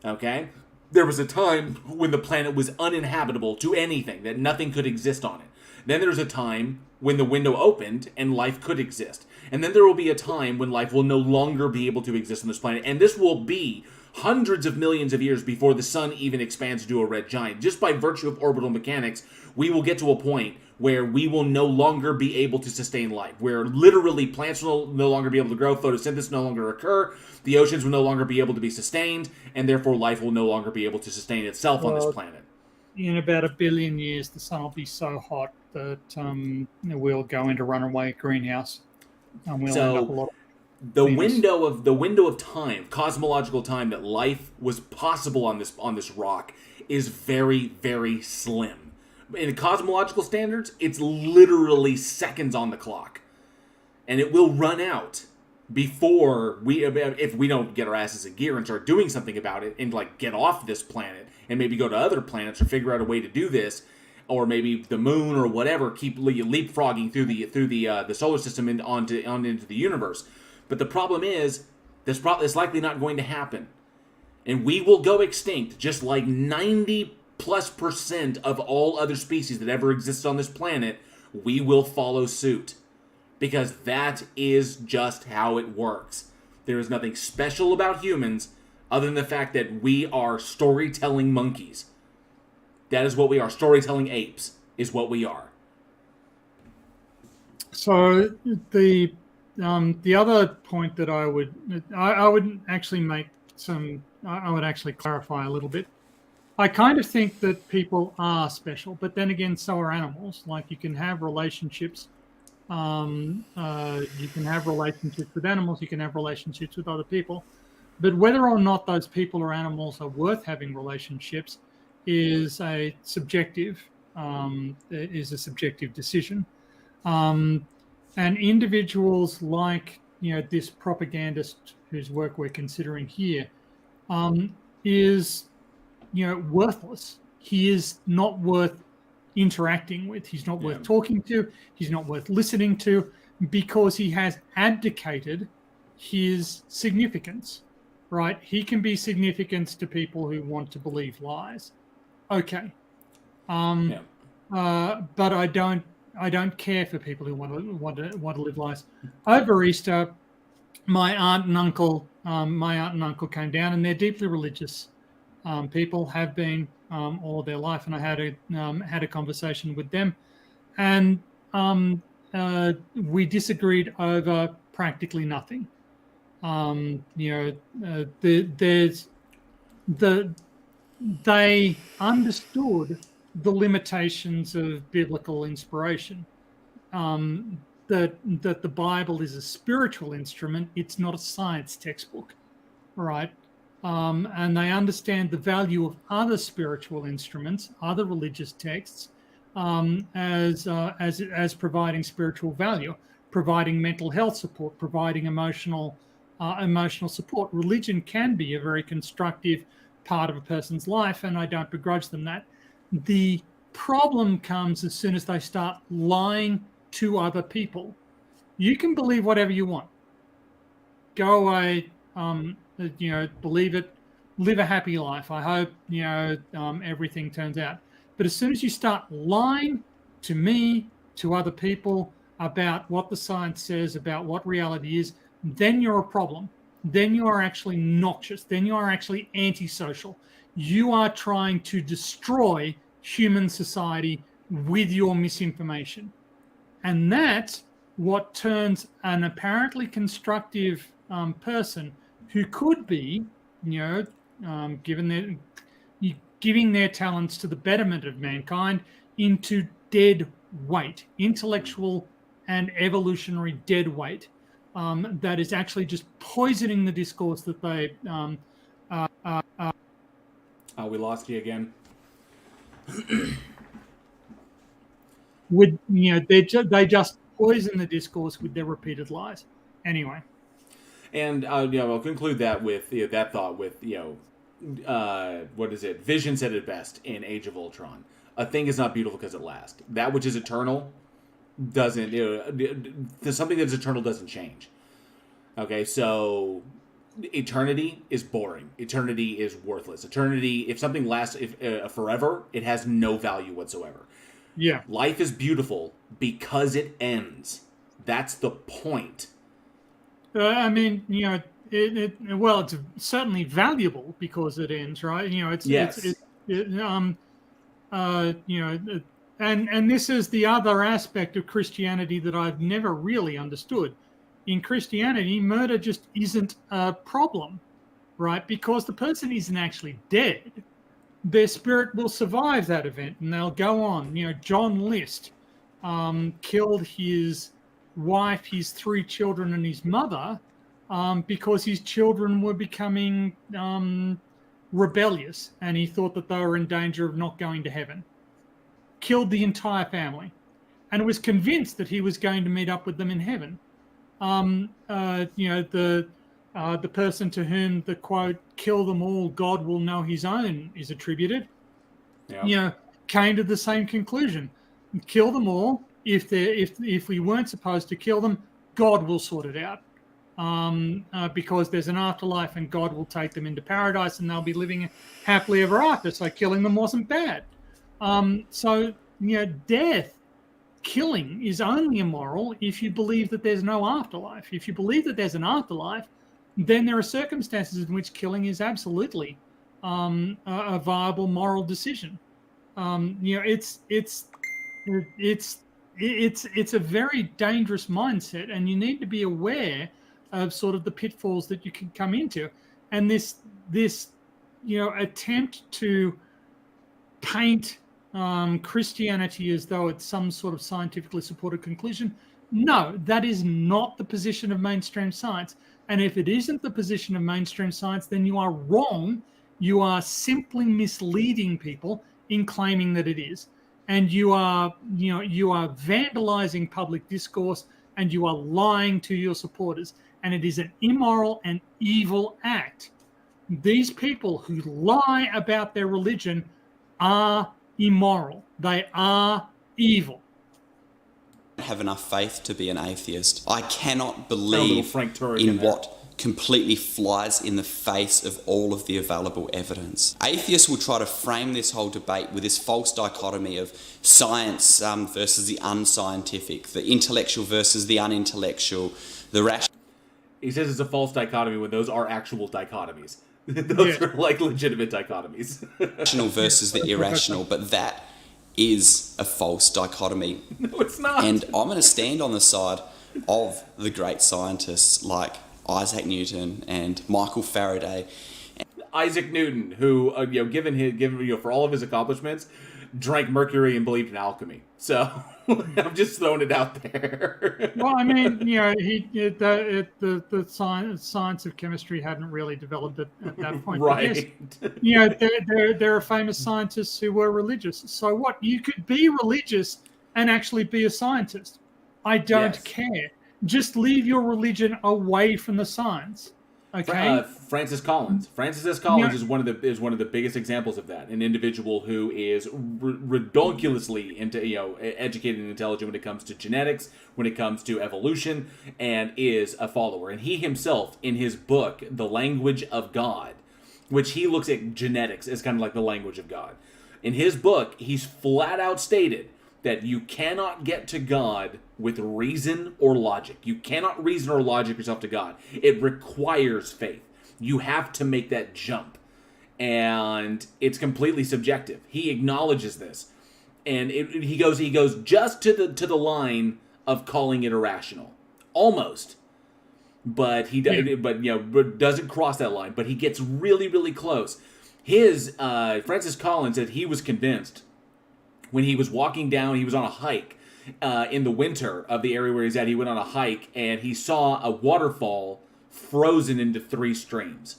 Okay? There was a time when the planet was uninhabitable to anything, that nothing could exist on it. Then there's a time when the window opened and life could exist. And then there will be a time when life will no longer be able to exist on this planet. And this will be hundreds of millions of years before the sun even expands into a red giant. Just by virtue of orbital mechanics, we will get to a point where we will no longer be able to sustain life, where literally plants will no longer be able to grow, photosynthesis no longer occur, the oceans will no longer be able to be sustained, and therefore life will no longer be able to sustain itself on this planet. In about 1 billion years, the sun will be so hot that we'll go into runaway greenhouse. And we'll end up a lot of the window of time, cosmological time, that life was possible on this rock is very, very slim. In cosmological standards, it's literally seconds on the clock. And it will run out before if we don't get our asses in gear and start doing something about it and get off this planet and maybe go to other planets or figure out a way to do this, or maybe the moon or whatever, keep leapfrogging through the solar system and on into the universe. But the problem is, it's likely not going to happen. And we will go extinct just like 90+% of all other species that ever existed on this planet. We will follow suit. Because that is just how it works. There is nothing special about humans other than the fact that we are storytelling monkeys. That is what we are. Storytelling apes is what we are. So the other point that I would actually make I would actually clarify a little bit. I kind of think that people are special, but then again, so are animals. Like, you can have relationships. You can have relationships with animals. You can have relationships with other people. But whether or not those people or animals are worth having relationships is a subjective decision. And individuals like this propagandist whose work we're considering here is worthless. He is not worth interacting with. He's not worth talking to. He's not worth listening to, because he has abdicated his significance. Right? He can be significant to people who want to believe lies. Okay. But I don't care for people who want to live lies. Over Easter, my aunt and uncle came down, and they're deeply religious people, have been all their life, and I had a conversation with them, and we disagreed over practically nothing. They understood the limitations of biblical inspiration. that the Bible is a spiritual instrument. It's not a science textbook, right? And they understand the value of other spiritual instruments, other religious texts, as providing spiritual value, providing mental health support, providing emotional support. Religion can be a very constructive part of a person's life, and I don't begrudge them that. The problem comes as soon as they start lying to other people. You can believe whatever you want. Go away, believe it, live a happy life. I hope, everything turns out. But as soon as you start lying to me, to other people about what the science says, about what reality is, then you're a problem. Then you are actually noxious. Then you are actually antisocial. You are trying to destroy human society with your misinformation. And that's what turns an apparently constructive person who could be, giving their talents to the betterment of mankind, into dead weight, intellectual and evolutionary dead weight, that is actually just poisoning the discourse that they... we lost you again. They just poison the discourse with their repeated lies. Anyway. And I'll conclude that with that thought with what is it? Vision said it best in Age of Ultron. A thing is not beautiful because it lasts. That which is eternal doesn't. Something that's eternal doesn't change. Okay, so eternity is boring. Eternity is worthless. Eternity, if something lasts forever, it has no value whatsoever. Yeah. Life is beautiful because it ends. That's the point. It's certainly valuable because it ends, right? And this is the other aspect of Christianity that I've never really understood. In Christianity, murder just isn't a problem, right? Because the person isn't actually dead. Their spirit will survive that event and they'll go on. John List killed his wife, his 3 children, and his mother because his children were becoming rebellious and he thought that they were in danger of not going to heaven. Killed the entire family and was convinced that he was going to meet up with them in heaven. The person to whom the quote, "kill them all, God will know his own," is attributed, came to the same conclusion. Kill them all. If we weren't supposed to kill them, God will sort it out. Because there's an afterlife and God will take them into paradise and they'll be living happily ever after. So killing them wasn't bad. Death, killing is only immoral if you believe that there's no afterlife. If you believe that there's an afterlife, then there are circumstances in which killing is absolutely a viable moral decision. It's a very dangerous mindset, and you need to be aware of sort of the pitfalls that you can come into. And this attempt to paint Christianity as though it's some sort of scientifically supported conclusion. No, that is not the position of mainstream science. And if it isn't the position of mainstream science, then you are wrong. You are simply misleading people in claiming that it is. And you are vandalizing public discourse and you are lying to your supporters. And it is an immoral and evil act. These people who lie about their religion are immoral. They are evil. I have enough faith to be an atheist. I cannot believe in in what completely flies in the face of all of the available evidence. Atheists will try to frame this whole debate with this false dichotomy of science versus the unscientific, the intellectual versus the unintellectual, the rational. He says it's a false dichotomy when those are actual dichotomies. Those are like legitimate dichotomies. Rational versus the irrational, but that is a false dichotomy. No, it's not. And I'm going to stand on the side of the great scientists like Isaac Newton and Michael Faraday. Isaac Newton, who given for all of his accomplishments, drank mercury and believed in alchemy. So I'm just throwing it out there. Well, I mean, the science of chemistry hadn't really developed at that point. Right. But yes, there are famous scientists who were religious. So what? You could be religious and actually be a scientist. I don't care. Just leave your religion away from the science. Okay. Francis Collins. Francis S. Collins is one of the biggest examples of that. An individual who is ridiculously educated and intelligent when it comes to genetics, when it comes to evolution, and is a follower. And he himself, in his book, The Language of God, which he looks at genetics as kind of like the language of God. In his book, he's flat out stated that you cannot get to God with reason or logic. You cannot reason or logic yourself to God. It requires faith. You have to make that jump. And it's completely subjective. He acknowledges this. And he goes just to the line of calling it irrational. Almost. But doesn't cross that line. But he gets really, really close. Francis Collins said he was convinced when he was walking down, he was on a hike in the winter of the area where he's at. He went on a hike and he saw a waterfall frozen into 3 streams.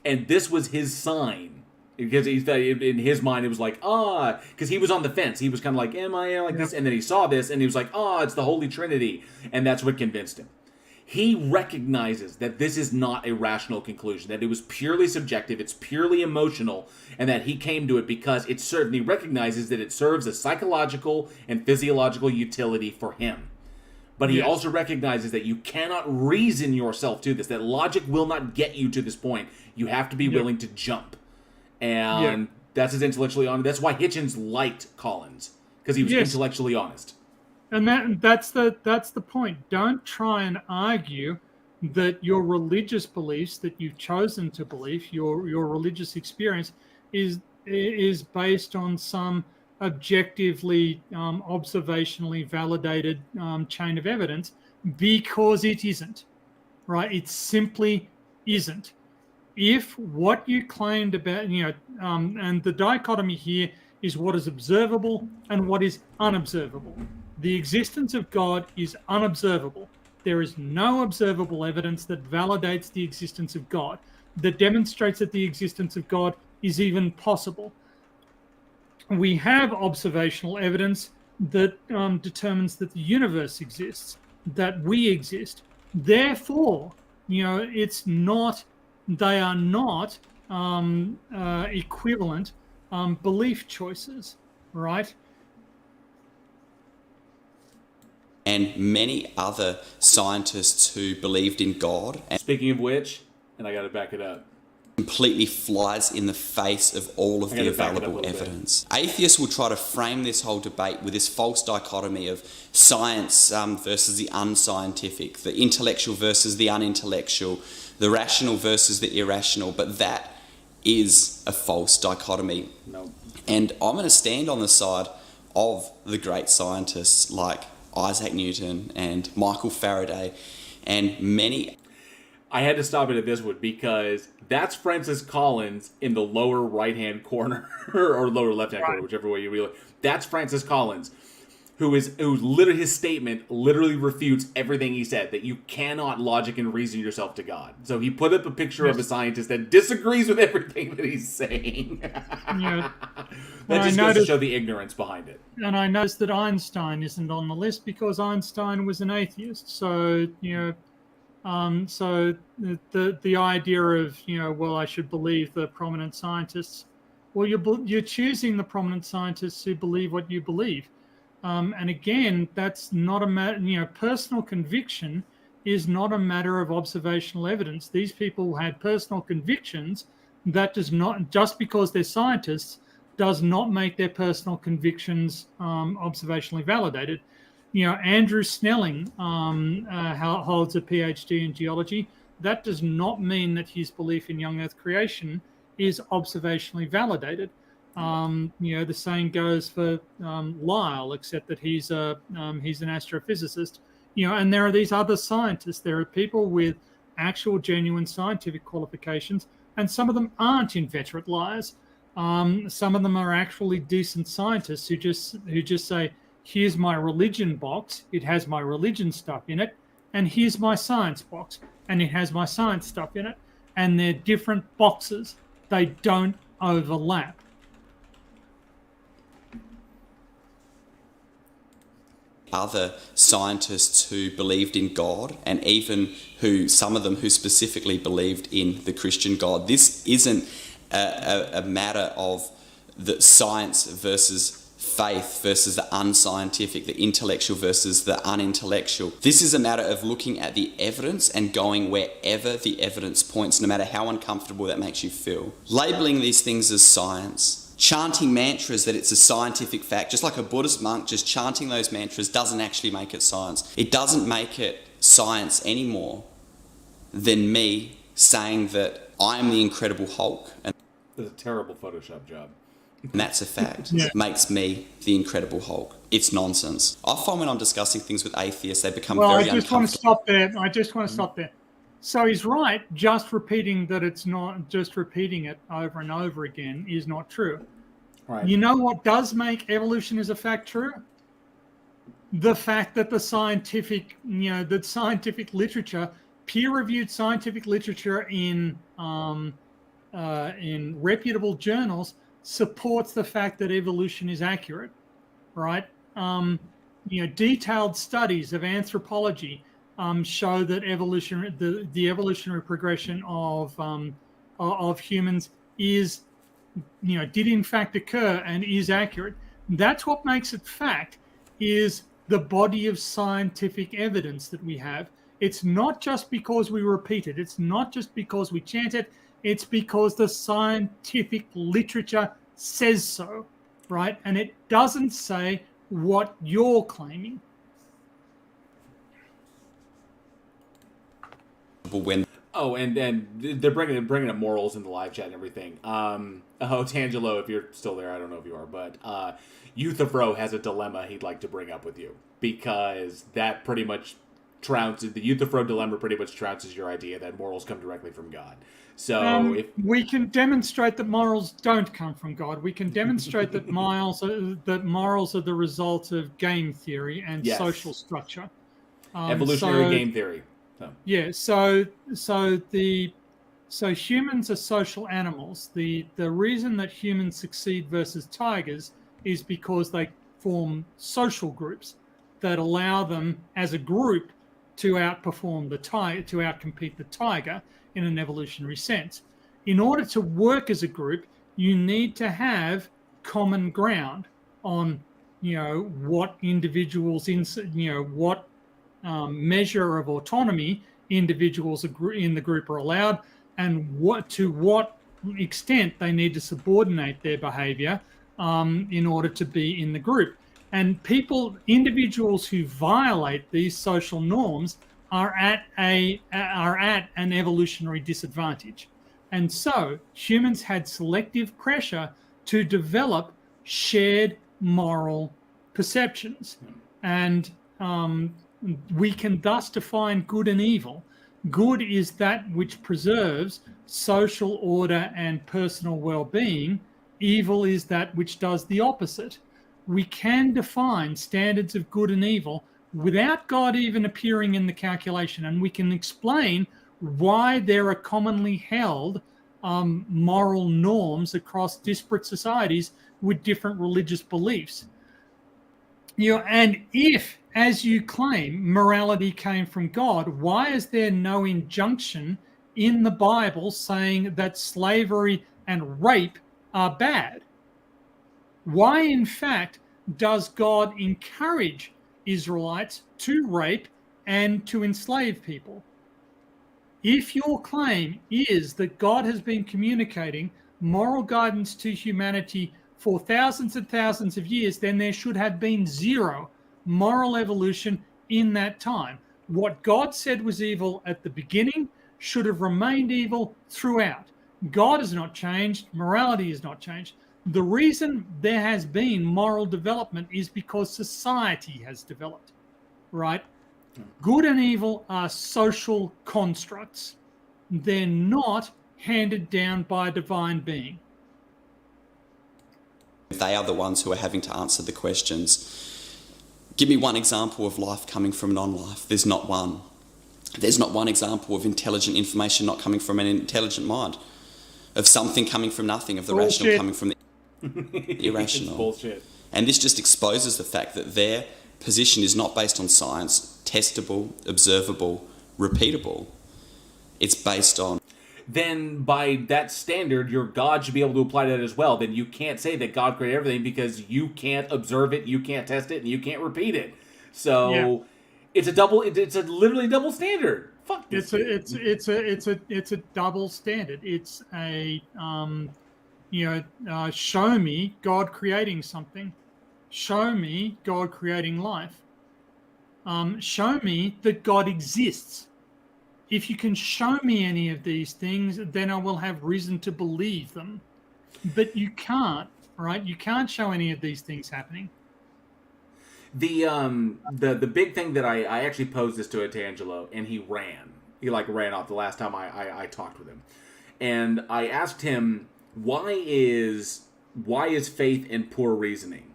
And this was his sign. Because he thought in his mind it was like, because he was on the fence. He was kind of like, am I like this? And then he saw this and he was like, it's the Holy Trinity. And that's what convinced him. He recognizes that this is not a rational conclusion, that it was purely subjective, it's purely emotional, and that he came to it because it certainly recognizes that it serves a psychological and physiological utility for him. But he also recognizes that you cannot reason yourself to this, that logic will not get you to this point. You have to be willing to jump. And that's his intellectually honest. That's why Hitchens liked Collins, because he was intellectually honest. And that's the point. Don't try and argue that your religious beliefs that you've chosen to believe, your religious experience is based on some objectively, observationally validated chain of evidence, because it isn't. Right? It simply isn't. If what you claimed about, and the dichotomy here is what is observable and what is unobservable. The existence of God is unobservable. There is no observable evidence that validates the existence of God, that demonstrates that the existence of God is even possible. We have observational evidence that determines that the universe exists, that we exist. Therefore, it's not, they are not equivalent belief choices, right? And many other scientists who believed in God. And speaking of which, and I got to back it up, completely flies in the face of all of the available evidence. Atheists will try to frame this whole debate with this false dichotomy of science versus the unscientific, the intellectual versus the unintellectual, the rational versus the irrational, but that is a false dichotomy. No. And I'm going to stand on the side of the great scientists like Isaac Newton and Michael Faraday and many. I had to stop it at this one because that's Francis Collins in the lower right-hand corner or lower left-hand corner, whichever way you read it. That's Francis Collins, who literally, his statement literally refutes everything he said, that you cannot logic and reason yourself to God. So he put up a picture of a scientist that disagrees with everything that he's saying. That just goes to show the ignorance behind it. And I noticed that Einstein isn't on the list because Einstein was an atheist. So, so the idea of, I should believe the prominent scientists. Well, you're choosing the prominent scientists who believe what you believe. And again, that's not a matter, personal conviction is not a matter of observational evidence. These people had personal convictions. That does not, just because they're scientists, does not make their personal convictions observationally validated. Andrew Snelling holds a PhD in geology. That does not mean that his belief in young Earth creation is observationally validated. The same goes for Lyle, except that he's an astrophysicist. And there are these other scientists. There are people with actual, genuine scientific qualifications, and some of them aren't inveterate liars. Some of them are actually decent scientists who just say, here's my religion box, it has my religion stuff in it, and here's my science box, and it has my science stuff in it, and they're different boxes. They don't overlap. Other scientists who believed in God, and even some of them who specifically believed in the Christian God. This isn't a matter of the science versus faith versus the unscientific, the intellectual versus the unintellectual. This is a matter of looking at the evidence and going wherever the evidence points, no matter how uncomfortable that makes you feel. Labeling these things as science, chanting mantras that it's a scientific fact, just like a Buddhist monk, just chanting those mantras doesn't actually make it science. It doesn't make it science any more than me saying that I am the Incredible Hulk. And it's a terrible Photoshop job. And that's a fact. Yeah. It makes me the Incredible Hulk. It's nonsense. I find when I'm discussing things with atheists, they become very uncomfortable. I just want to stop there. So he's right. Just repeating that it's not, just repeating it over and over again is not true. Right. You know what does make evolution as a fact true? The fact that the scientific literature, peer-reviewed scientific literature in reputable journals, supports the fact that evolution is accurate, right? Detailed studies of anthropology show that the evolutionary progression of humans is, did in fact occur and is accurate. That's what makes it fact, is the body of scientific evidence that we have. It's not just because we repeat it. It's not just because we chant it. It's because the scientific literature says so, right? And it doesn't say what you're claiming. And they're bringing up morals in the live chat and everything. Tangelo, if you're still there, I don't know if you are, but Euthyphro has a dilemma he'd like to bring up with you, because that pretty much the Euthyphro dilemma pretty much trounces your idea that morals come directly from God. So we can demonstrate that morals don't come from God. We can demonstrate that morals are the result of game theory and social structure. Evolutionary game theory. So humans are social animals. The reason that humans succeed versus tigers is because they form social groups that allow them as a group to outperform to outcompete the tiger in an evolutionary sense. In order to work as a group, you need to have common ground on, what individuals what measure of autonomy individuals in the group are allowed, and to what extent they need to subordinate their behavior in order to be in the group. And individuals who violate these social norms are at an evolutionary disadvantage. And so humans had selective pressure to develop shared moral perceptions. And we can thus define good and evil. Good is that which preserves social order and personal well-being. Evil is that which does the opposite. We can define standards of good and evil without God even appearing in the calculation, and we can explain why there are commonly held moral norms across disparate societies with different religious beliefs. And if, as you claim, morality came from God, why is there no injunction in the Bible saying that slavery and rape are bad? Why, in fact, does God encourage Israelites to rape and to enslave people? If your claim is that God has been communicating moral guidance to humanity for thousands and thousands of years, then there should have been zero moral evolution in that time. What God said was evil at the beginning should have remained evil throughout. God has not changed. Morality has not changed. The reason there has been moral development is because society has developed, right? Good and evil are social constructs. They're not handed down by a divine being. They are the ones who are having to answer the questions. Give me one example of life coming from non-life. There's not one. There's not one example of intelligent information not coming from an intelligent mind, of something coming from nothing, of the rational coming from the irrational. It's bullshit. And this just exposes the fact that their position is not based on science, testable, observable, repeatable. It's based on... Then by that standard, your God should be able to apply that as well. Then you can't say that God created everything because you can't observe it, you can't test it, and you can't repeat it. So it's a literally double standard. Fuck this. It's a double standard. It's a show me God creating something. Show me God creating life. Show me that God exists. If you can show me any of these things, then I will have reason to believe them. But you can't, right? You can't show any of these things happening. The big thing that I actually posed this to Angelo, and he ran. He ran off the last time I talked with him. And I asked him, why is faith and poor reasoning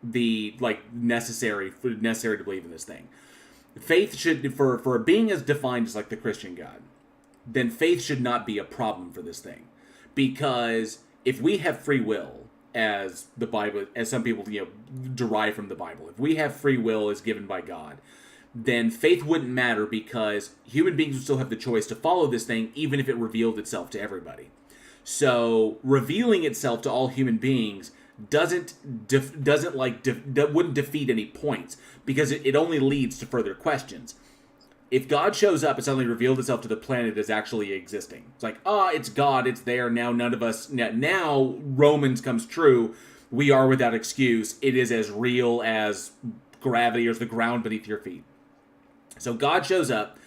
the necessary to believe in this thing? Faith should, for a being as defined as the Christian God, then faith should not be a problem for this thing. Because if we have free will, as the Bible, as some people derive from the Bible, if we have free will as given by God, then faith wouldn't matter because human beings would still have the choice to follow this thing even if it revealed itself to everybody. So revealing itself to all human beings wouldn't defeat any points because it only leads to further questions. If God shows up and suddenly revealed itself to the planet as actually existing, it's it's God, it's there, now none of us, now Romans comes true, we are without excuse, it is as real as gravity or as the ground beneath your feet. So God shows up,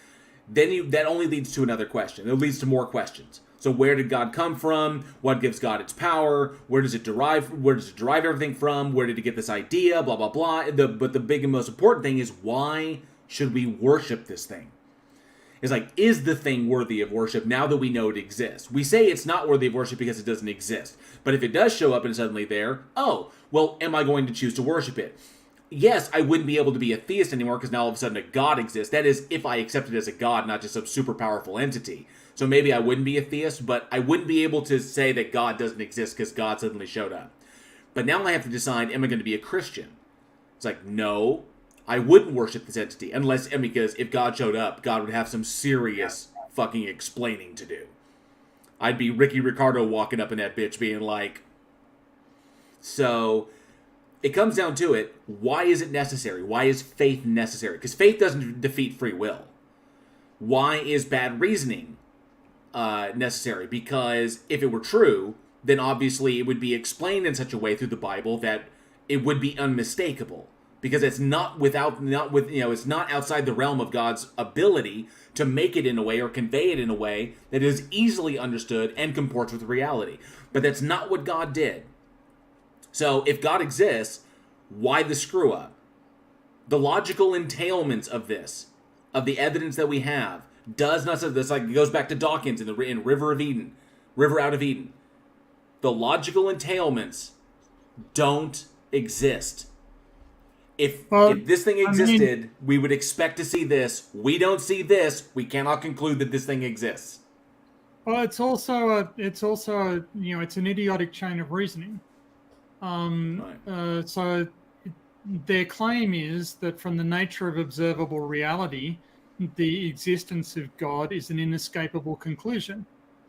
then that only leads to another question, it leads to more questions. So where did God come from? What gives God its power? Where does it derive everything from? Where did it get this idea? Blah, blah, blah. But the big and most important thing is, why should we worship this thing? It's is the thing worthy of worship now that we know it exists? We say it's not worthy of worship because it doesn't exist. But if it does show up and suddenly there, am I going to choose to worship it? Yes, I wouldn't be able to be a theist anymore because now all of a sudden a God exists. That is, if I accept it as a God, not just some super powerful entity. So maybe I wouldn't be a theist, but I wouldn't be able to say that God doesn't exist because God suddenly showed up. But now I have to decide, am I going to be a Christian? It's no, I wouldn't worship this entity because if God showed up, God would have some serious fucking explaining to do. I'd be Ricky Ricardo walking up in that bitch being so it comes down to it. Why is it necessary? Why is faith necessary? Because faith doesn't defeat free will. Why is bad reasoning necessary? Because if it were true, then obviously it would be explained in such a way through the Bible that it would be unmistakable. Because it's it's not outside the realm of God's ability to make it in a way or convey it in a way that is easily understood and comports with reality. But that's not what God did. So if God exists, why the screw up? The logical entailments of this, of the evidence that we have, does not say this. It goes back to Dawkins in River Out of Eden. The logical entailments don't exist. If this thing existed, we would expect to see this. We don't see this. We cannot conclude that this thing exists. Well, it's also it's an idiotic chain of reasoning. So their claim is that from the nature of observable reality, the existence of God is an inescapable conclusion.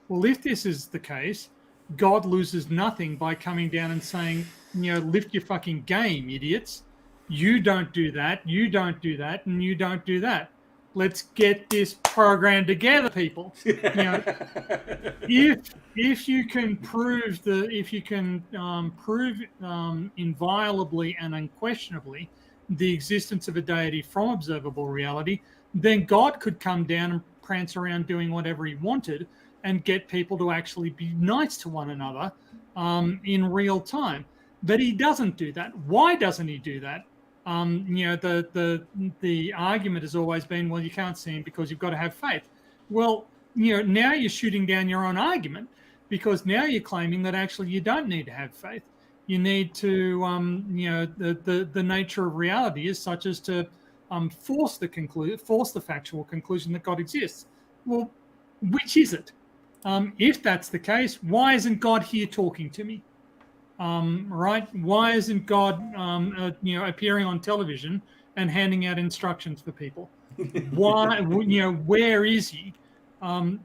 Well, if this is the case, God loses nothing by coming down and saying, lift your fucking game, idiots. You don't do that, you don't do that, and you don't do that. Let's get this program together, people. If you can prove inviolably and unquestionably the existence of a deity from observable reality, then God could come down and prance around doing whatever he wanted and get people to actually be nice to one another in real time. But he doesn't do that. Why doesn't he do that? The argument has always been, well, you can't see him because you've got to have faith. Well, now you're shooting down your own argument, because now you're claiming that actually you don't need to have faith. You need to, the nature of reality is such as to force the factual conclusion that God exists. Well, which is it? If that's the case, why isn't God here talking to me? Right? Why isn't God, appearing on television and handing out instructions for people? Why? Where is he? But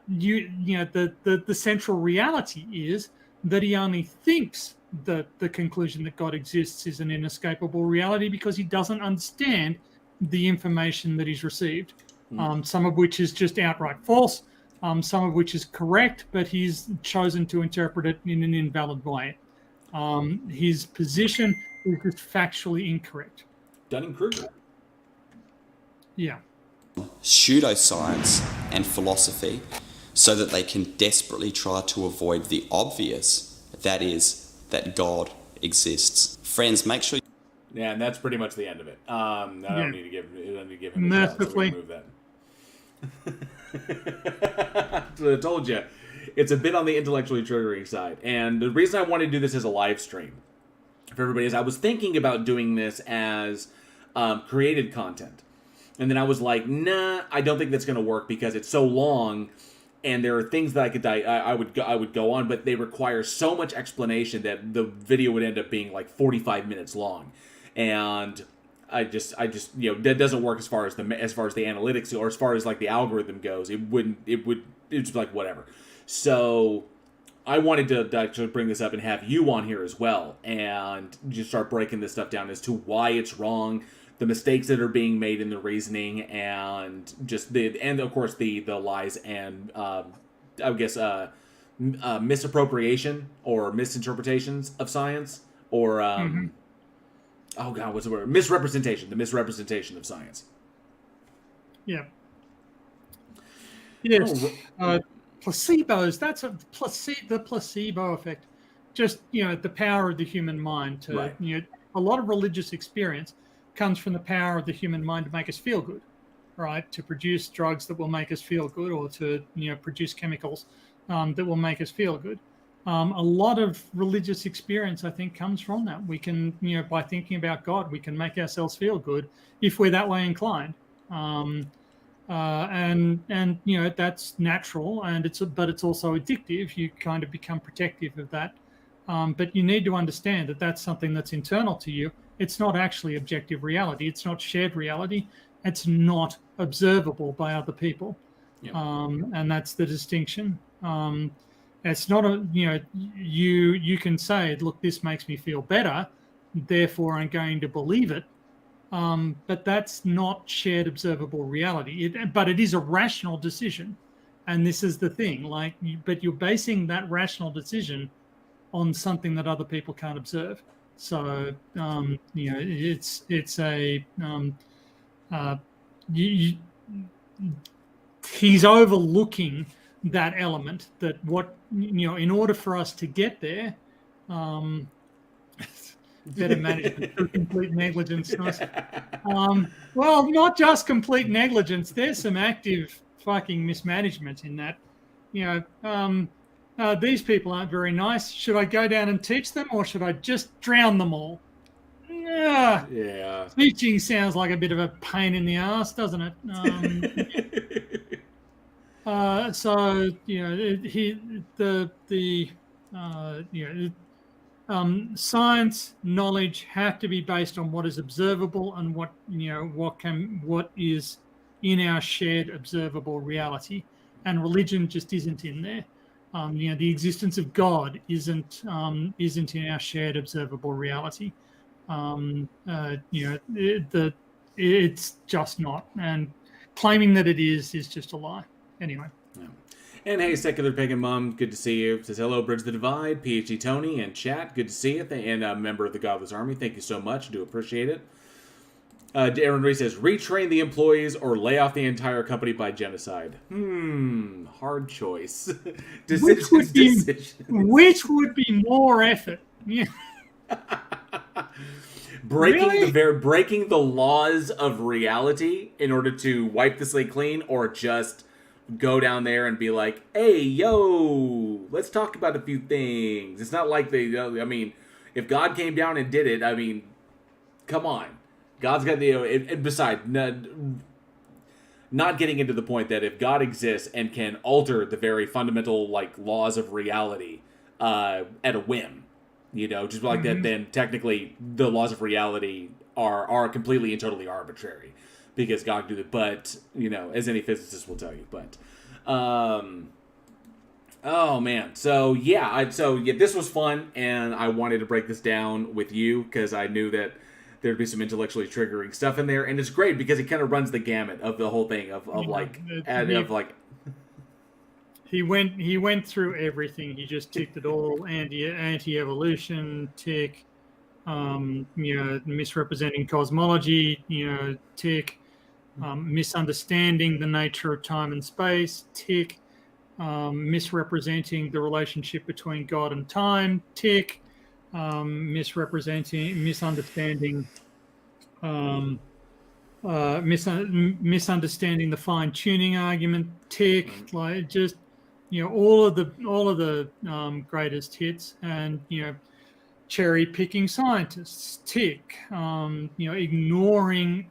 the central reality is that he only thinks that the conclusion that God exists is an inescapable reality because he doesn't understand the information that he's received. Some of which is just outright false, some of which is correct, but he's chosen to interpret it in an invalid way. His position is just factually incorrect. Dunning-Kruger. Yeah. Pseudoscience and philosophy so that they can desperately try to avoid the obvious, that is, that God exists. Friends, make sure... Yeah, and that's pretty much the end of it. I don't need to give him mercifully. a shot, so we move that. So I told you, it's a bit on the intellectually triggering side. And the reason I wanted to do this as a live stream for everybody is I was thinking about doing this as created content. And then I was like, nah, I don't think that's going to work because it's so long, and there are things that I would go on, but they require so much explanation that the video would end up being like 45 minutes long, and I just that doesn't work as far as the analytics or as far as like the algorithm goes. It's like whatever. So I wanted to actually bring this up and have you on here as well, and just start breaking this stuff down as to why it's wrong, the mistakes that are being made in the reasoning, and of course the lies and misappropriation or misinterpretations of science, or oh god, what's the word? Misrepresentation. The misrepresentation of science. Yeah. Yes. Placebos. That's the placebo effect. Just the power of the human mind to right. A lot of religious experience comes from the power of the human mind to make us feel good, right? To produce drugs that will make us feel good, or to produce chemicals that will make us feel good. A lot of religious experience, I think, comes from that. We can, by thinking about God, we can make ourselves feel good if we're that way inclined. And that's natural, but it's also addictive. You kind of become protective of that. But you need to understand that that's something that's internal to you. It's not actually objective reality. It's not shared reality. It's not observable by other people. Yep. And that's the distinction. It's not you can say, look, this makes me feel better, therefore I'm going to believe it. But that's not shared observable reality. But it is a rational decision. And this is the thing, but you're basing that rational decision on something that other people can't observe. So, he's overlooking that element that in order for us to get there, better management through complete negligence. Well, not just complete negligence. There's some active fucking mismanagement in that. These people aren't very nice. Should I go down and teach them, or should I just drown them all? Yeah. Teaching sounds like a bit of a pain in the ass, doesn't it? Science, knowledge have to be based on what is observable and what is in our shared observable reality, and religion just isn't in there. The existence of God isn't in our shared observable reality. It's just not, and claiming that it is just a lie. Anyway. Yeah. And hey, Secular Pagan Mom, good to see you. Says hello, Bridge the Divide, PhD Tony, and chat, good to see you. And a member of the Godless Army, thank you so much. Do appreciate it. Aaron Reese says, retrain the employees or lay off the entire company by genocide. Hard choice. Which would be more effort? Yeah. Breaking the laws of reality in order to wipe the slate clean, or just go down there and be like, hey, yo, let's talk about a few things. It's not like they, I mean, if God came down and did it, I mean, come on. God's got the, and besides, not getting into the point that if God exists and can alter the very fundamental, like, laws of reality at a whim, you know, just like that, then technically the laws of reality are completely and totally arbitrary because God can do that. But, you know, as any physicist will tell you, but, oh man. So yeah, this was fun, and I wanted to break this down with you because I knew that there'd be some intellectually triggering stuff in there, and it's great because it kind of runs the gamut of the whole thing of He went through everything. He just ticked it all. Anti-evolution, tick. Misrepresenting cosmology, tick. Misunderstanding the nature of time and space, tick. Misrepresenting the relationship between God and time, tick. Misunderstanding the fine-tuning argument, tick. Like, just all of the greatest hits, and cherry picking scientists, tick. Ignoring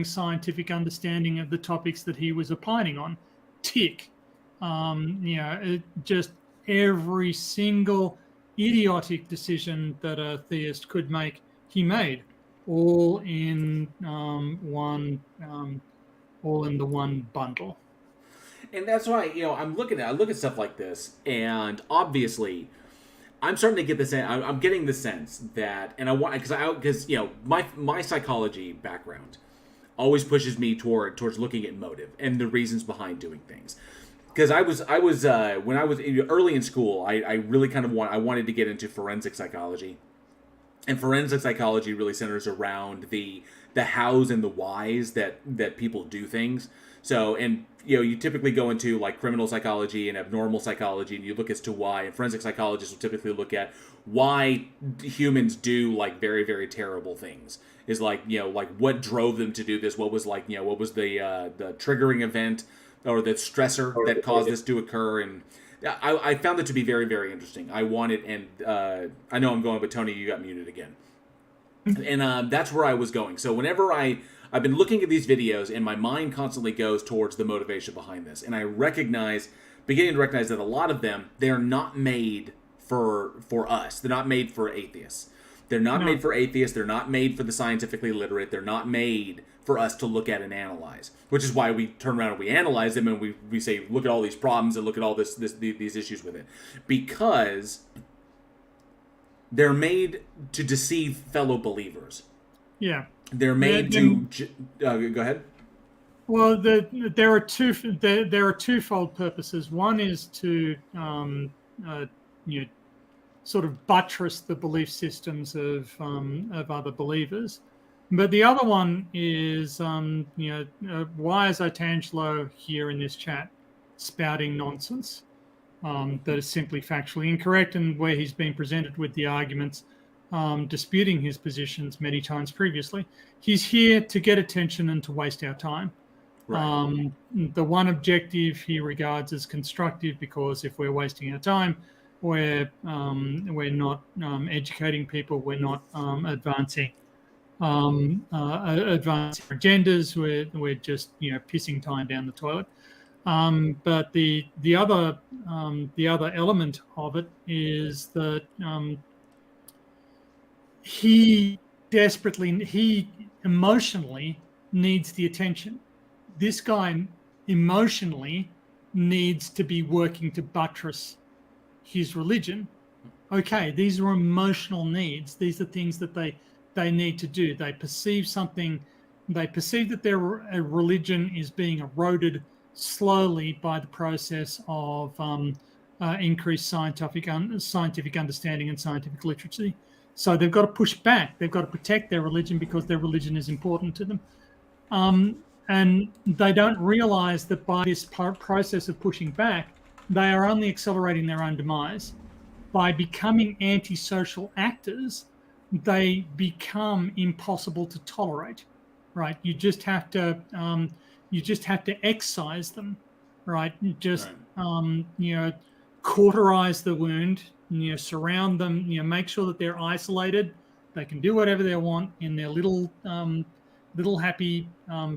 scientific understanding of the topics that he was opining on, tick. Just every single idiotic decision that a theist could make, he made, all in the one bundle. And that's why, I look at stuff like this, and obviously I'm starting to get this. I'm getting the sense that, and I want, because my psychology background always pushes me towards looking at motive and the reasons behind doing things. Because I was when I was early in school, I really kind of wanted to get into forensic psychology, and forensic psychology really centers around the hows and the whys that people do things. So, and you typically go into like criminal psychology and abnormal psychology, and you look as to why. And forensic psychologists will typically look at why humans do like very, very terrible things. Is like like what drove them to do this? What was what was the triggering event or the stressor that caused this to occur? And I found it to be very, very interesting. I wanted, and I know I'm going, but Tony, you got muted again. And that's where I was going. So whenever I've been looking at these videos, and my mind constantly goes towards the motivation behind this. And I beginning to recognize that a lot of them, they're not made for us. They're not made for atheists. They're not made for atheists. They're not made for the scientifically literate. They're not made for us to look at and analyze, which is why we turn around and we analyze them, and we say, look at all these problems and look at all these issues with it. Because they're made to deceive fellow believers. Yeah. They're made to... go ahead. Well, there are twofold purposes. One is to sort of buttress the belief systems of other believers, but the other one is why is Otangelo here in this chat spouting nonsense that is simply factually incorrect, and where he's been presented with the arguments disputing his positions many times previously. He's here to get attention and to waste our time. Right. The one objective he regards as constructive, because if we're wasting our time, we're not educating people, we're not advancing agendas, we're just pissing time down the toilet. But the other element of it is that he emotionally needs the attention. This guy emotionally needs to be working to buttress his religion. Okay, these are emotional needs. These are things that they need to do. They perceive something. They perceive that their religion is being eroded slowly by the process of increased scientific understanding and scientific literacy. So they've got to push back. They've got to protect their religion because their religion is important to them. And they don't realize that by this process of pushing back, they are only accelerating their own demise. By becoming antisocial actors, they become impossible to tolerate, right? You just have to You just have to excise them, right? Just cauterize the wound. Surround them. Make sure that they're isolated. They can do whatever they want in their little happy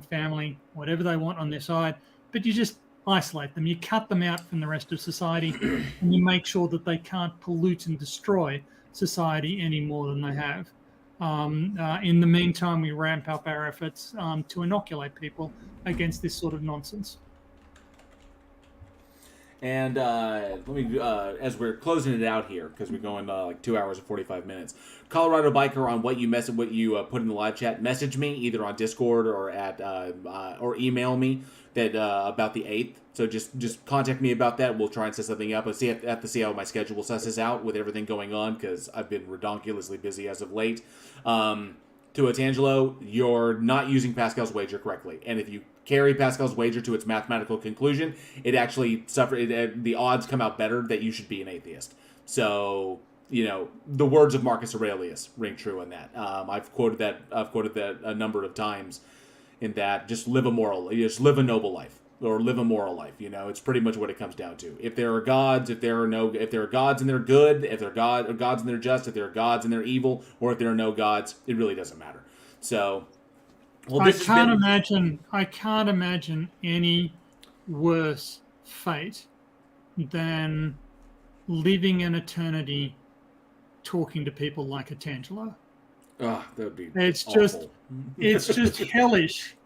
family, whatever they want on their side. But you just isolate them. You cut them out from the rest of society, and you make sure that they can't pollute and destroy society any more than they have. In the meantime, we ramp up our efforts to inoculate people against this sort of nonsense. And let me, as we're closing it out here, because we're going like 2 hours and 45 minutes. Colorado Biker, on what you put in the live chat, message me either on Discord or or email me that about the 8th. So just contact me about that. We'll try and set something up. I have to see how my schedule susses out with everything going on, because I've been redonkulously busy as of late. To Otangelo, you're not using Pascal's wager correctly, and if you carry Pascal's wager to its mathematical conclusion, it actually the odds come out better that you should be an atheist. So, the words of Marcus Aurelius ring true in that. I've quoted that a number of times. In that, just live a noble life, or live a moral life. It's pretty much what it comes down to. If there are gods, if there are gods and they're good, if there are gods and they're just, if there are gods and they're evil, or if there are no gods, it really doesn't matter. So, I can't imagine any worse fate than living an eternity talking to people like Otangelo. Oh, that would be awful. It's just hellish.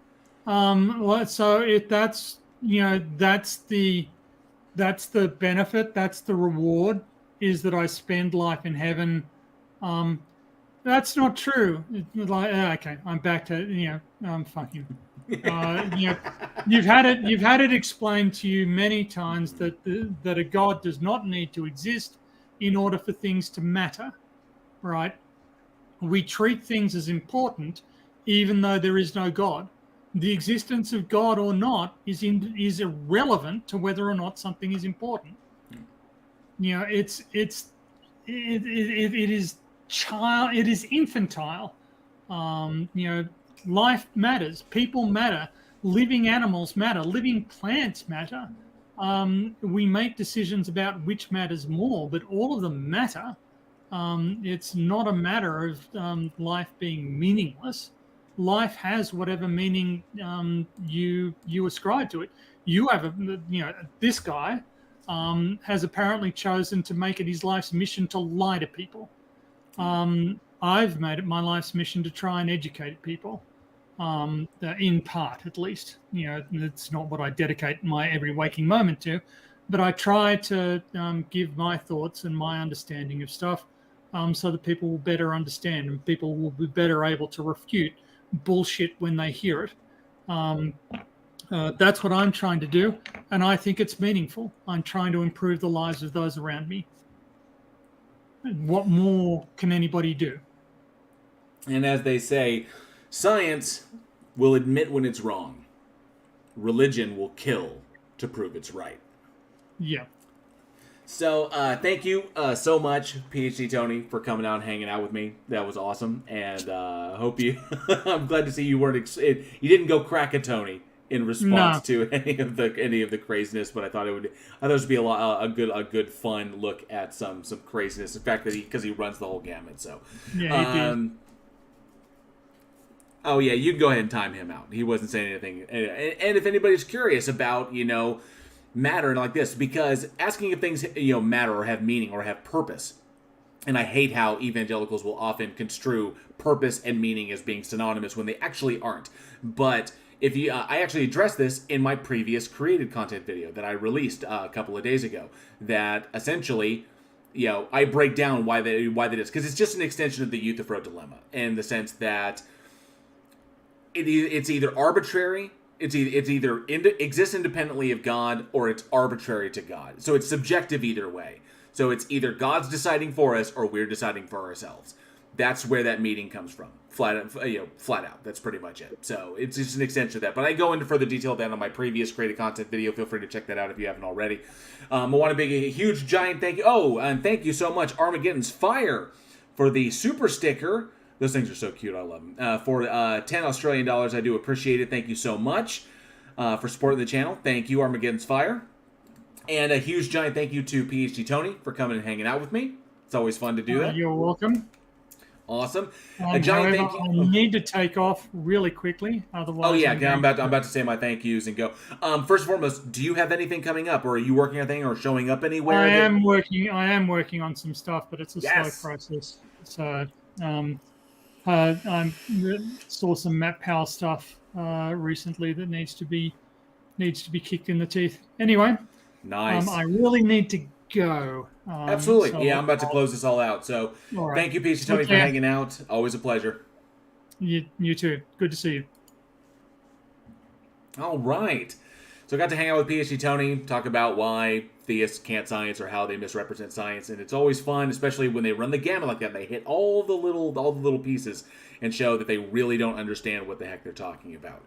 So that's the benefit, that's the reward, is that I spend life in heaven. That's not true. Okay, I'm back to fuck you. You've had it explained to you many times that a God does not need to exist in order for things to matter, right? We treat things as important, even though there is no God. The existence of God or not is irrelevant to whether or not something is important. It is infantile. Life matters, people matter, living animals matter, living plants matter. We make decisions about which matters more, but all of them matter. It's not a matter of life being meaningless. Life has whatever meaning you ascribe to it. This guy has apparently chosen to make it his life's mission to lie to people. I've made it my life's mission to try and educate people, in part at least. It's not what I dedicate my every waking moment to, but I try to give my thoughts and my understanding of stuff so that people will better understand and people will be better able to refute bullshit when they hear it. That's what I'm trying to do, and I think it's meaningful. I'm trying to improve the lives of those around me. What more can anybody do? And as they say, science will admit when it's wrong. Religion will kill to prove it's right. Yeah. So, thank you so much, PhD Tony, for coming out and hanging out with me. That was awesome, and hope you. I'm glad to see you weren't. You didn't go crack a Tony in response to any of the craziness, but I thought it would be a good fun look at some craziness. The fact that because he runs the whole gamut. So, yeah, he did. Oh yeah, you can go ahead and time him out. He wasn't saying anything. And if anybody's curious about matter and like this, because asking if things matter or have meaning or have purpose, and I hate how evangelicals will often construe purpose and meaning as being synonymous when they actually aren't. But if you, I actually addressed this in my previous created content video that I released a couple of days ago. That essentially, I break down why that is, because it's just an extension of the Euthyphro dilemma in the sense that it's either arbitrary. It's either exists independently of God, or it's arbitrary to God. So it's subjective either way. So it's either God's deciding for us or we're deciding for ourselves. That's where that meaning comes from. Flat out. That's pretty much it. So it's just an extension of that. But I go into further detail of that on my previous created content video. Feel free to check that out if you haven't already. I want to make a huge, giant thank you. Oh, and thank you so much, Armageddon's Fire, for the super sticker. Those things are so cute. I love them. For $10 Australian, I do appreciate it. Thank you so much. for supporting the channel. Thank you, Armageddon's Fire. And a huge, giant thank you to PhD Tony for coming and hanging out with me. It's always fun to do that. You're welcome. Awesome. A giant thank you. I need to take off really quickly, otherwise. Oh yeah, I'm about to say my thank yous and go. First and foremost, do you have anything coming up, or are you working on anything, or showing up anywhere? I am working on some stuff, but it's a Yes. slow process. So, I saw some Map Power stuff recently that needs to be kicked in the teeth. Anyway, nice. I really need to go. Absolutely. So I'm about to close this all out. So all right. Thank you, PhD Tony, for hanging out. Always a pleasure. You too. Good to see you. All right. So I got to hang out with PhD Tony, talk about why theists can't science or how they misrepresent science, and it's always fun, especially when they run the gamut like that. They hit all the little pieces and show that they really don't understand what the heck they're talking about.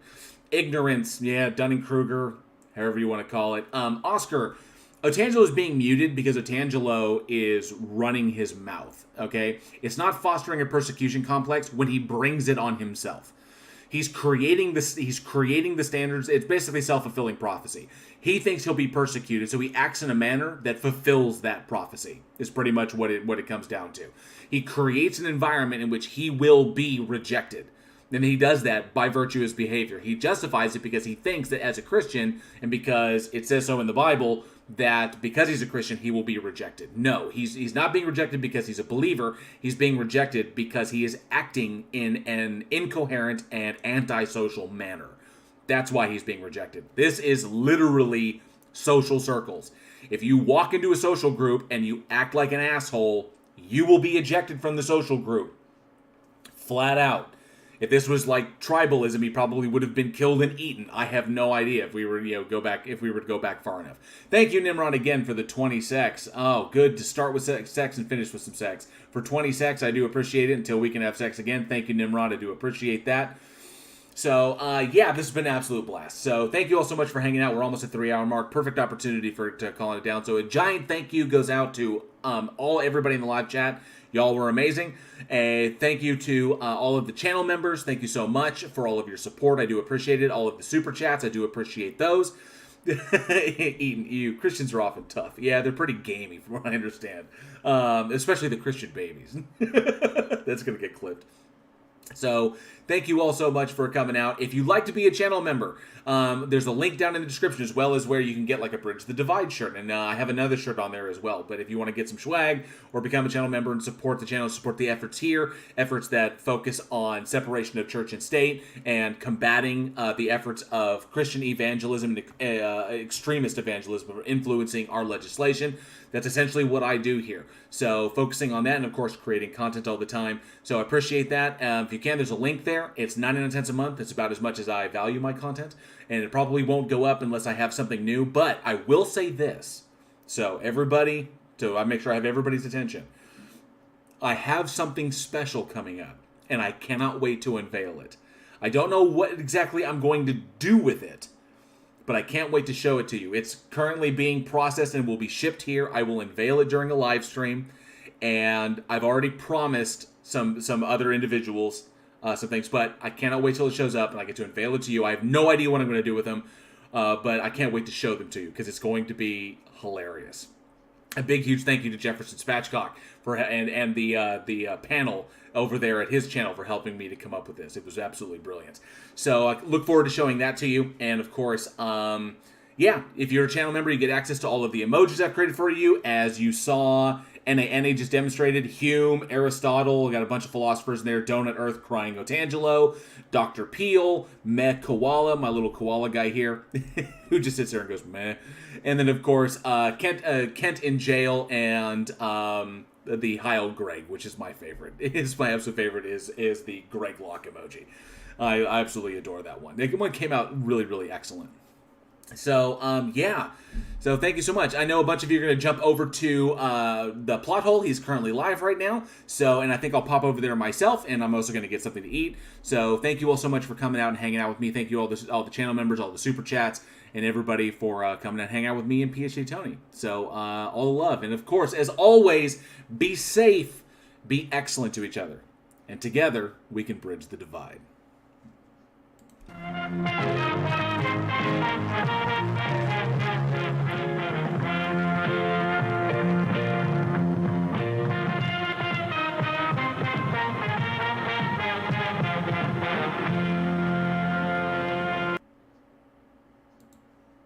Ignorance, yeah, Dunning-Kruger, however you want to call it. Oscar, Otangelo is being muted because Otangelo is running his mouth, okay? It's not fostering a persecution complex when he brings it on himself. He's creating this. He's creating the standards. It's basically self-fulfilling prophecy. He thinks he'll be persecuted, so he acts in a manner that fulfills that prophecy. Is pretty much what it comes down to. He creates an environment in which he will be rejected. And he does that by virtue of his behavior. He justifies it because he thinks that as a Christian, and because it says so in the Bible, that because he's a Christian, he will be rejected. No, he's not being rejected because he's a believer. He's being rejected because he is acting in an incoherent and antisocial manner. That's why he's being rejected. This is literally social circles. If you walk into a social group and you act like an asshole, you will be ejected from the social group. Flat out. If this was like tribalism, he probably would have been killed and eaten. I have no idea if we were to go back far enough. Thank you, Nimrod, again for the 20 sex. Oh, good to start with sex and finish with some sex. For 20 sex, I do appreciate it until we can have sex again. Thank you, Nimrod. I do appreciate that. So, yeah, this has been an absolute blast. So, thank you all so much for hanging out. We're almost at 3-hour mark. Perfect opportunity to calling it down. So, a giant thank you goes out to everybody in the live chat. Y'all were amazing. Thank you to all of the channel members. Thank you so much for all of your support. I do appreciate it. All of the super chats, I do appreciate those. Christians are often tough. Yeah, they're pretty gamey from what I understand. Especially the Christian babies. That's going to get clipped. So, thank you all so much for coming out. If you'd like to be a channel member, there's a link down in the description, as well as where you can get like a Bridge the Divide shirt. And I have another shirt on there as well. But if you want to get some swag or become a channel member and support the channel, support the efforts here, efforts that focus on separation of church and state and combating the efforts of Christian evangelism and extremist evangelism for influencing our legislation, that's essentially what I do here. So focusing on that and, of course, creating content all the time. So I appreciate that. If you can, there's a link there. It's 99 cents a month. It's about as much as I value my content. And it probably won't go up unless I have something new. But I will say this. So everybody, I make sure I have everybody's attention. I have something special coming up. And I cannot wait to unveil it. I don't know what exactly I'm going to do with it, but I can't wait to show it to you. It's currently being processed and will be shipped here. I will unveil it during a live stream, and I've already promised some other individuals some things, but I cannot wait till it shows up and I get to unveil it to you. I have no idea what I'm going to do with them, but I can't wait to show them to you because it's going to be hilarious. A big, huge thank you to Jefferson Spatchcock and the panel over there at his channel for helping me to come up with this. It was absolutely brilliant. So I look forward to showing that to you. And of course, yeah, if you're a channel member, you get access to all of the emojis I've created for you. As you saw, NA just demonstrated, Hume, Aristotle, got a bunch of philosophers in there, Donut Earth crying Otangelo, Dr. Peel, Meh Koala, my little koala guy here, who just sits there and goes, meh. And then, of course, Kent in jail and the Heil Greg, which is my favorite. My absolute favorite is the Greg Lock emoji. I absolutely adore that one. That one came out really, really excellent. So, yeah. So, thank you so much. I know a bunch of you are going to jump over to the Plot Hole. He's currently live right now. So, and I think I'll pop over there myself, and I'm also going to get something to eat. So, thank you all so much for coming out and hanging out with me. Thank you all the channel members, all the super chats, and everybody for coming and hang out with me and PhD Tony. So, all the love. And, of course, as always, be safe, be excellent to each other. And together, we can bridge the divide.